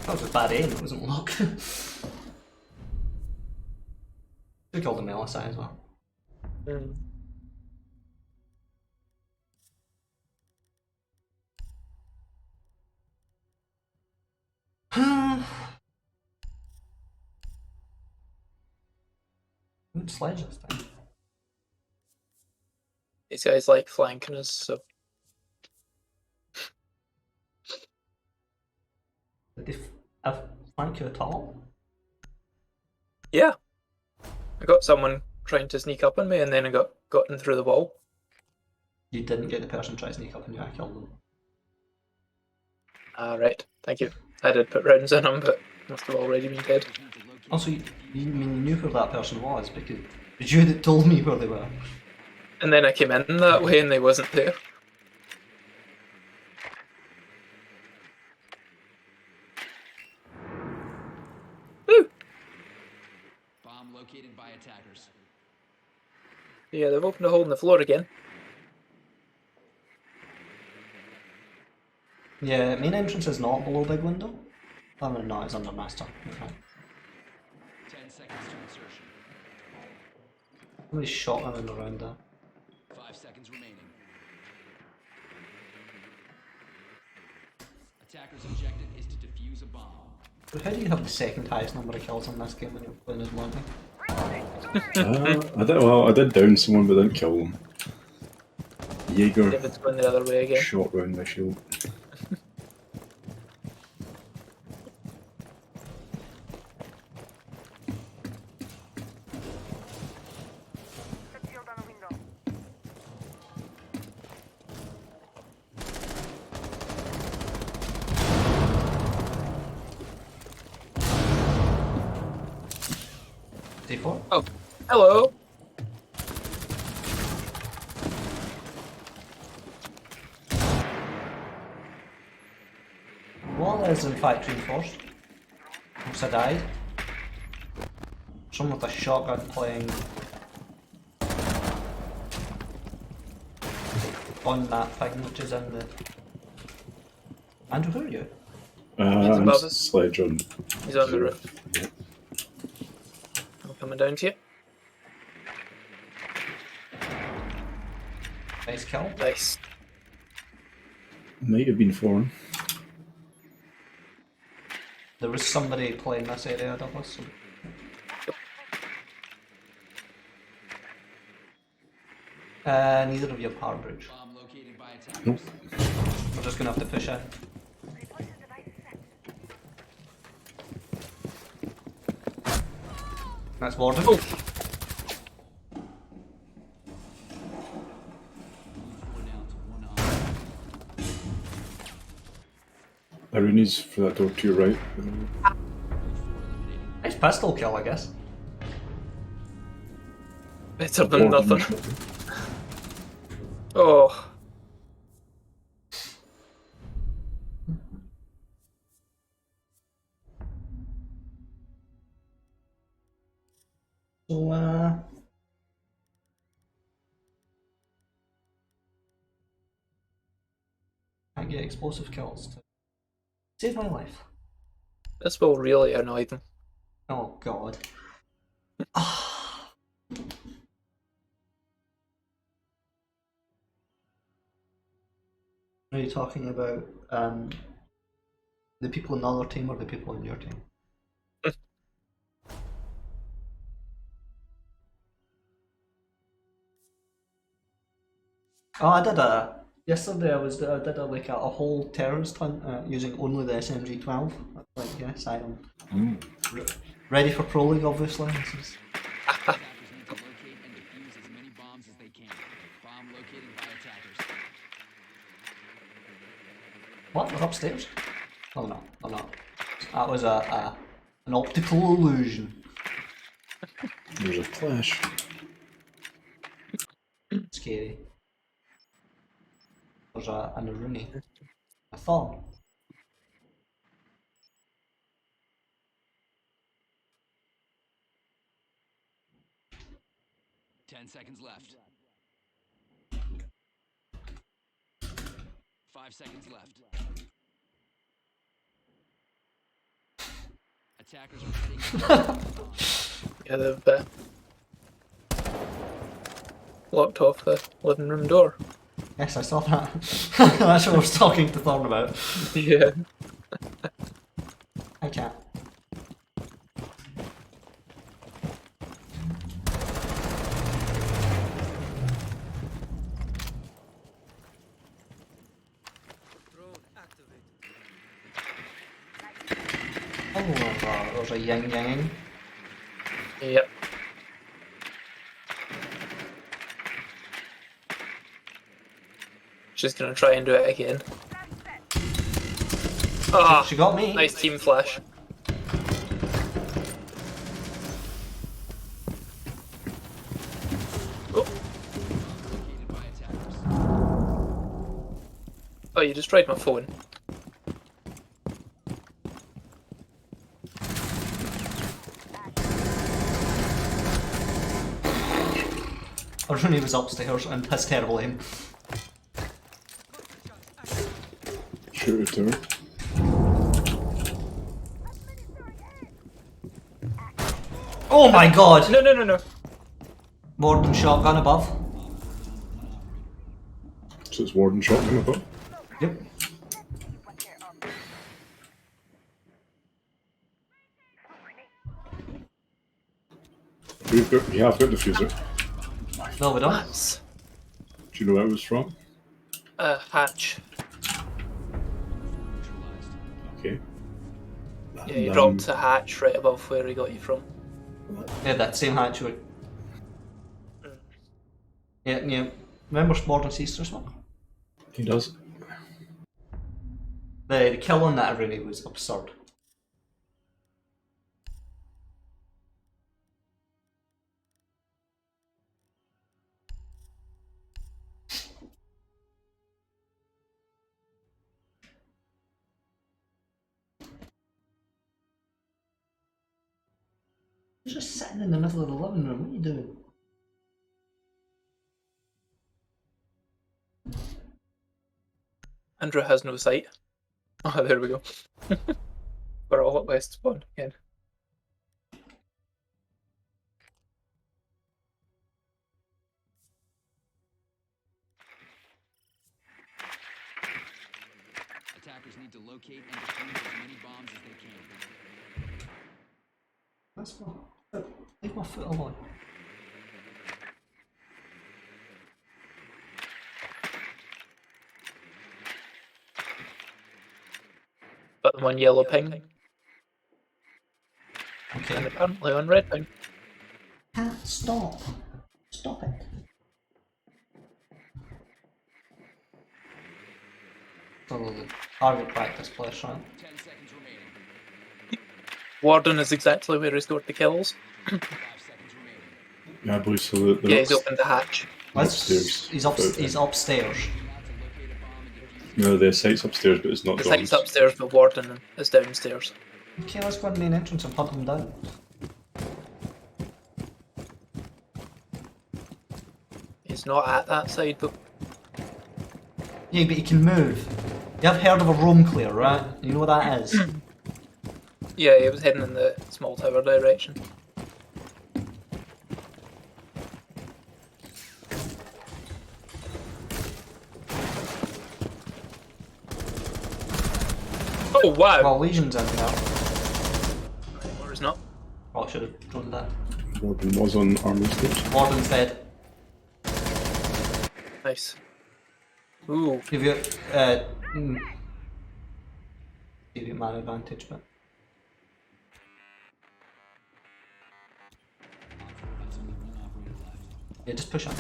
That was a bad aim, it wasn't luck. We killed him LSI as well. Mm. Good sledge this time. These guys like flanking us, so Did they flank you at all? yeah. I got someone trying to sneak up on me, and then I got in through the wall. You didn't get the person trying to sneak up on you, I killed them. Ah, right. Thank you. I did put rounds in him, but must have already been dead. Also, you knew who that person was because it was you that told me where they were. And then I came in that way, and they wasn't there. Woo! Bomb located by attackers. Yeah, they've opened a hole in the floor again. Yeah, main entrance is not below big window. Oh no, it's under master. Okay. 10 seconds to insertion. Somebody shot him in around there. 5 seconds remaining. Attacker's objective is to defuse a bomb. But how do you have the second highest number of kills in this game when you're playing as Monty? I did down someone, but didn't kill them. Jaeger David's going the other way again. shot round my shield. Set shield on a window. D4? Oh, hello. Wall is in fact reinforced. Oops, I died. Someone with a shotgun playing on that thing which is in the... Andrew, who are you? I'm above us. Sledge on. He's on the zero. roof. Yeah. I'm coming down to you. Nice kill. Nice. Might have been foreign. There was somebody playing this area above us. So... neither of you have hard bridge. Bomb located by attackers. Nope. We're just gonna have to push in. Repulsor device set. That's Warden. Four down to 1 on. Aruni's for that door to your right. Nice pistol kill, I guess. Better than Warden nothing. shot. Oh, So, can't get explosive kills to save my life. this will really annoy them. Oh god. Are you talking about the people in the other team or the people in your team? Oh, I did a yesterday. I did a whole terrorist hunt using only the SMG-12. Like, yes, I am ready for Pro League, obviously. This is... Attackers need to locate and defuse as many bombs as they can. Bomb located by attackers. What? They're upstairs? Oh no, oh no. That was an optical illusion. There's a flash. Scary. There's an Aruni. A thorn. Ten seconds left. 5 seconds left. Attackers are heading. Yeah, they've locked off the living room door. Yes, I saw that. That's what I was talking to Thorn about. Yeah. I can't. Oh, there's a yin yang. Yep. She's gonna try and do it again. Ah, She got me. nice team flash. Oh, Located by attackers. oh, you destroyed my phone. Rooney was upstairs and has terrible aim. Shoot it to Oh my god! No, no, no, no. Warden shotgun above. So it's Warden shotgun above. Yep. We have got diffuser. No, we don't. That's Do you know where it was from? a hatch. Okay. Yeah, you dropped a hatch right above where he got you from. Yeah, that same hatch were. Yeah, yeah. Remember Warden Easter smoke? He does. The kill on that Rooney was absurd. You're just sitting in the middle of the living room. What are you doing? Andrew has no sight. Oh, there we go. We're all at West Spawn again. Attackers need to locate and defuse as many bombs as they can. That's my foot. Leave my foot alone. Got them on yellow ping and Okay. apparently on red ping. Can't stop. Stop it. So target practice place, right? 10 seconds remaining. Warden is exactly where he scored the kills. 5 seconds remaining. Yeah, I believe so. The Yeah, he's opened the hatch. upstairs. He's upstairs. Now to locate a bomb and defuse No, the site's upstairs, but it's not The drums. site's upstairs, but Warden is downstairs. Okay, let's go to the main entrance and hunt him down. He's not at that side, but Yeah, but he can move. You have heard of a roam clear, right? You know what that is? yeah, he was heading in the small tower direction. Oh wow! Well, Legion's in there. Or is not. Oh, I should have done that. Warden was on army stairs. Warden's dead. Nice. Ooh, Give you give you man advantage, but yeah, just push up.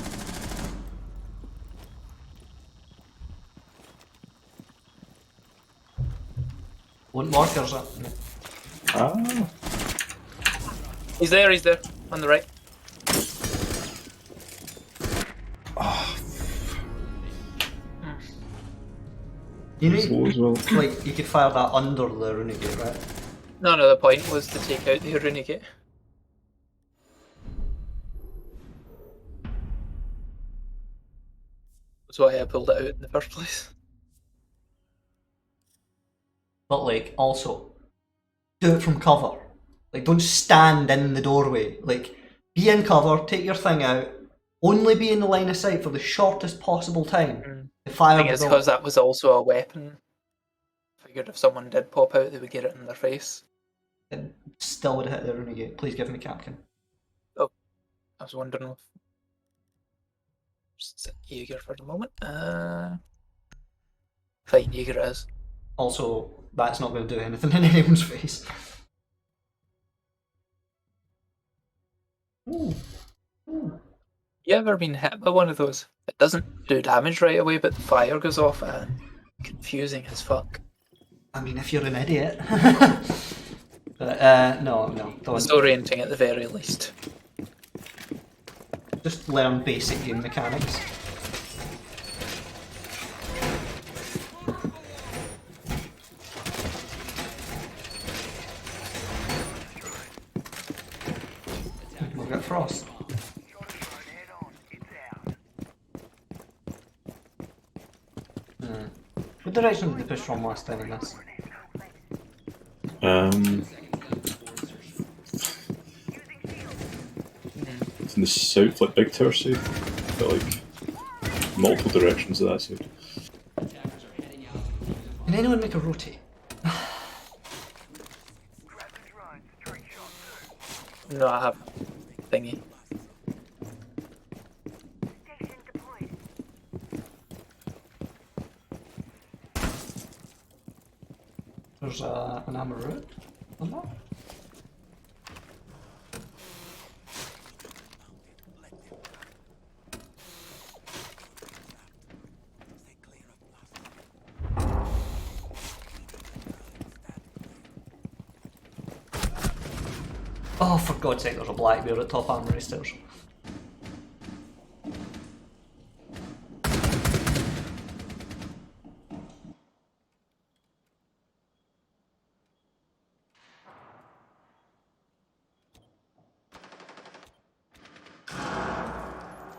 One markers up. Ah, he's there, on the right. You he's low need, as well. like, you could fire that under the renegade, right? No, the point was to take out the renegade. That's why I pulled it out in the first place. But like, also, do it from cover. Like, don't stand in the doorway. Like, be in cover, take your thing out, only be in the line of sight for the shortest possible time. To I fire think the it's door. because that was also a weapon. Figured if someone did pop out, they would get it in their face. It still would have hit the renegade. Please give me Captain. I was wondering if... Just Jaeger for the moment. Fine, Jaeger it is. Also, that's not going to do anything in anyone's face. Ooh. Ooh. You ever been hit by one of those? It doesn't do damage right away, but the fire goes off and confusing as fuck. I mean, if you're an idiot. But, no, don't. Disorienting at the very least. Just learn basic game mechanics. We'll get Frost. Short shot head on. It's there. direction did they push from last time in this? It's in the south, like Big Tower side, but like multiple directions of that side. Attackers are heading out. Can anyone make a rotate? No, I have thingy. Station deployed. There's an ammo route on that. Oh, for God's sake, there's a black bear at top armory stairs.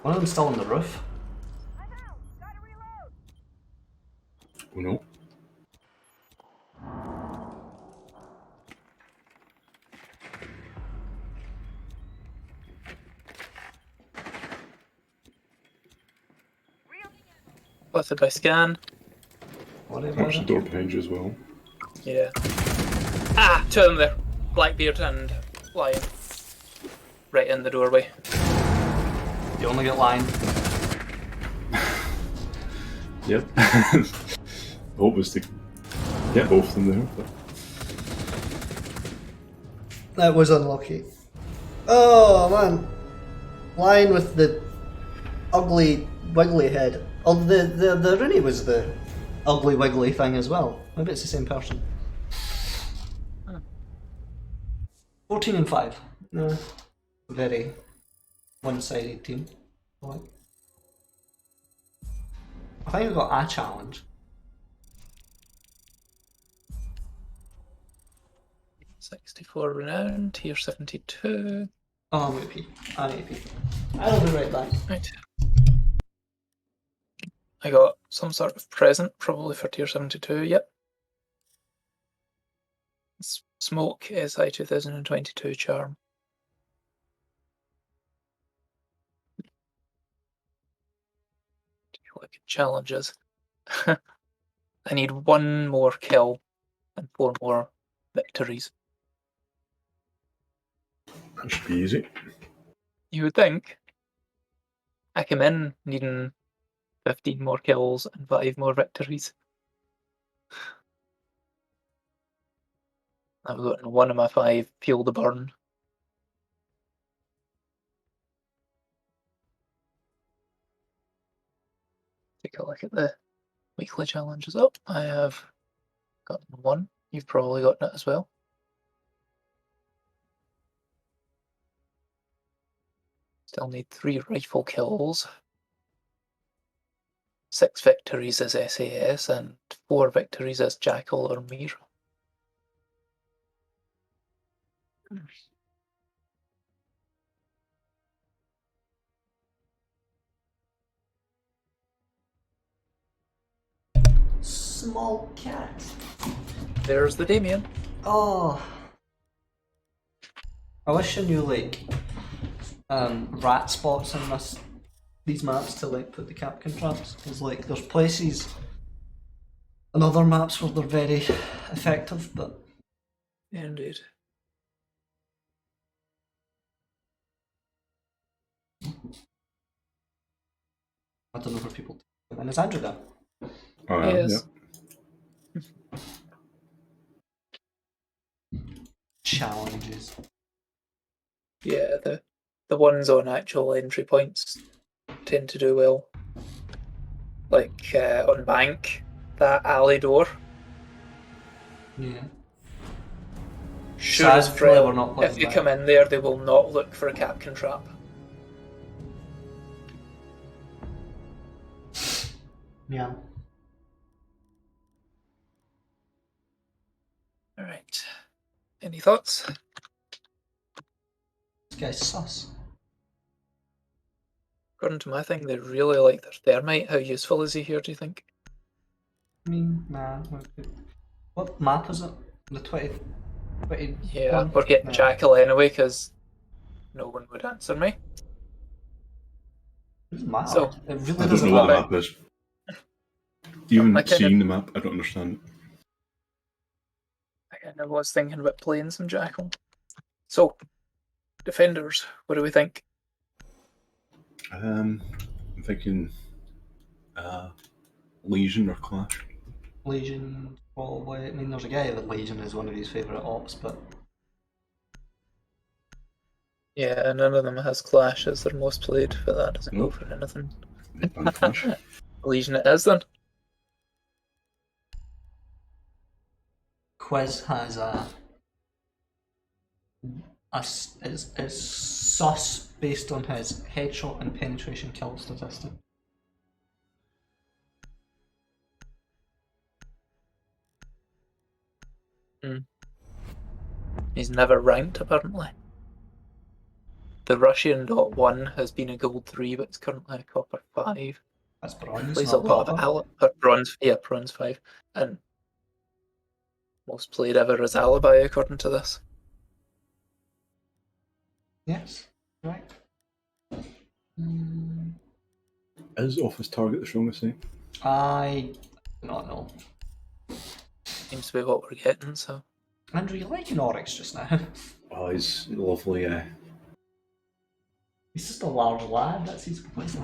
One of them's still on the roof. I'm out. Gotta reload. Oh no. Spotted by scan. Whatever. There's a door behind you as well. Yeah. Ah! Two of them there. Blackbeard and Lion. Right in the doorway. You only get line. Yep. The hope was to get both of them there, but That was unlucky. Oh man. Line with the ugly wiggly head. Oh, the Rooney was the ugly wiggly thing as well. Maybe it's the same person. 14 and 5. No. Very one-sided team. I think I got a challenge. 64 renown, tier 72. Oh, I'm AP. I'm AP. I'll be right back. Right. I got some sort of present, probably for tier 72, yep. Smoke SI 2022 charm. Look at challenges. I need one more kill and 4 more victories. that should be easy. You would think. I come in needing 15 more kills and 5 more victories. I've gotten 1 of my 5 Fuel the Burn. Take a look at the weekly challenges. Oh, I have gotten 1. You've probably gotten it as well. Still need 3 rifle kills. 6 victories as SAS and 4 victories as Jackal or Mir. Small cat. There's the Damien. Oh. I wish I knew like rat spots in these maps to like put the Capcan traps, because like there's places and other maps where they're very effective, but Indeed. I don't know where people take them. And is Andrew there? Oh, Yes. Challenges. Yeah, the ones on actual entry points tend to do well. Like on Bank, that alley door. Yeah. Sure as Sadly, we're Fred, not playing if you Bank. come in there, they will not look for a Capcan trap. Yeah. Alright. Any thoughts? This guy's sus. According to my thing, they really like their thermite. How useful is he here, do you think? I mean, nah. What map is it? The 20. Yeah, one? we're getting No. Jackal anyway because no one would answer me. It doesn't matter. So- it I really don't doesn't know what the matter. map is. Even I kind of- seeing the map, I don't understand it. I kind of was thinking about playing some Jackal. So, Defenders, what do we think? I'm thinking Legion or Clash. Legion, probably. I mean, there's a guy that Legion is one of his favourite ops, but Yeah, none of them has Clash as their most played, but that doesn't go Nope. for anything. And Clash. Legion it is then. Quiz has is sus based on his headshot and penetration kill statistic. He's never ranked apparently. The Russian .1 has been a gold 3, but it's currently a copper 5. That's bronze, Plays a not lot of copper. bronze. Yeah, bronze 5, and most played ever is Alibi according to this. Yes, right. Is Office Target the strongest thing? I do not know. Seems to be what we're getting. So Andrew, you liking Oryx just now? Oh, he's lovely. He's just a large lad. That's his place.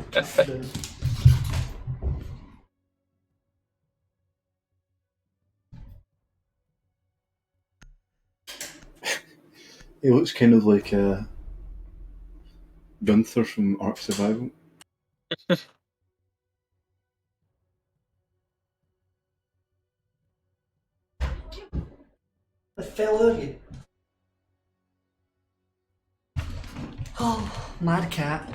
He looks kind of like Gunther from Ark Survival. The fell out you. Oh, mad cat.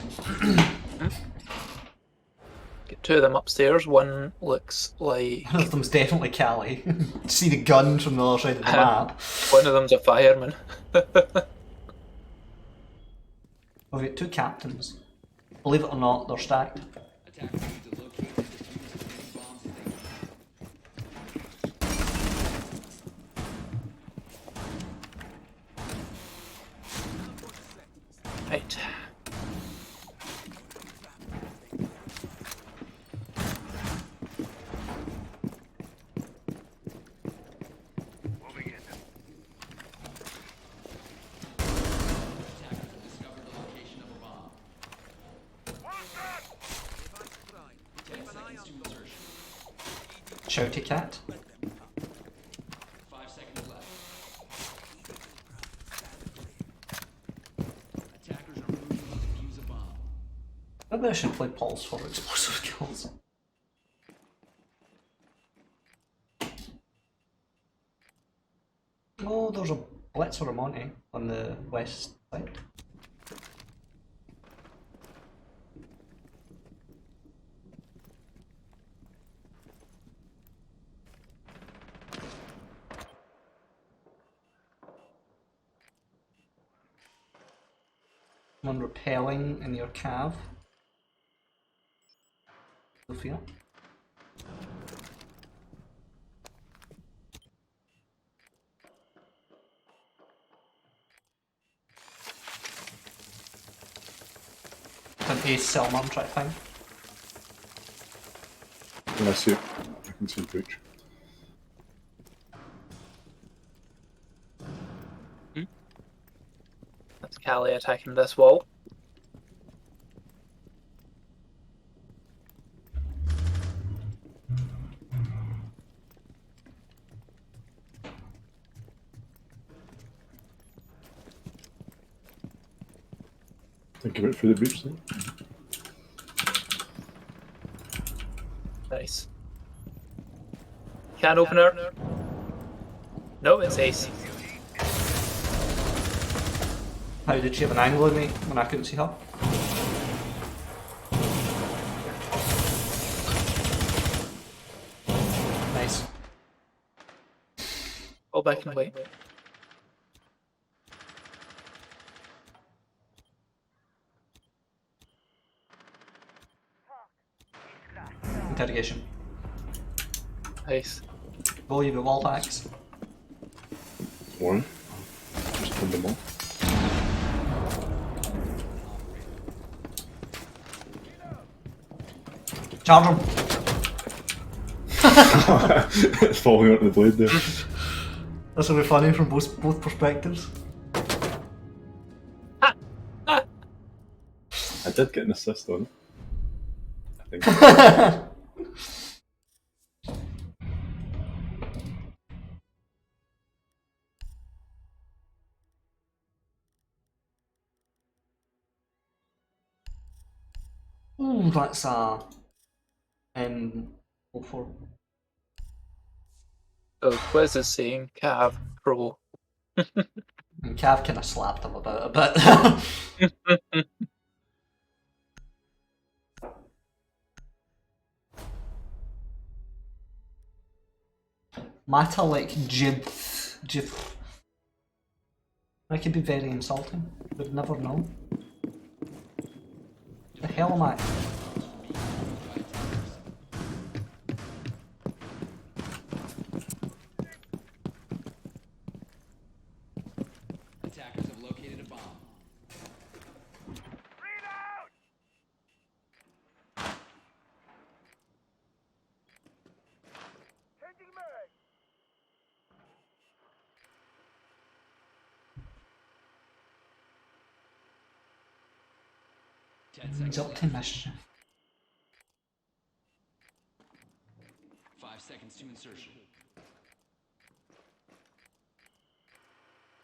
get 2 of them upstairs. One looks like One of them's definitely Callie. See the guns from the other side of the map. one of them's a fireman. We've got 2 captains. Believe it or not, they're stacked. Attackers need to locate and defuse as many bombs as they can. Right. Moving in. Attackers have discovered the location of a bomb. 10 seconds to insertion. Shouty cat. 5 seconds left. Attackers are moving to defuse a bomb. Maybe I should play Pulse for explosive kills. Oh, there's a Blitz or a Monty on the west side. One repelling in your cav. Sophia. An ace Selma I'm trying to find. I see it. I can see Breach. That's Callie attacking this wall. Think of it through the breach thing. Nice. Can opener. No, it's ace. How did she have an angle on me when I couldn't see her? Nice. Go back and wait. Interrogation. Nice. Go, you got wall packs. One. Just turned them off. Charge him. It's falling onto the blade there. This will be funny from both perspectives. I did get an assist on it. I think. Ooh, that's go for. So Quiz is saying Cav Pro. And Cav kind of slapped him about a bit. Matter like jib. That could be very insulting. We'd never know. The hell am I? Attackers have located a bomb. Reload! Changing mag! 10 seconds It's up left. to mischief. 5 seconds to insertion.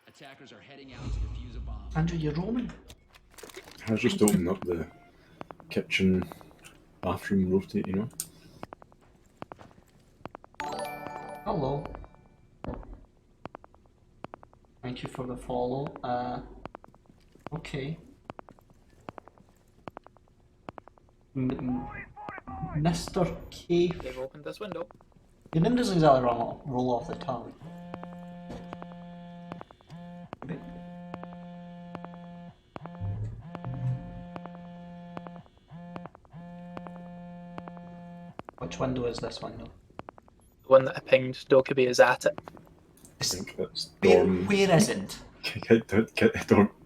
Attackers are heading out to defuse a bomb. Andrew, you're roaming? I was just opening up the kitchen bathroom rotate, you know? Hello. Thank you for the follow. Okay. Mr. K. They've opened this window. Your name doesn't exactly roll off the tongue. Maybe. Which window is this window? The one that I pinged Dokkaebi is at it. I think that's Where, dorm. where is it?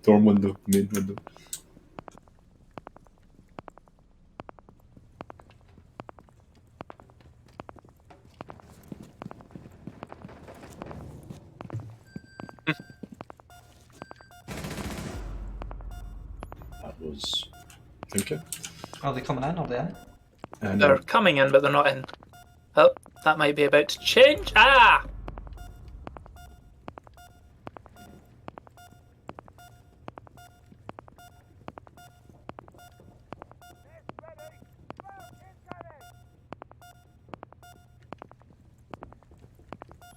Dorm window, main window. That was. I think it. Are they coming in or they in? And They're coming in, but they're not in. Oh, that might be about to change. Ah!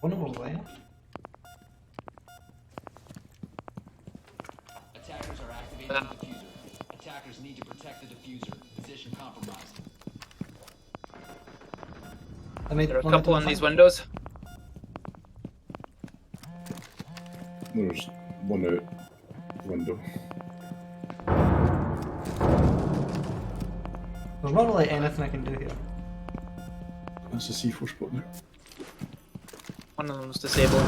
One over there. Attackers are activating the diffuser. Attackers need to protect the diffuser. Position compromised. I made There are a one couple into on the these thing. windows. there's one out window. There's not really anything I can do here. That's a C4 spot there. One of them's disabled.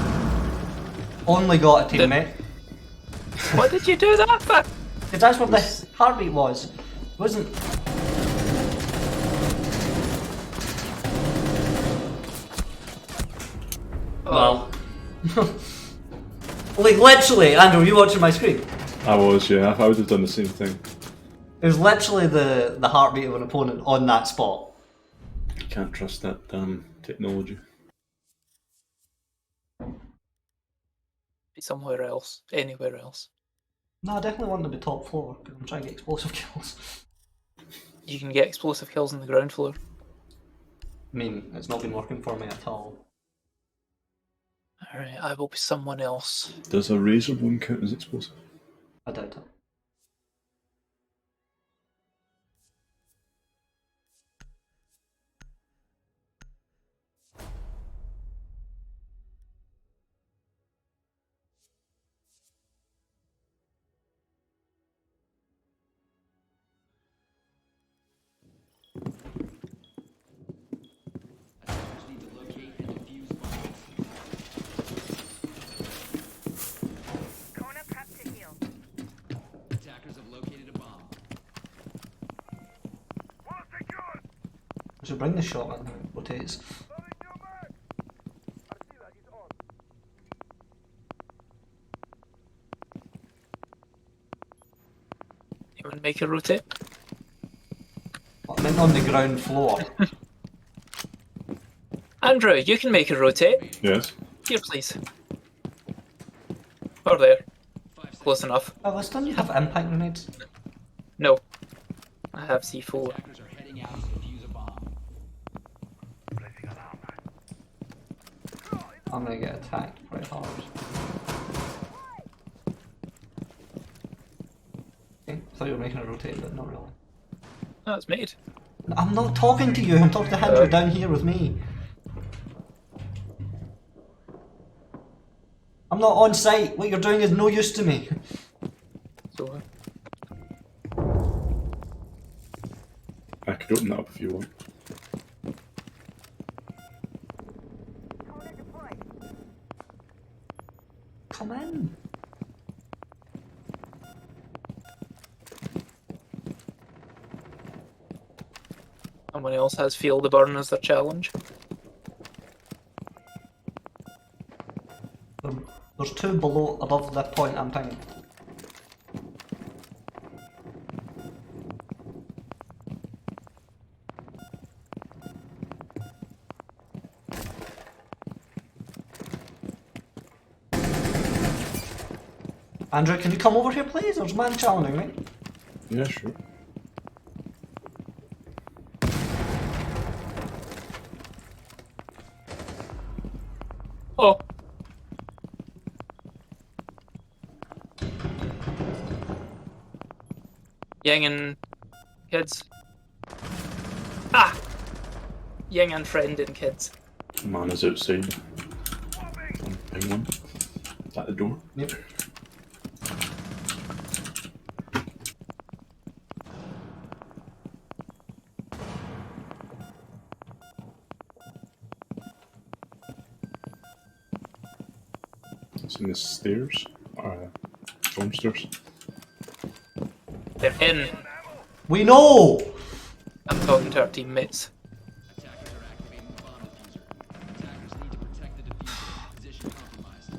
Only got a teammate. What did you do that for? Because that's what the heartbeat was. Wasn't. Well. Like literally, Andrew, you watching my screen? I was, yeah. I would have done the same thing. It was literally the heartbeat of an opponent on that spot. You can't trust that damn technology. Be somewhere else. Anywhere else. No, I definitely want to be top floor because I'm trying to get explosive kills. You can get explosive kills on the ground floor. I mean, it's not been working for me at all. Alright, I will be someone else. Does a razor one count as explosive? I doubt it. Attackers need to locate actually bring the shotgun when it rotates. You want to make it rotate? I meant on the ground floor. Andrew, you can make it rotate. Yes. Here, please. Or there. Close enough. Alice, don't you have impact grenades? No. I have C4. Attackers are heading out to defuse a bomb. I'm gonna get attacked pretty hard. Okay, thought you were making it rotate, but not really. That's made. I'm not talking to you, I'm talking to Andrew down here with me. I'm not on site, what you're doing is no use to me. So, I could open that up if you want. Come in. someone else has Feel the Burn as their challenge. There's two below, above the point I'm thinking. Andrew, can you come over here please? There's a man challenging me. Yeah, sure. Oh. Yang and kids. Ah! Yang and friend and kids. Man is outside. Hang on. Is that the door? Yep. It's in the stairs. Downstairs. They're in. We know! I'm talking to our teammates. Attackers are activating the bomb diffuser. Attackers need to protect the diffuser. Position compromised.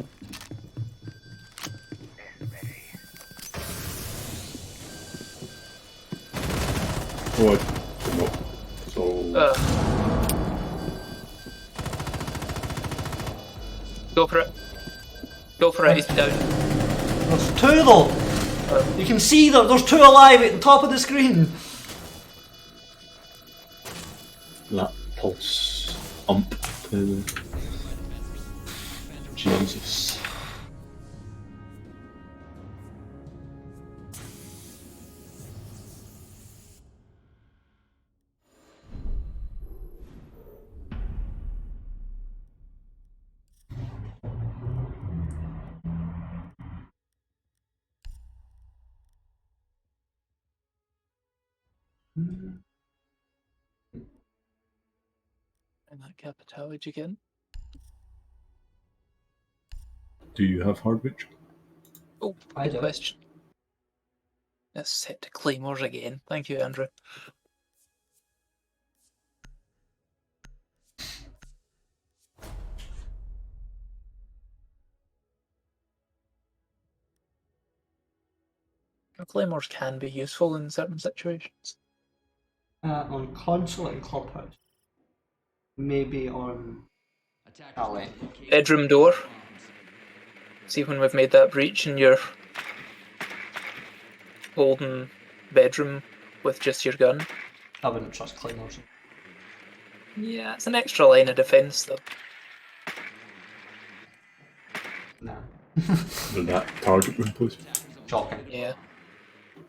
Oh, I no. So Go for it. Go for it, he's down. There's two though! You can see that there's two alive at the top of the screen! that pulse ump to the Jesus. And that capitalage again. Do you have Hardwich? Oh, I good do. question. Let's set to claymores again. Thank you, Andrew. Claymores can be useful in certain situations. On console and clubhouse. Maybe on Attackers alley. need to locate Bedroom door. bombs. See when we've made that breach and you're holding bedroom with just your gun. I wouldn't trust claymores. Yeah, it's an extra line of defense though. Nah. Did that target room, please? Shocking. Yeah.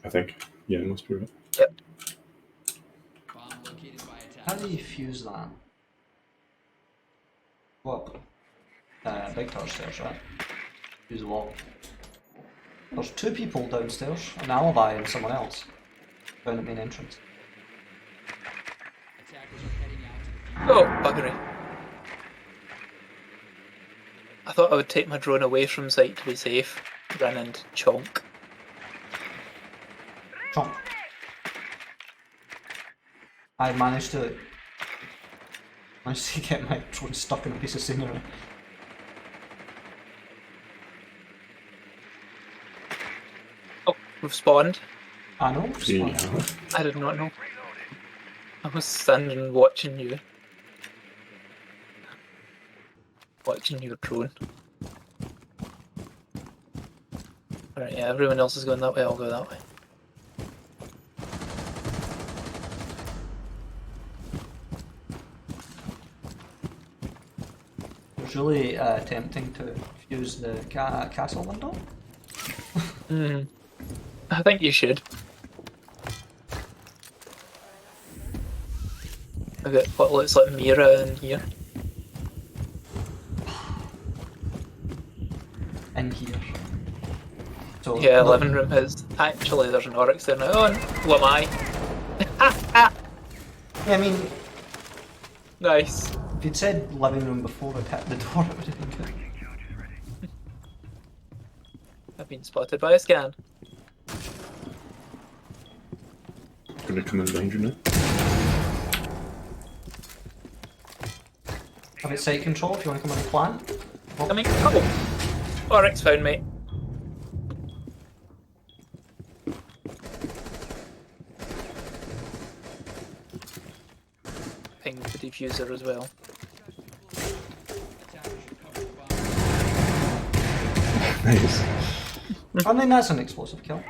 I think. Yeah, it must be right. Bomb located by How attackers. do you fuse that? What? Big tower stairs, right? Fuse the wall. There's two people downstairs, an alibi and someone else. Down at main entrance. Attackers are heading out to defuse. Oh, buggery. I thought I would take my drone away from site to be safe. Ran into chonk. Chomp. I managed to I just get my drone stuck in a piece of scenery. Oh, we've spawned. I know. Yeah. I did not know. I was standing watching you. Watching your drone. Alright, yeah, everyone else is going that way, I'll go that way. It was really tempting to use the castle window. I think you should. I've got what looks like Mira in here. In here. So Yeah, look, living room is. Actually, there's an Oryx there now. Oh, and who am I? yeah, I mean, Nice. if you'd said living room before it hit the door, it would have been good. I've been spotted by a scan. Gonna come in behind you now. Have it site control if you want to come on the plan. I mean, oh! Oryx found me. Pinged the diffuser as well. Nice. I mean, that's an explosive kill.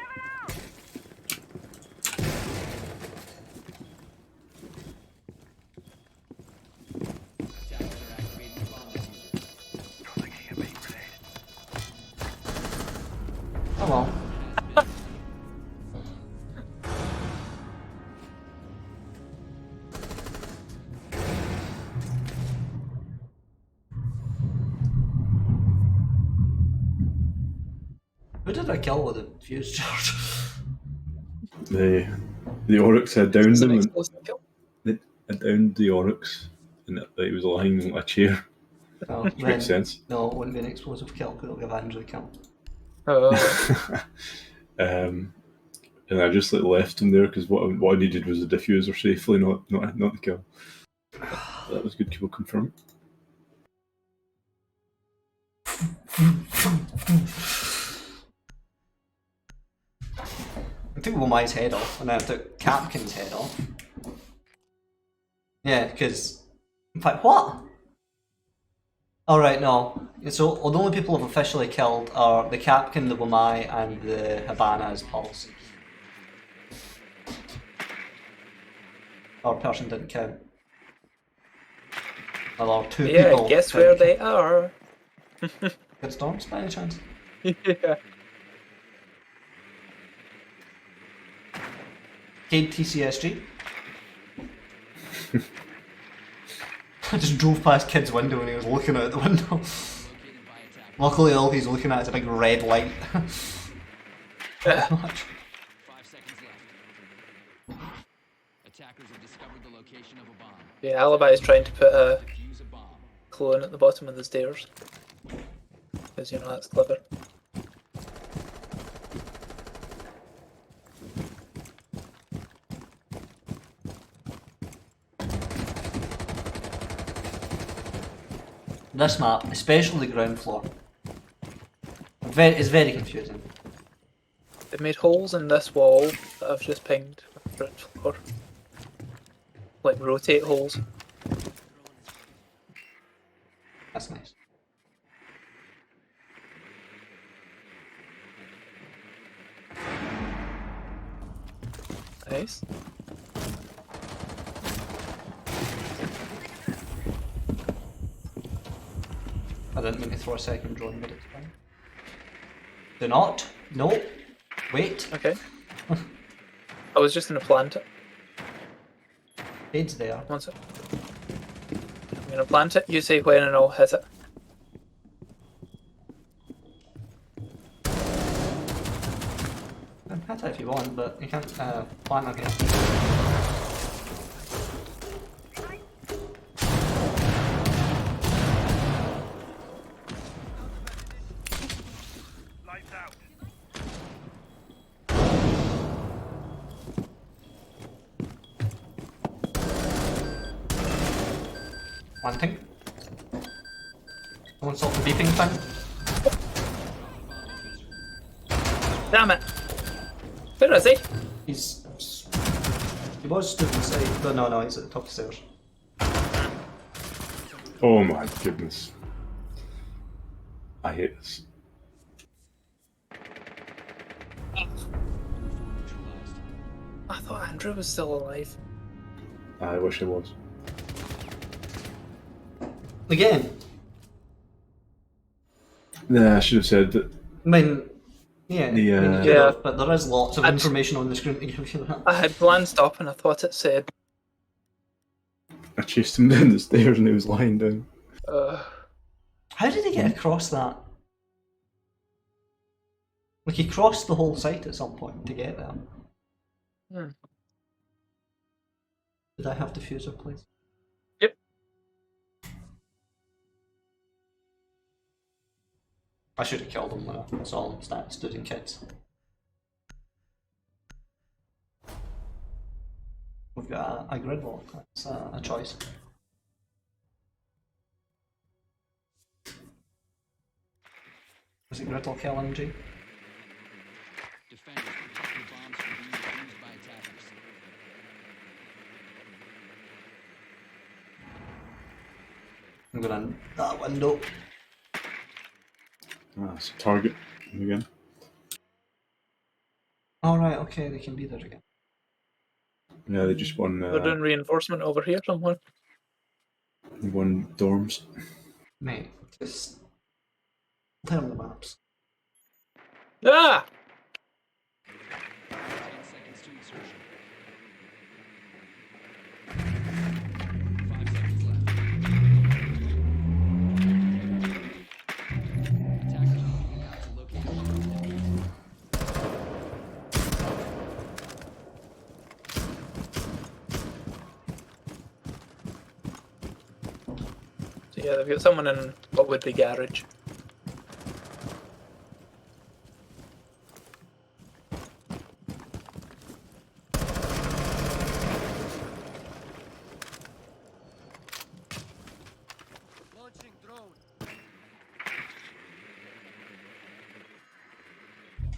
Oh well. Who did I kill with a fuse charge? The Oryx had downed It's an him, and explosive kill. I downed the Oryx, and he was lying on a chair. No, Which makes sense. No, it wouldn't be an explosive kill because it'll give Andrew a kill. Oh, And I just like left him there because what I needed was a diffuser safely, not the kill. That was good. People confirm. I took Womai's head off, and then I took Capkin's head off. Yeah, because... In fact, what? Alright, no. So, the only people I've officially killed are the Capkin, the Womai, and the Habana's Pulse. Our person didn't count. Well, our two yeah, people. guess didn't where count. they are. Good storms, by any chance? Yeah. Cade TCSG. I just drove past Kid's window and he was looking out the window. Luckily, all he's looking at is a big red light. Not much. 5 seconds left. Attackers have discovered the location of a bomb. Yeah, Alibi is trying to put a Defuse a bomb. clone at the bottom of the stairs. Because, you know, that's clever. This map, especially the ground floor, is very confusing. They've made holes in this wall that I've just pinged with the ground floor. Like rotate holes. That's nice. Nice. I didn't mean to throw a second drone, but it's fine. Do not. No. Wait. Okay. I was just gonna plant it. Cade's there. One sec. I'm gonna plant it, you say when and I'll hit it. You can hit it if you want, but you can't plant again. Lights out. Planting. Someone stop the beeping thing. Damn it! Where is he? He was stood inside, but no, he's at the top of the stairs. Oh my goodness. I hate this. I thought Andrew was still alive. I wish I was. Again, Yeah, I should have said that. I mean, yeah, The, I mean, you could Yeah. have, but there is lots of I'd- information on the screen to give you that. I had glanced up and I thought it said, I chased him down the stairs and he was lying down. How did he get across that? Like, he crossed the whole site at some point to get there. Hmm. Did I have diffuser, please? Yep. I should have killed him when I saw him stood in kits. We've got a gridlock, that's a choice. Was it gridlock LMG? Defenders, protect your bombs from being defused by attackers. I'm gonna that window. Ah, it's a target again. Alright, okay, they can be there again. Yeah, they just won. they're doing reinforcement over here somewhere. They won dorms. Mate, just learn the maps. Ah! 10 seconds to insertion. 5 seconds left. Attackers are moving out to locate the bomb and defuse it. So yeah, they've got someone in what would be garage. Launching drone.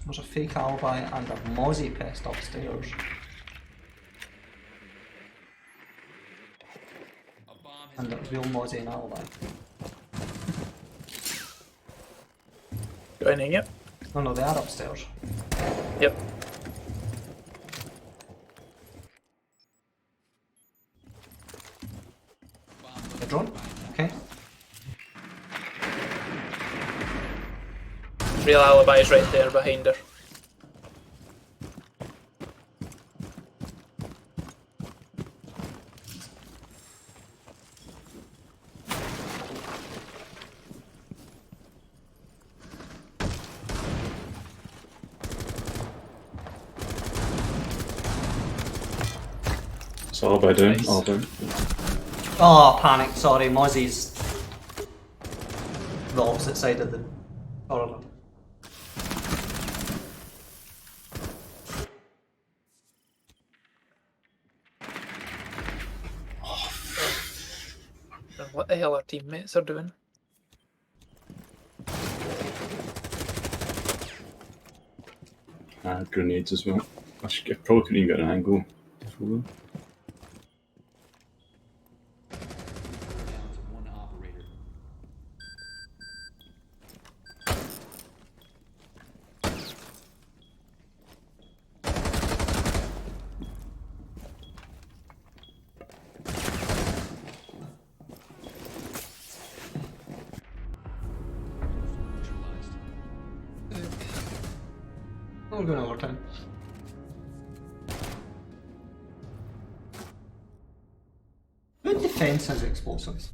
There's a fake alibi and a mozzie pest upstairs. A bomb has And a been real mozzie and alibi. Joining it. No, they are upstairs. Yep. The drone? Okay. Real alibi's right there behind her. It's all by down. Nice. All down. Oh, panic, sorry, mozzie's the opposite side of the corridor. And what the hell our teammates are doing? Grenades as well. I probably couldn't even get an angle. For them. down to one operator. Neutralized. We're going overtime. Good defense has explosives.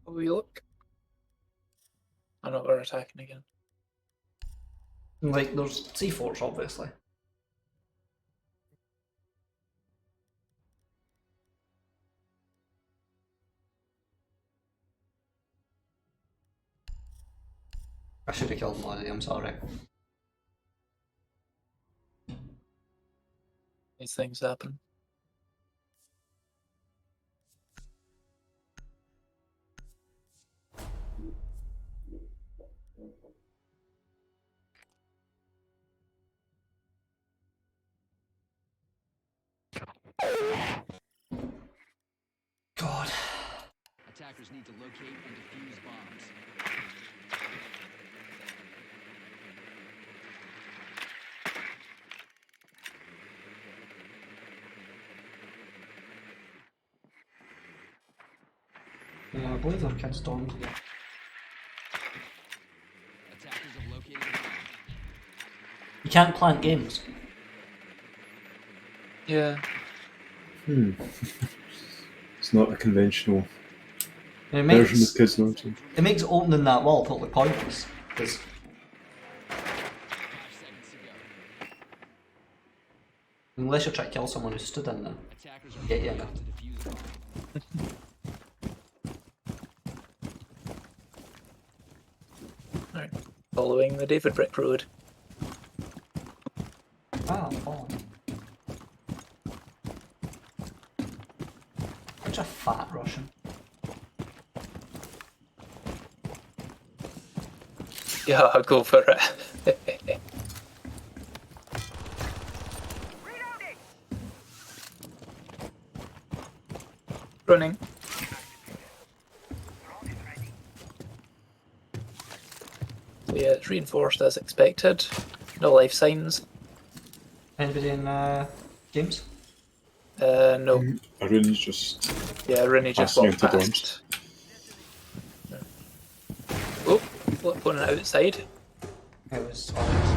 Will we look? I know we're attacking again. Like, there's C4s, obviously. I should have killed Mozzie, I'm sorry. These things happen. Attackers need to locate and defuse bombs. Yeah, I believe their kids stormed here. Attackers have located a bomb. You can't plant games. Yeah. It's not a conventional It version of makes kids nonsense. it makes opening that wall totally pointless because 5 seconds to go. unless you're trying to kill someone who stood in there, Attackers are Yeah, yeah, moving no. to defuse a bomb. Right. Following the David Brick Road. oh. Such a fat Russian. Yeah, I'll go for it. Reloading! Running. So yeah, it's reinforced as expected. No life signs. Anybody in games? No. I really just Yeah, Rooney just Passing walked into past. Oh, one outside. It was orange.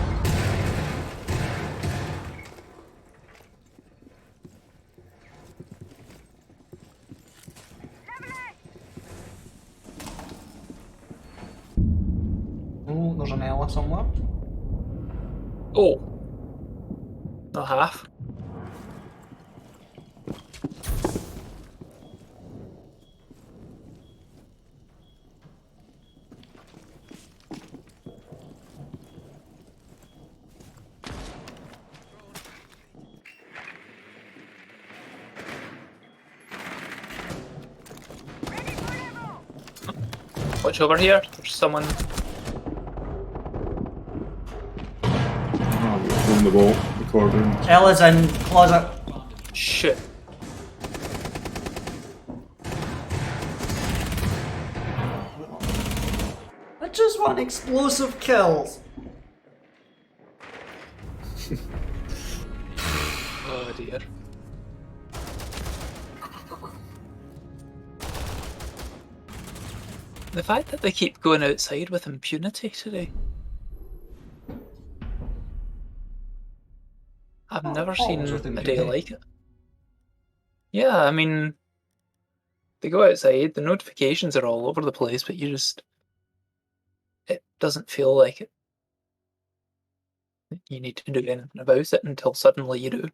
Oh, there's an Ella somewhere. Oh. Not half. Watch over here. There's someone. on the wall, the corridor. Ella's in closet. Shit. I just want explosive kills. Oh dear. The fact that they keep going outside with impunity today. I've Oh, never oh, seen was with a day impunity. like it. Yeah, I mean, they go outside, the notifications are all over the place, but you just. It doesn't feel like it. You need to do anything about it until suddenly you do.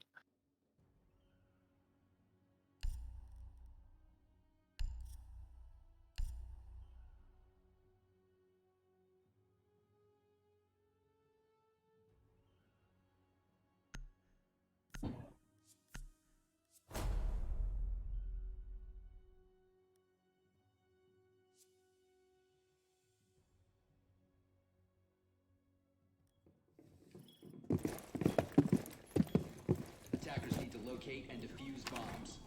Attackers need to locate and defuse bombs.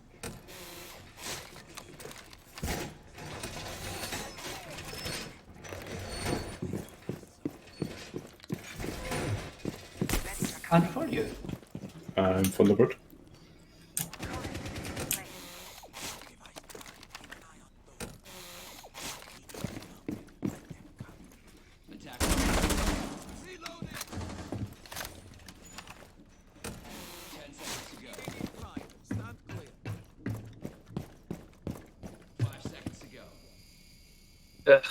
And for you. I'm Thunderbird. Attackers. Reloading. 10 seconds to go. Right, stand clear. 5 seconds to go. Ugh.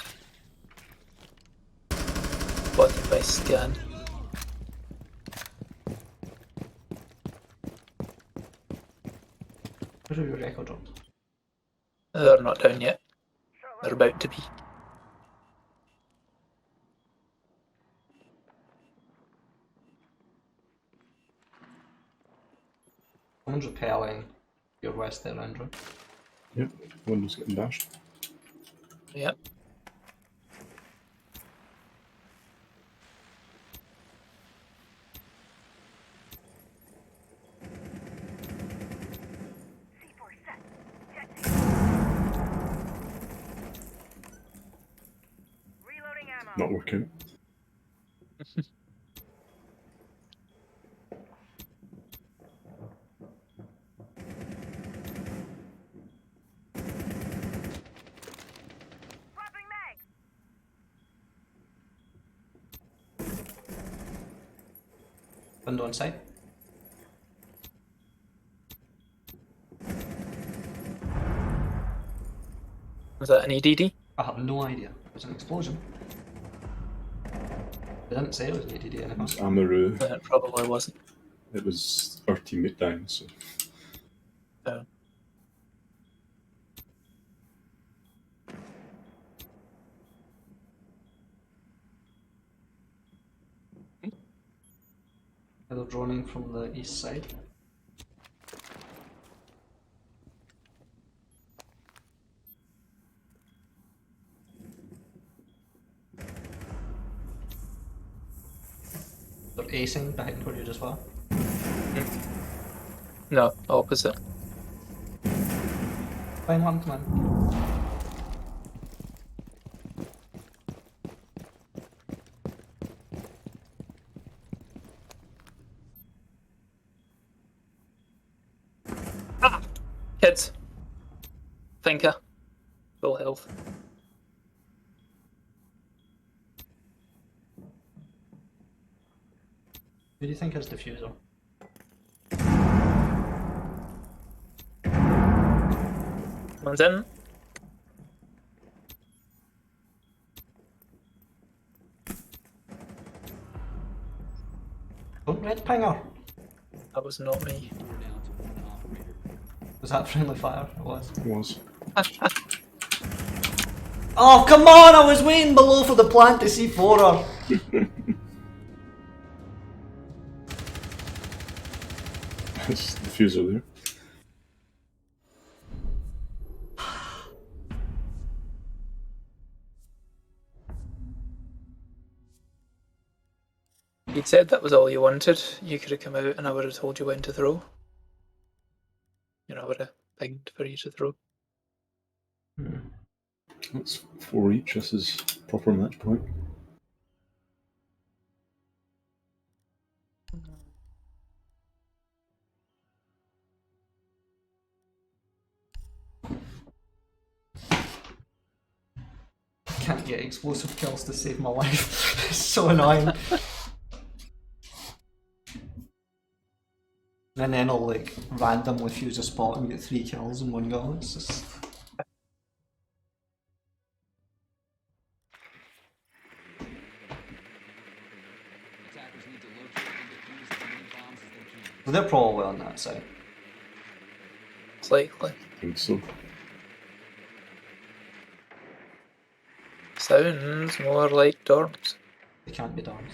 What if I scan? Where are your record drops? They're not down yet. They're about to be. Someone's repelling your west there, Andrew. Yep, Windows getting bashed. Yep. C4 set. Testing. not work out. Swapping mag. Window inside. Was that an EDD? I have no idea. It was an explosion. They didn't say it was an ADD anymore. It's Amaru. It probably wasn't. It was our teammate down, so. Oh. They're droning from the east side. They're acing behind where you just were. No, opposite. Fine one, come on. Kids. Thinker. Full health. Who do you think is diffuser? One's in. Don't red pinger. That was not me. We're down to one operator. Was that friendly fire? It was. It was. Oh come on! I was waiting below for the plant to see her. It's the diffuser there. You'd said that was all you wanted. You could have come out and I would have told you when to throw. You know, I would have pinged for you to throw. That's 4 each. This is proper match point. Can't get explosive kills to save my life. It's so annoying. And then I'll like randomly fuse a spot and get 3 kills in one go. It's just... Attackers need to locate and defuse as many bombs as they can. Well, they're probably on that side. It's likely. I think so. Sounds more like dorms. They can't be dorms.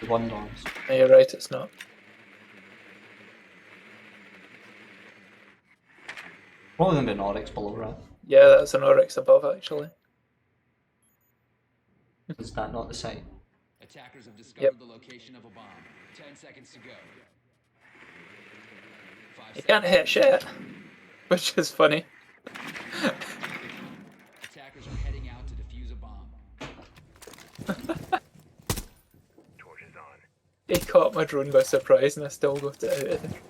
The one dorms. No, you're right, it's not. Probably gonna be an Oryx below, right? Yeah, that's an Oryx above, actually. Is that not the site? Attackers have discovered the location of a bomb. 10 seconds to go. 5 You seconds. can't hit shit, which is funny. Attackers are heading out to defuse a bomb. Torches on. He caught my drone by surprise and I still got it out of there.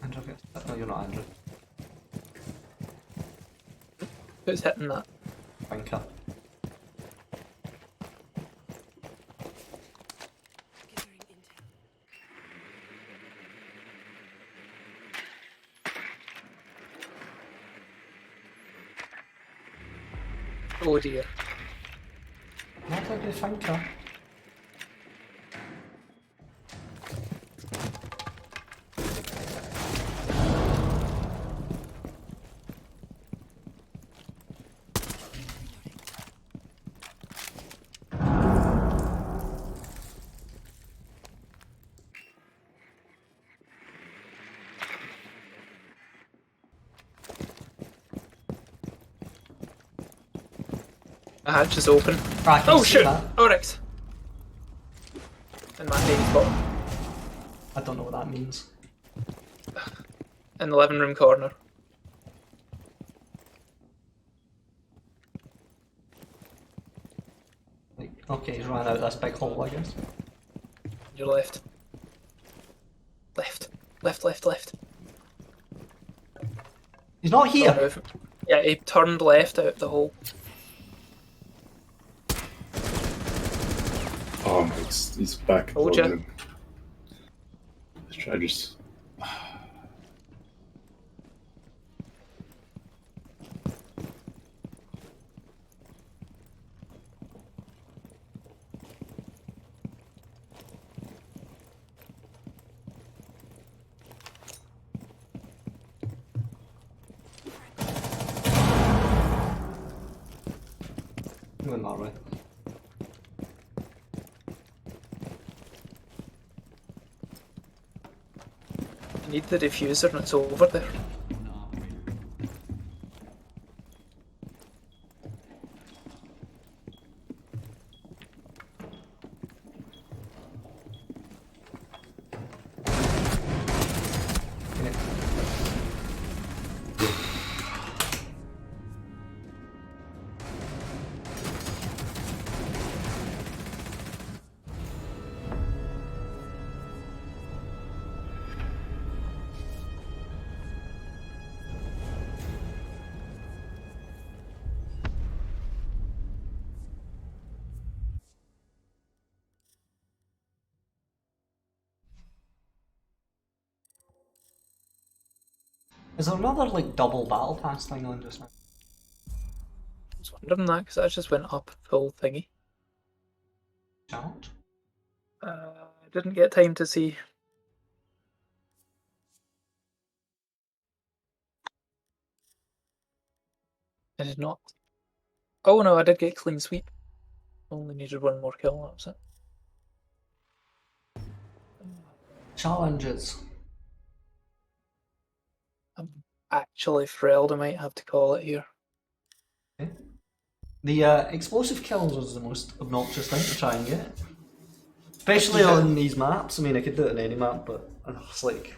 Andrew gets that. No, you're not Andrew. Who's hitting that? Thinker. Gathering intel. Oh dear. What did you Thinker? The hatch is open. Ah, I can Oh see shoot! that. Oryx! In my baby spot. I don't know what that means. In the living room corner. Okay, he's ran out this big hole, I guess. Your left. Left. Left, left, left. He's not Oh, here! no. Yeah, he turned left out the hole. Oh my, he's back. Told ya. Let's try just. He went that way. I need the diffuser and it's over there. On the operator. Is there another like double battle pass thing on just now? I was wondering that because I just went up full thingy. Challenge? I didn't get time to see. I did not. Oh no, I did get clean sweep. Only needed one more kill, that was it. Challenges. I'm actually thrilled I might have to call it here. Okay. The explosive kills was the most obnoxious thing to try and get. Especially on these maps. I mean, I could do it on any map, but it's like...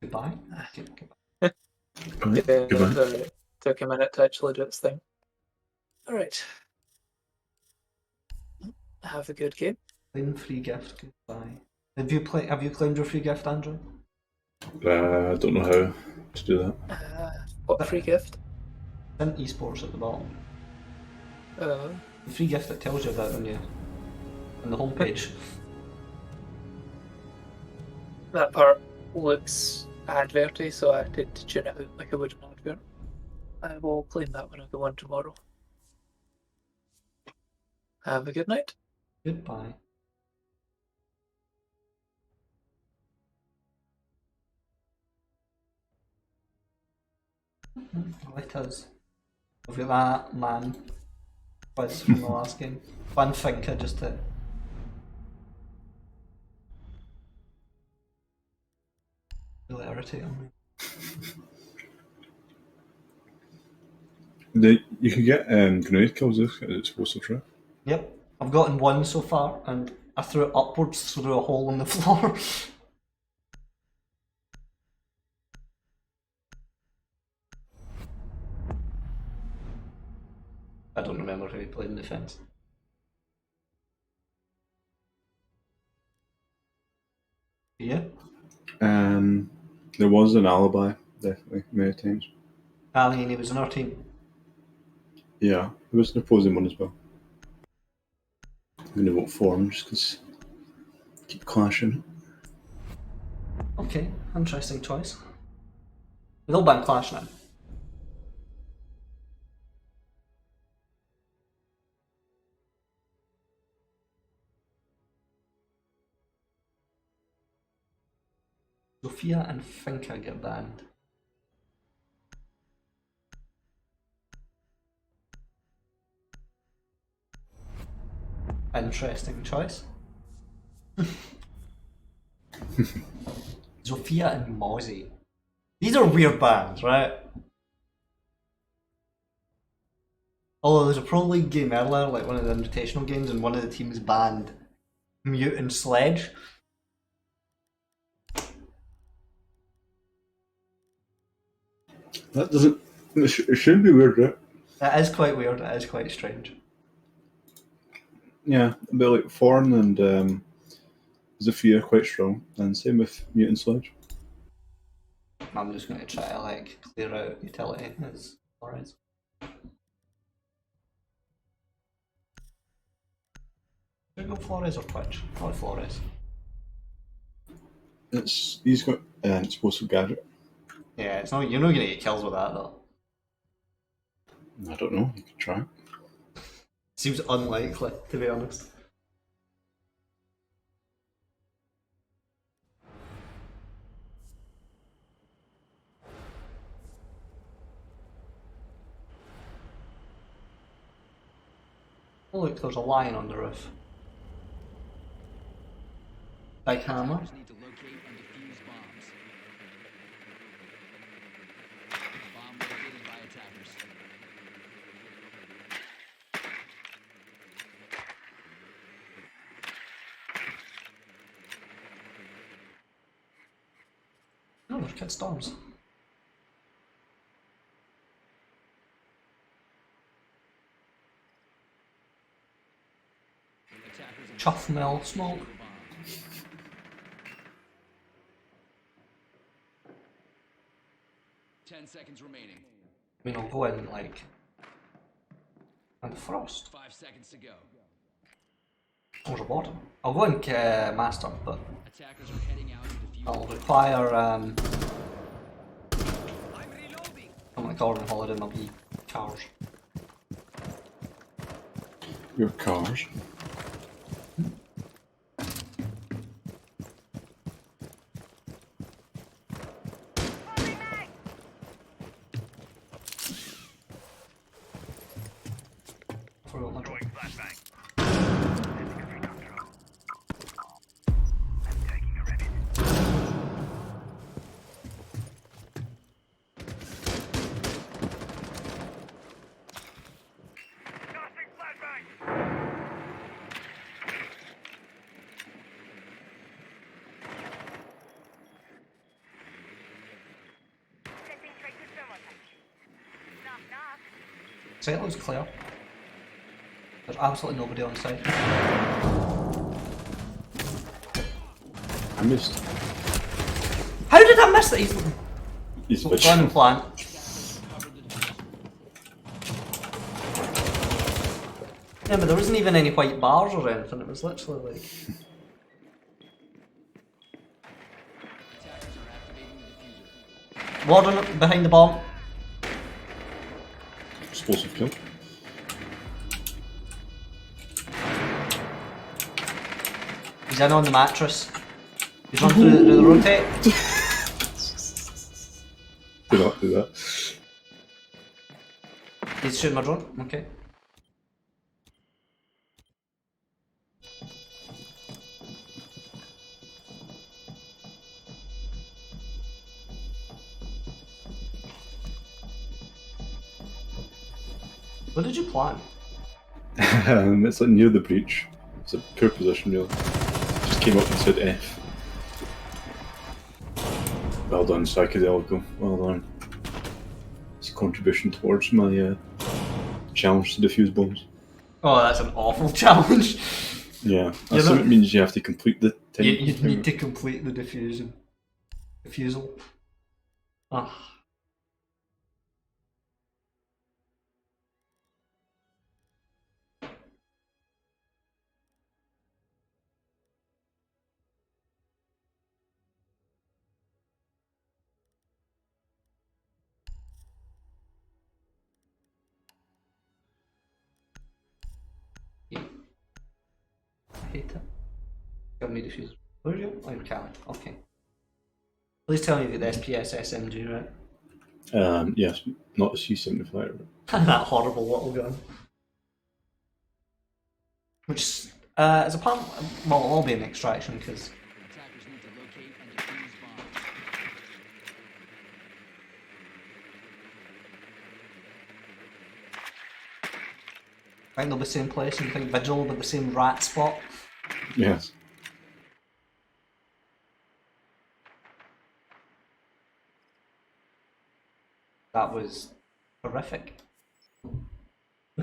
Goodbye? Okay, goodbye. Alright, Yeah, goodbye. it took a minute to actually do its thing. Alright. Have a good game. Claim free gift, goodbye. Have you claimed your free gift, Andrew? I don't know how to do that. What free gift? In esports at the bottom. Uh, The free gift that tells you that on the homepage. that part looks adverty, so I did tune it out like I would an advert. I will claim that when I go on tomorrow. Have a good night. Goodbye. Let us. Look at that, man. Quiz from the last game. One thinker just to. Really irritate on me. You can get grenade kills if it's supposed to try. Yep, I've gotten one so far, and I threw it upwards through a hole in the floor. I don't remember how he played in defence. Yeah? There was an alibi, definitely, many times. Ali, and he was in our team. Yeah, there was an opposing one as well. I'm going to vote for him just because keep clashing. Okay, interesting choice. We've all been Clash now. Sophia and Finka get banned. Interesting choice. Sophia and Mozzie. These are weird bands, right? Although there's a Pro League game earlier, like one of the invitational games, and one of the teams banned Mute and Sledge. That doesn't. It shouldn't be weird, right? It is quite weird. It is quite strange. Yeah, a bit like Thorn and Zephyr quite strong, and same with Mutant Sledge. I'm just going to try to like clear out utility as Flores. Should we go Flores or Twitch? Probably Flores. He's got explosive gadget. Yeah, it's not. You're not going to get kills with that though. I don't know. You could try. Seems unlikely, to be honest. Oh look, there's a lion on the roof. Big hammer. Attackers need to locate and defuse bombs. Bomb located by attackers. Oh, there's Kid Storms. Attackers have Chuff mill smoke. bomb. 10 seconds remaining. I mean, I'll go in like. And frost. 5 seconds to go. There's a bottom. I'll go in master, but Attackers are heading out to defuse. I'll require I'm reloading. I'm like Gordon Holiday my wee cars. Your cars. Forgot my drop. Throwing flashbang. Sending a recon drone. I'm taking a rabbit. Casting flashbang. Sending tracer thermostat. Knock knock. Site looks clear. There's absolutely nobody on site. I missed. How did I miss that? He's He's gone and plant. Yeah, but there wasn't even any white bars or anything. It was literally like. Attackers are activating the diffuser. Warden behind the bomb. explosive kill. He's in on the mattress. He's run through the rotate. Do not do that. He's shooting my drone. Okay. What did you plan? It's like near the breach. It's a poor position, really. Just came up and said F. Well done, Psychedelico. Well done. It's a contribution towards my challenge to defuse bombs. Oh, that's an awful challenge. Yeah, I You're assume not- it means you have to complete the You, time. you need to complete the diffusion. Diffusal. Ah. Yeah. I hate it. Got me diffuser. Where are you? Oh, you're Cali. Okay. Please tell me you get the SPS SMG, right? Yes, not the C75. That horrible little gun. Which is a part. Well, it'll all be an extraction because Attackers need to locate and defuse bombs. I think they'll be the same place and I think Vigil will be the same rat spot. Yes. That was horrific.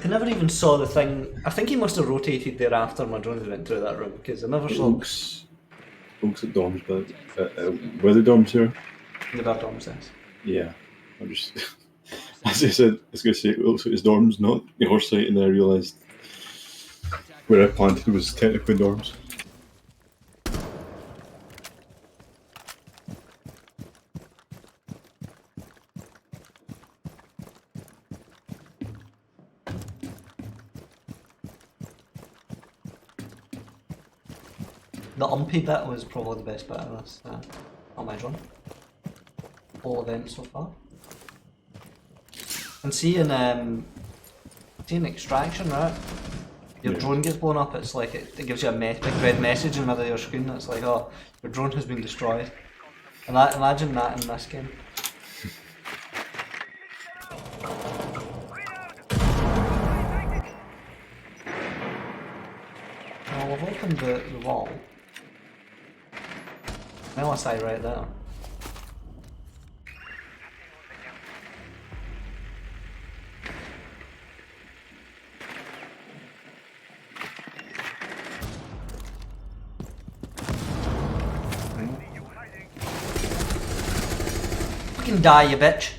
I never even saw the thing. I think he must have rotated there after my drones went through that room because I never It saw looks at dorms, but where the dorms here? the bird dorms. Yes. Yeah, I'm just as I said, I was going to say it looks like it's dorms, not your site, and then I realised where I planted was technically dorms. The umpy bit was probably the best bit of this. On my drone. Whole event so far. And seeing extraction, right? Your Yeah. drone gets blown up. It's like it gives you a big red message in the middle of your screen. It's like, oh, your drone has been destroyed. And imagine that in this game. Well, we've opened the wall. LSI right there. Fucking die, you bitch.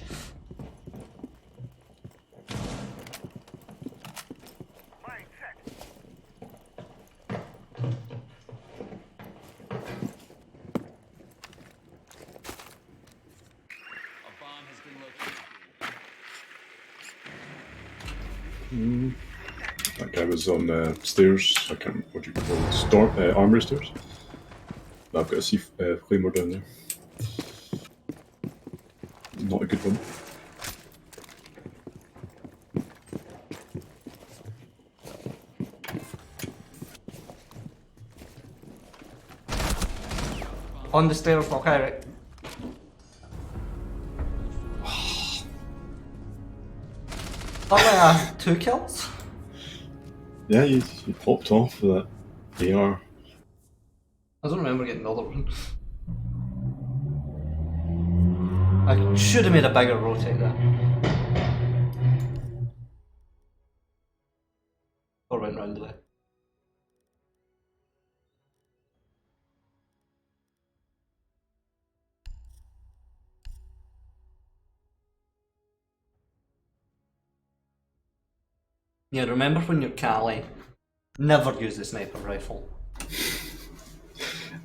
Mine set. A bomb has been located. That guy was on the stairs. I can't. What do you call it? Armory stairs. I've got a claymore down there. Not a good one. On the stairs, okay, right. Only 2 kills? Yeah, you popped off with that AR. I don't remember getting the other one. I should have made a bigger rotate there. Or went round the way. Yeah, remember when you're Cali, never use the sniper rifle.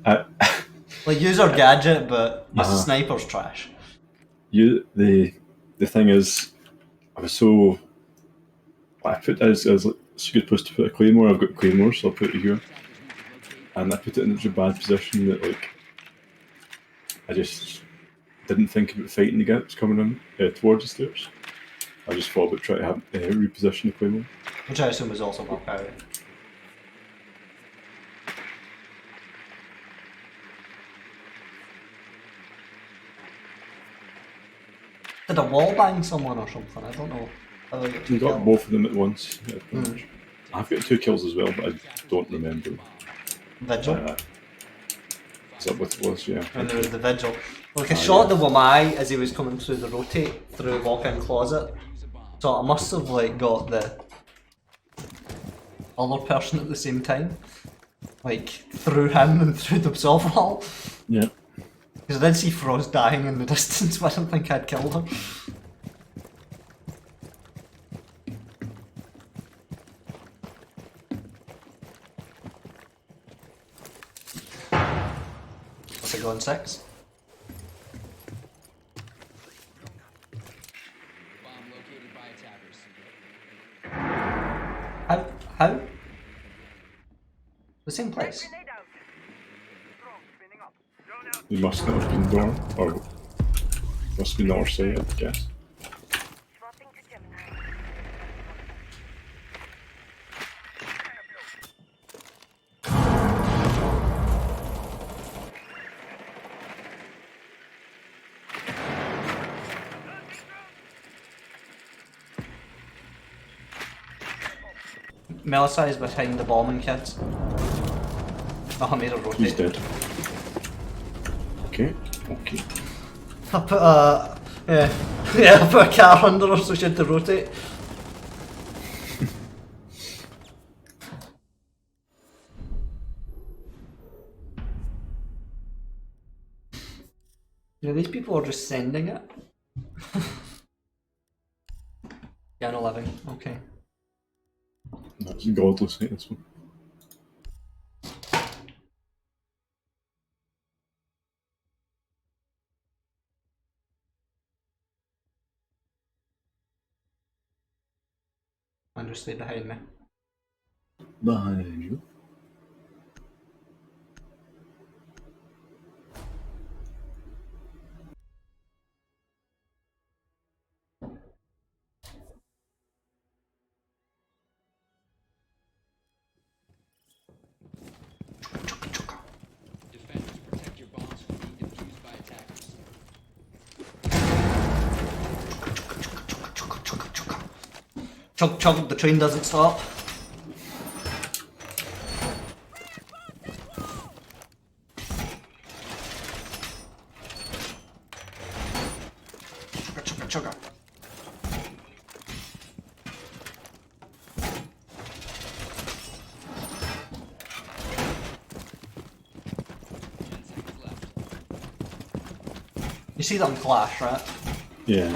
Like, use our gadget, but your sniper's trash. The thing is, I was so. I put as like, you're supposed to put a claymore. I've got claymore, so I'll put it here, and I put it in such a bad position that like I just didn't think about fighting the guy that was coming in towards the stairs. I just thought about trying to reposition the claymore. Which I assume was also Valkyrie. Did a wall bang someone or something? I don't know. How they got 2 We got kills. both of them at once. Yeah, pretty much. I've got 2 kills as well, but I don't remember. Vigil. Is that what it was? Yeah. And there was the vigil. Like I shot the Wamai as he was coming through the rotate through the walk-in closet. So I must have like got the other person at the same time. Like through him and through the absolve wall. Yeah. Because I did see Frost dying in the distance, but I don't think I'd killed her. What's it going 6? Bomb located by attackers. How? The same place. Grenade out. Drone spinning up. Drone out. You must not have been door, or must be north side, I guess. Swapping to Gemini. Melisai is behind the bombing kits. Oh, I made a He's rotate. dead. Okay. I put a... yeah, I put a car under her so she had to rotate. Yeah, these people are just sending it. Yeah, no living. Okay. That's godless, I this one. Andrew stayed behind me. Behind you. Defenders, protect your bombs from being defused by attackers. Chug chug, the train doesn't stop. Chugga chugga chugga. You see that on Clash, right? Yeah.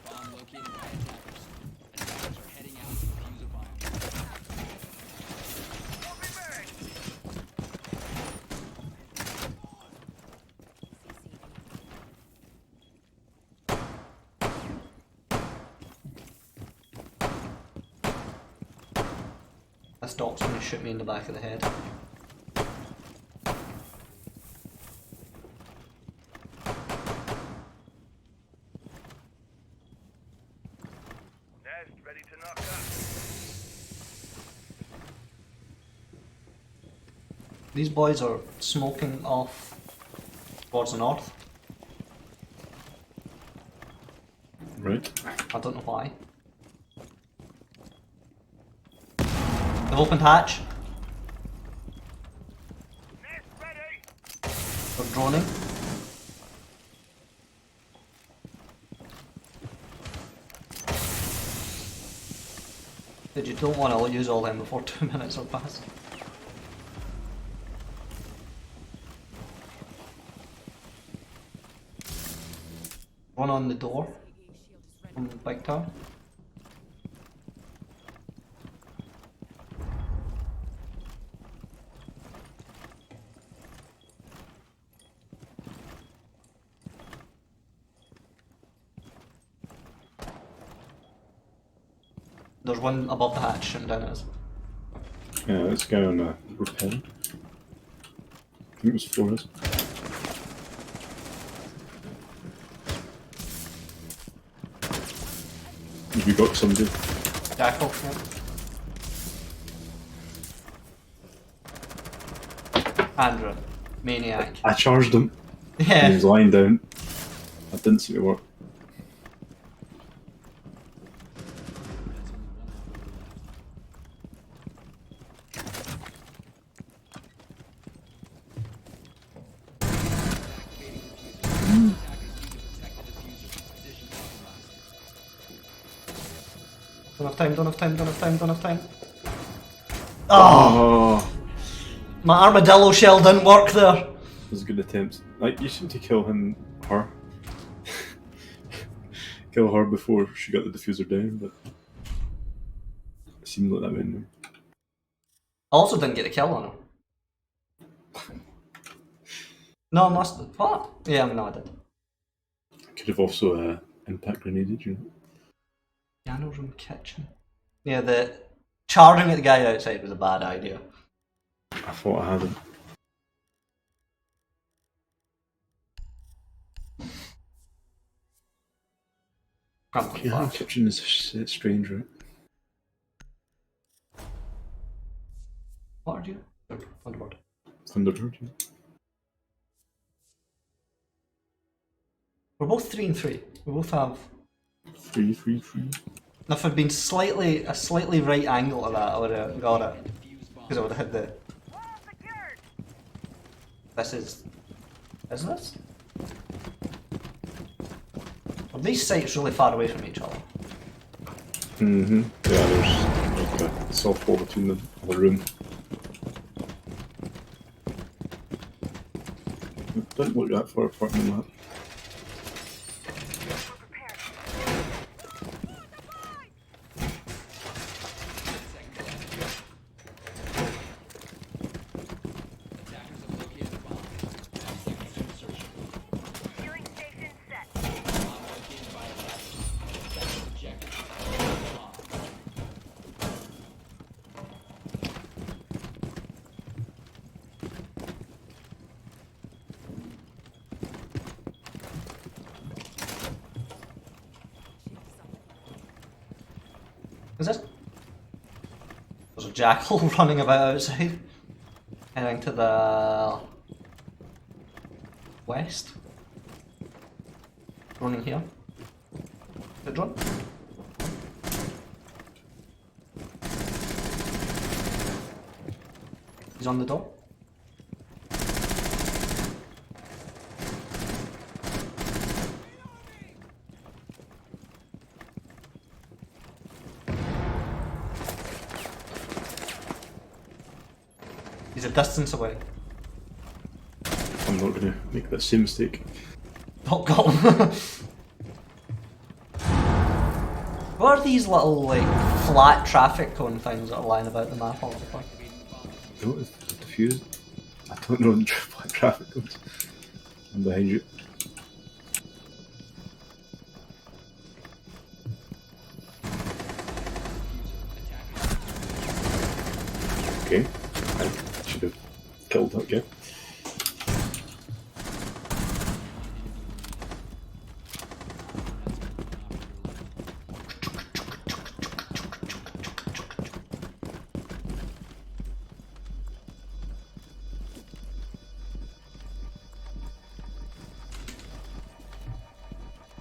Bomb located by attackers. Attackers are heading out to defuse a bomb. This dog's gonna shoot me in the back of the head. Nest ready to knock up. These boys are smoking off towards the north. Right. I don't know why. They've opened hatch. Nest ready. They're droning. But you don't want to use all them before 2 minutes are passed. One on the door from the big tower. There's one above the hatch shooting down at us. Yeah, this guy on the repair. I think it was Flores. Have you got somebody? Jackal, yeah. Andrew, maniac. I charged him. And he Yeah. was lying down. I didn't seem to work. Don't have time. Oh! Oh, My armadillo shell didn't work there. that was a good attempt. Like, you seem to kill her. Kill her before she got the diffuser down, but it seemed like that went there. I also didn't get a kill on her. No, I must. What? Yeah, no, I did. Could have also impact grenaded, you know. Piano room kitchen. Yeah, the charging at the guy outside was a bad idea. I thought I had him. Crumpling Yeah, flash. kitchen is strange, right? What are you? Thunderbird. Thunderbird, yeah. We're both 3 and 3. We both have. Free. If I'd been a slightly right angle to that, I would have got it. Because I would have hit the. Wall secured. This is. Is this? Are these sites really far away from each other? Mm-hmm. Yeah, there's like a soft wall between them, the room. Don't look that far apart from that. We're prepared. 10 seconds left. Attackers have located a bomb. 5 seconds to insertion. Healing station set. Bomb located by attackers. That's objective. Bomb. Is it? There's a jackal running about outside. Heading to the west. Running here. Good run. He's on the door. He's a distance away. I'm not going to make that same mistake. Not got him. What are these little like flat traffic cone things that are lying about the map all the time? No, it's diffused. I don't know the traffic cones. I'm behind you. Okay, I should have killed that guy.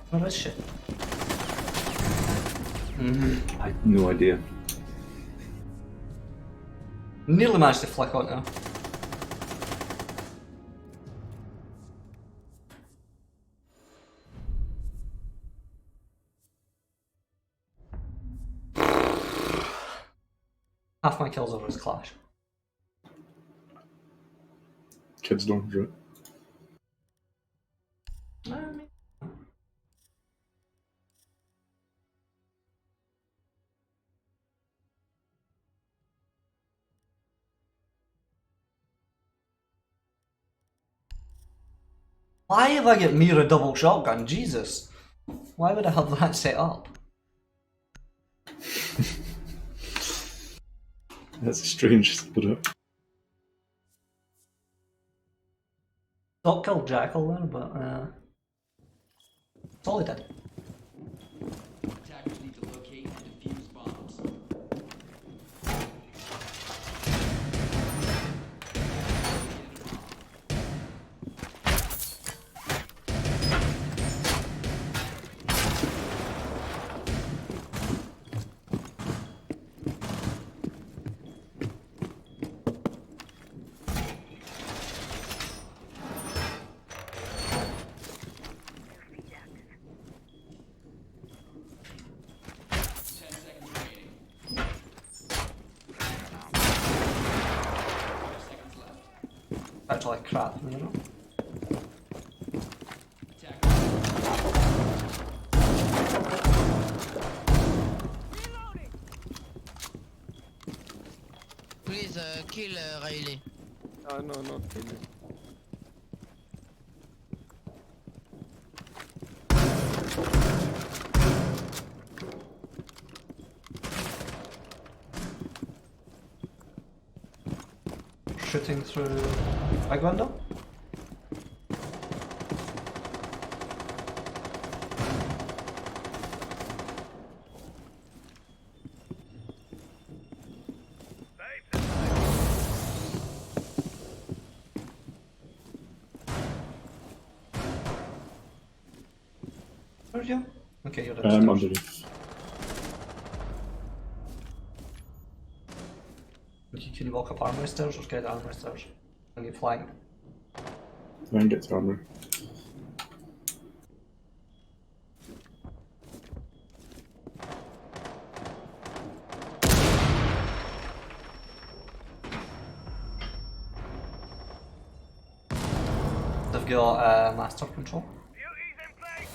Where is she? I have no idea. Nearly managed to flick onto her. Half my kills over his clash. Kids don't, right? Why have I got Mira double shotgun? Jesus. Why would I have that set up? That's strange to put it. Not killed Jackal there, but that's all he did. Attackers need to locate and defuse bombs. Actually, crap, you know. Please kill Riley. No, not really. Shooting through big window. Where's you? Okay, you're downstairs. Underneath. Can you walk up armory stairs or get armory stairs? And you flying? Try and get to armor. They've got master control. Beauty's in place.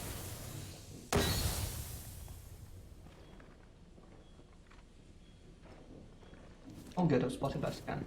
Oh good, I've spotted that scan.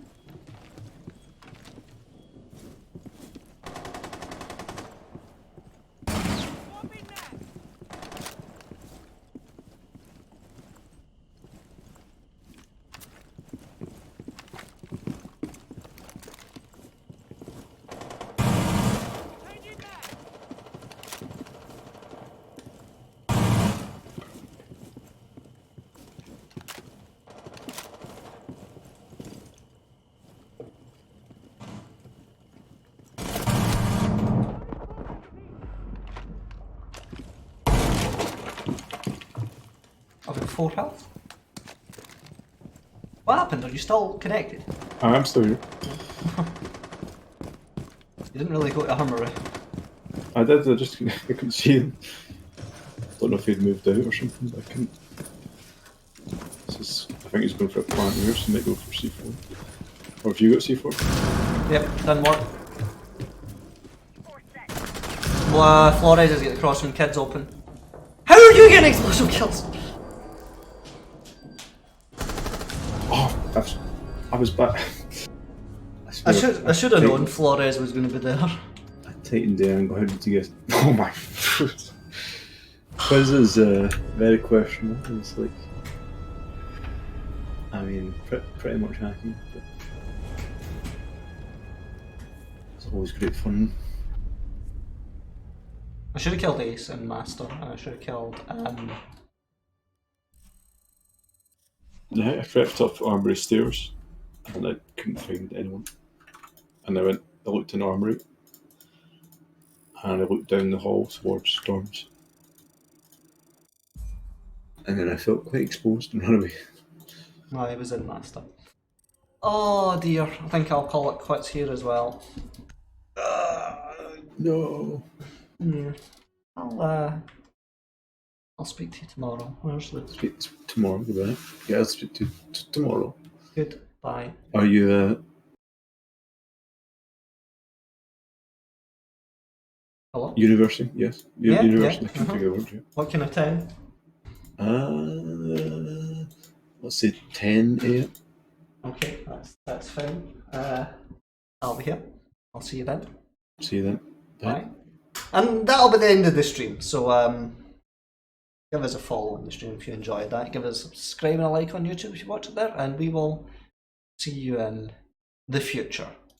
I've got 4 health. What happened? Are you still connected? I'm still here. You didn't really go to Armory. I did, I just I couldn't see him. Don't know if he'd moved out or something, but I couldn't. This is, I think he's going for a plant here, so he might go for C4. Or have you got C4? Yep, done work. Four set. Flores is getting across from kids open. How are you getting explosive kills? Oh, I was back. I should have known Flores was going to be there. I tightened the angle. How did you get? Oh my foot! Quiz is very questionable. It's like, I mean, pretty much hacking, but it's always great fun. I should have killed Ace and Master, and I should have killed Yeah, I crept up Armory stairs, and I couldn't find anyone. And I looked in Armory, and I looked down the hall towards Storms. And then I felt quite exposed and ran away. No, he was in Master. Oh dear, I think I'll call it quits here as well. No. Yeah. I'll speak to you tomorrow. Where's the Speak tomorrow, goodbye. Yeah, I'll speak to you tomorrow. goodbye? Are you, Hello? university? Yes. Yeah, University, yeah, I can figure out, yeah. What can I tell? Let's say 10 AM. Okay, that's fine. I'll be here. I'll see you then. See you then. Bye. Bye. And that'll be the end of the stream. So give us a follow on the stream if you enjoyed that. Give us a subscribe and a like on YouTube if you watch it there, and we will see you in the future.